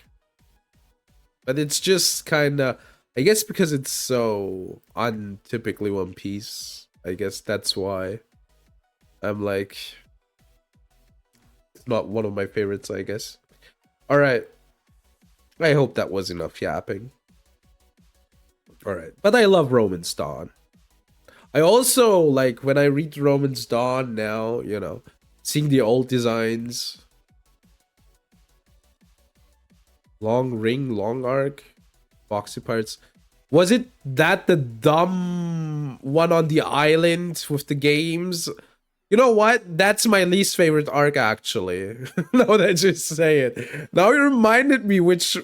But it's just kind of, I guess because it's so untypically One Piece. I guess that's why I'm like, it's not one of my favorites, I guess. All right. I hope that was enough yapping. All right. But I love Roman's Dawn. I also like when I read Roman's Dawn now, seeing the old designs. Long ring, long arc, boxy parts. Was it that the dumb one on the island with the games? You know what? That's my least favorite arc, actually. Now that I just say it. Now you reminded me which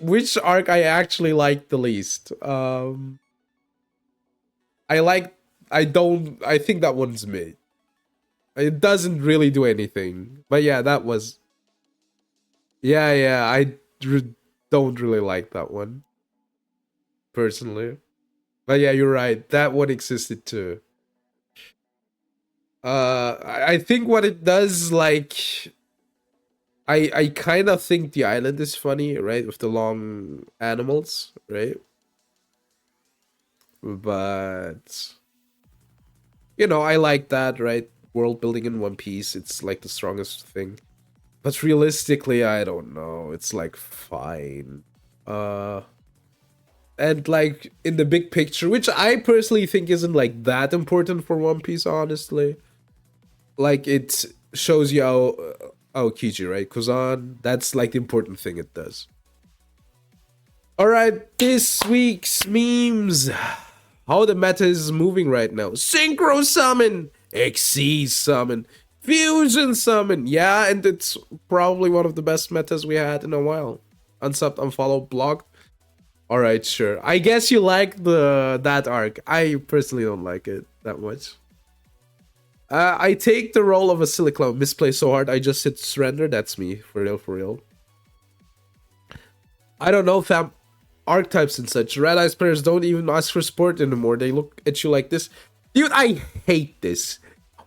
arc I actually liked the least. I like. I don't. I think that one's mid. It doesn't really do anything. But yeah, that was. Yeah, yeah. Don't really like that one personally. But yeah, you're right. That one existed too. I think what it does, like, I kind of think the island is funny, right, with the long animals, right? But I like that, right? World building in One Piece, it's like the strongest thing. But realistically, I don't know. It's like fine. Uh, and like in the big picture, which I personally think isn't like that important for One Piece, honestly. Like it shows you how Kiji, right? Kuzan, that's like the important thing it does. All right, this week's memes. How the meta is moving right now. Synchro summon, Xyz summon, fusion summon. Yeah, and it's probably one of the best metas we had in a while. Unsubbed, unfollowed, blocked. All right, sure. I guess you like that arc. I personally don't like it that much. I take the role of a silly clown. Misplay so hard, I just hit surrender. That's me, for real, for real. I don't know, fam. Archetypes and such. Red Eyes players don't even ask for support anymore. They look at you like this. Dude, I hate this.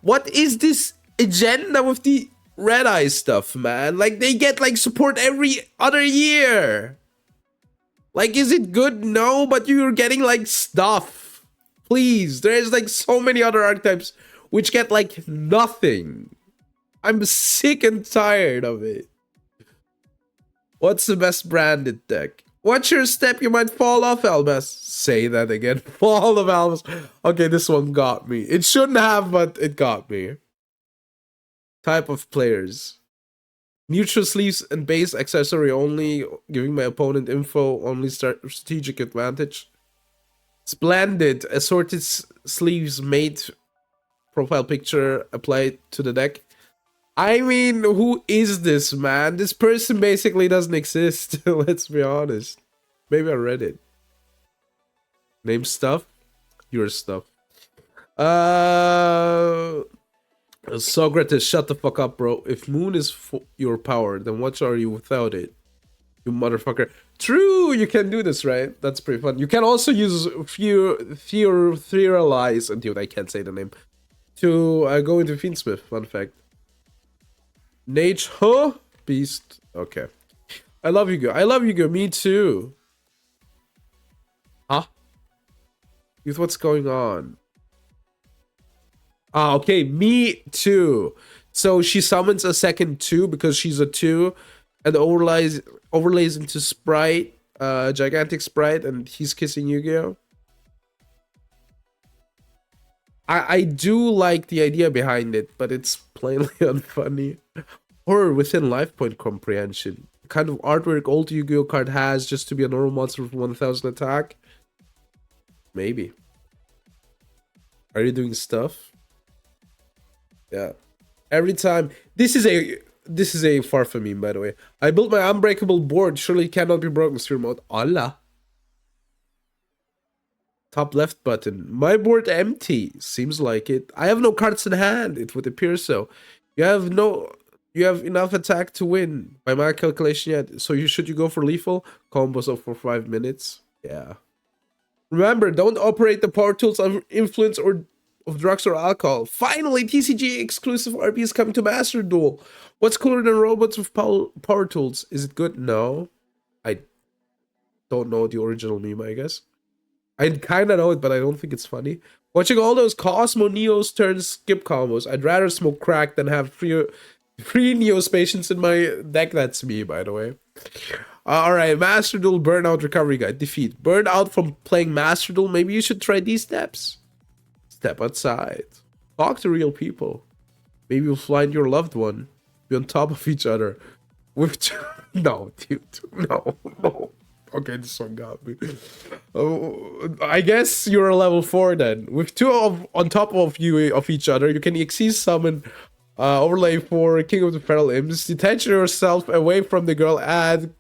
What is this agenda with the Red Eyes stuff, man? Like, they get, like, support every other year. Like, is it good? No, but you're getting, like, stuff. Please. There's, like, so many other archetypes which get, like, nothing. I'm sick and tired of it. What's the best branded deck? Watch your step, you might fall off, Albus. Say that again. Fall off, Albus. Okay, this one got me. It shouldn't have, but it got me. Type of players. Neutral sleeves and base accessory only, giving my opponent info, only strategic advantage. Splendid. Assorted sleeves made profile picture applied to the deck. I mean, who is this, man? This person basically doesn't exist. Let's be honest. Maybe I read it. Name stuff? Your stuff. Socrates, shut the fuck up, bro. If moon is your power, then what are you without it? You motherfucker. True, you can do this, right? That's pretty fun. You can also use theorize, and dude, I can't say the name, to go into Fiendsmith. Fun fact. Nage, huh? Beast. Okay. I love you, girl. I love you, girl. Me too. Huh? Youth, what's going on? Ah, okay. Me too. So she summons a second 2 because she's a 2 and overlays into Sprite, gigantic Sprite, and he's kissing Yu-Gi-Oh! I do like the idea behind it, but it's plainly unfunny. Horror within life point comprehension. The kind of artwork old Yu-Gi-Oh card has just to be a normal monster with 1000 attack. Maybe. Are you doing stuff? Yeah. Every time. This is a far from meme, by the way. I built my unbreakable board. Surely it cannot be broken. Sphere mode. Allah. Top left button. My board empty. Seems like it. I have no cards in hand. It would appear so. You have enough attack to win by my calculation yet. So should you go for lethal combos up for 5 minutes? Yeah. Remember, don't operate the power tools of influence or of drugs or alcohol. Finally, TCG exclusive RP is coming to Master Duel. What's cooler than robots with power tools? Is it good? No. I don't know the original meme, I guess. I kind of know it, but I don't think it's funny. Watching all those Cosmo Neos turn skip combos. I'd rather smoke crack than have three Neos patients in my deck. That's me, by the way. Alright, Master Duel Burnout Recovery Guide. Defeat. Burned out from playing Master Duel? Maybe you should try these steps. Step outside. Talk to real people. Maybe you'll find your loved one. Be on top of each other. With no, dude. No. Okay, this one got me. I guess you're a level 4 then. With 2 on top of each other, you can Xyz summon overlay for King of the Feral Imps. Detach yourself away from the girl. Add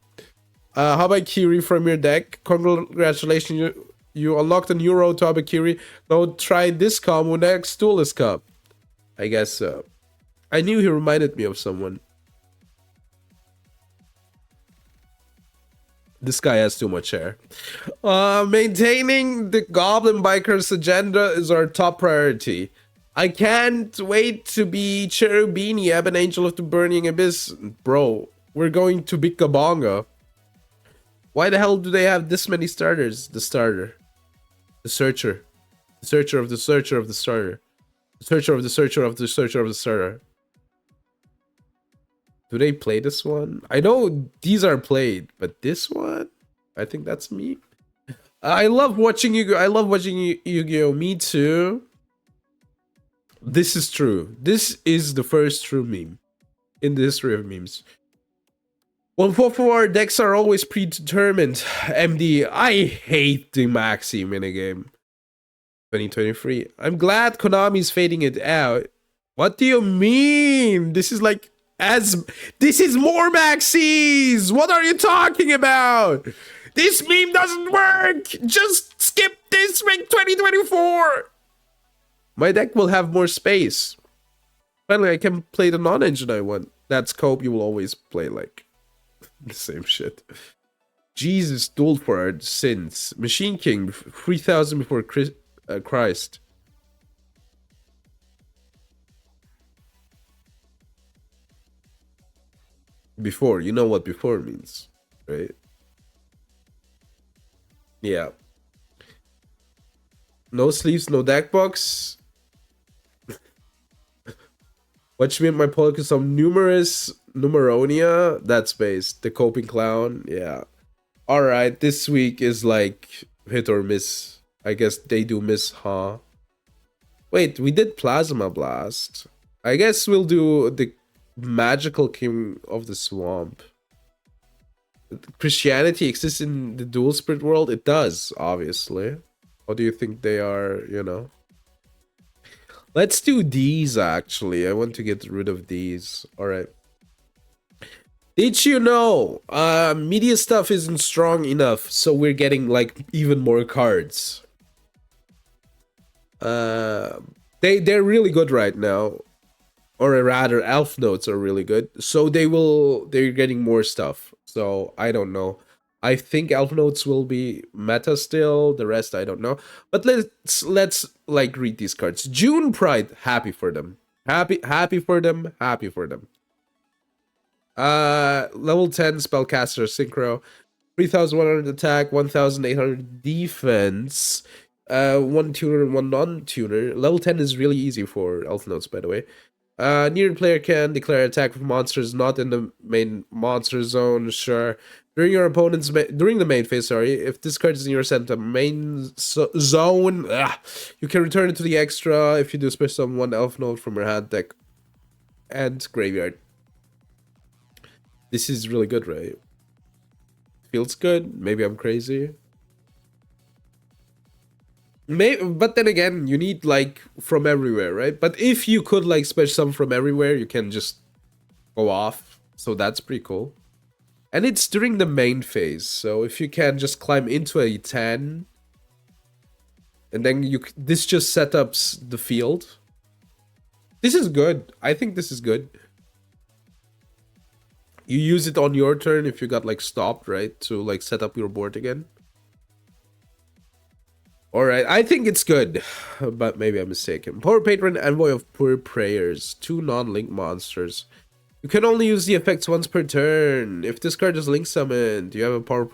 Habakiri from your deck. Congratulations, you unlocked a new road to Habakiri. Now try this combo next Duelist Cup. I guess so. I knew he reminded me of someone. This guy has too much hair. Maintaining the Goblin Bikers agenda is our top priority. I can't wait to be Cherubini, Ebon Angel of the Burning Abyss. Bro, we're going to Big Kabonga. Why the hell do they have this many starters? The starter. The searcher. The searcher of the searcher of the starter. The searcher of the searcher of the searcher of the starter. Do they play this one? I know these are played, but this one? I think that's me. I love watching Yu-Gi-Oh! I love watching Yu-Gi-Oh! Me too. This is true. This is the first true meme in the history of memes. 144 decks are always predetermined. MD, I hate the Maxi minigame. 2023. I'm glad Konami's fading it out. What do you mean? This is like this is more Maxis. What are you talking about? This meme doesn't work. Just skip this ring 2024. My deck will have more space. Finally, I can play the non-engine I want. That scope you will always play like the same shit. Jesus dueled for our sins. Machine King 3000 before Christ. Before, you know what before means, right? Yeah. No sleeves, no deck box. Watch me and my Polka some numerous numeronia. That's based. The coping clown. Yeah. Alright, this week is like hit or miss. I guess they do miss, huh? Wait, we did Plasma Blast. I guess we'll do the Magical King of the Swamp. Christianity exists in the dual spirit world? It does, obviously. Or do you think they are, you know? Let's do these, actually. I want to get rid of these. Alright. Did you know media stuff isn't strong enough, so we're getting like even more cards. They're really good right now, or rather, elf notes are really good. So they're getting more stuff. So I don't know. I think elf notes will be meta still. The rest I don't know. But let's like read these cards. June Pride, happy for them. Happy for them. Happy for them. Level 10 spellcaster synchro, 3100 attack, 1800 defense, 1 tuner and 1 non-tuner. Level 10 is really easy for elf notes, by the way. Near player can declare attack with monsters not in the main monster zone. Sure. During your opponent's during the main phase, sorry, if this card is in your center main zone, you can return it to the extra if you do special summon 1 elf note from your hand, deck, and graveyard. This is really good, right? Feels good. Maybe I'm crazy. But then again, you need like from everywhere, right? But if you could like special some from everywhere, you can just go off. So that's pretty cool. And it's during the main phase. So if you can just climb into a 10, and then this just setups the field. This is good. I think this is good. You use it on your turn if you got like stopped, right? To like set up your board again. Alright, I think it's good. But maybe I'm mistaken. Power Patron, Envoy of Poor Prayers. 2 non-link monsters. You can only use the effects once per turn. If this card is link summoned, you have a Power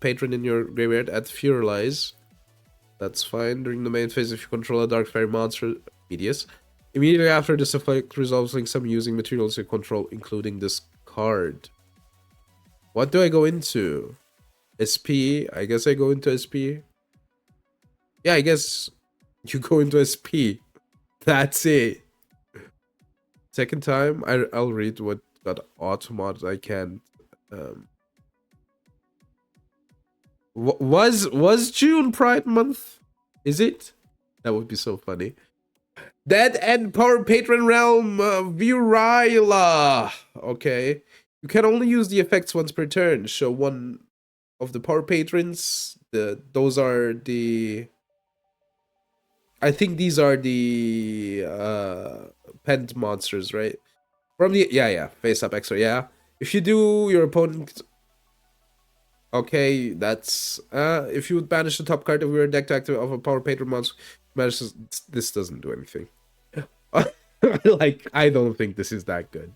Patron in your graveyard at Furalize. That's fine. During the main phase, if you control a Dark Fairy monster, Medius. Immediately after this effect resolves link summon using materials you control, including this card. What do I go into? SP? I guess I go into SP. Yeah, I guess you go into SP. That's it. Second time, I'll read what got automod. I can't. Was June Pride Month? Is it? That would be so funny. Dead End Power Patron Realm Virila. Okay. You can only use the effects once per turn. Show one of the Power Patrons. Those are the... I think these are the pent monsters, right? From the... Yeah. Face up extra, yeah. If you do, your opponent... Okay, that's... if you would banish the top card of your deck to activate of a Power Patron monster, this doesn't do anything. Like, I don't think this is that good.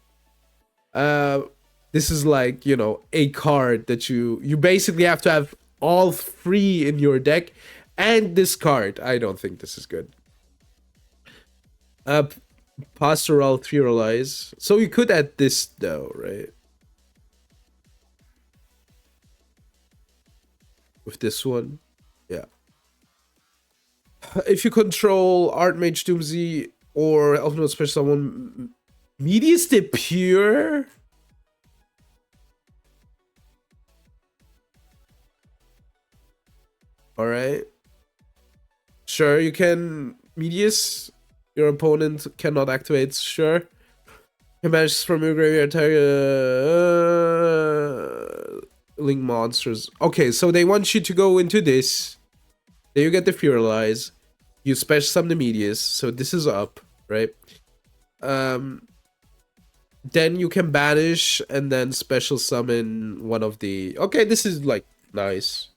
This is like, you know, a card that you basically have to have all 3 in your deck, and this card. I don't think this is good. Pastoral Theorize. So you could add this though, right? with this one. Yeah. If you control Archmage Doomsday or Elfnode Special Summon Medius de Pure. Alright. Sure, you can Medius. Your opponent cannot activate, sure. You manage from your graveyard link monsters. Okay, so they want you to go into this. Then you get the Furalize. You special summon the Medius, so this is up, right? Then you can banish and then special summon one of the... Okay, this is like nice.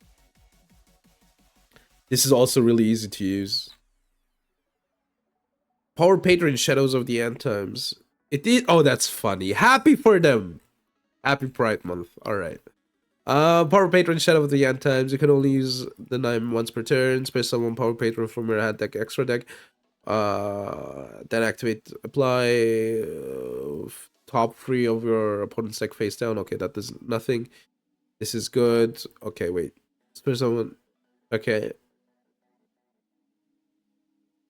This is also really easy to use. Power Patron Shadows of the End Times. It is... Oh, that's funny. Happy for them. Happy Pride Month. Alright. Power Patron Shadow of the End Times. You can only use the 9 once per turn. Special summon Power Patron from your hand deck, extra deck. Then activate, apply top 3 of your opponent's deck face down. Okay, that does nothing. This is good. Okay, wait. Special summon. Okay.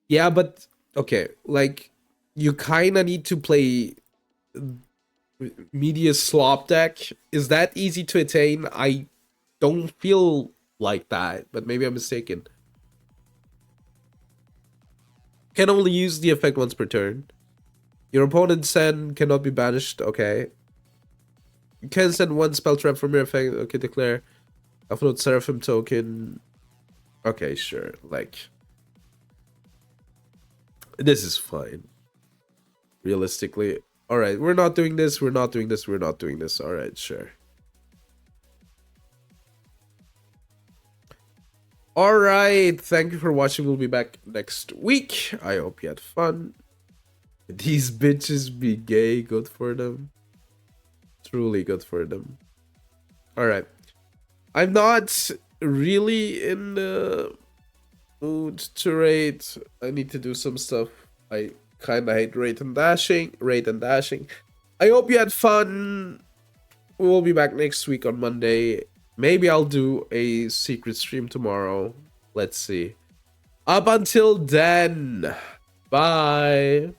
Yeah, but okay, like you kind of need to play media slop deck. Is that easy to attain? I don't feel like that, but maybe I'm mistaken. Can only use the effect once per turn. Your opponent's send cannot be banished. Okay. You can send one spell trap from your effect. Okay, declare. Upload Seraphim token. Okay, sure. Like, this is fine. Realistically. Alright, we're not doing this. We're not doing this. We're not doing this. Alright, sure. Alright, thank you for watching. We'll be back next week. I hope you had fun. These bitches be gay. Good for them. Truly good for them. Alright. I'm not really in the mood to raid. I need to do some stuff. I kind of hate raid and dashing. I hope you had fun. We'll be back next week on Monday. Maybe I'll do a secret stream tomorrow. Let's see. Up until then, bye.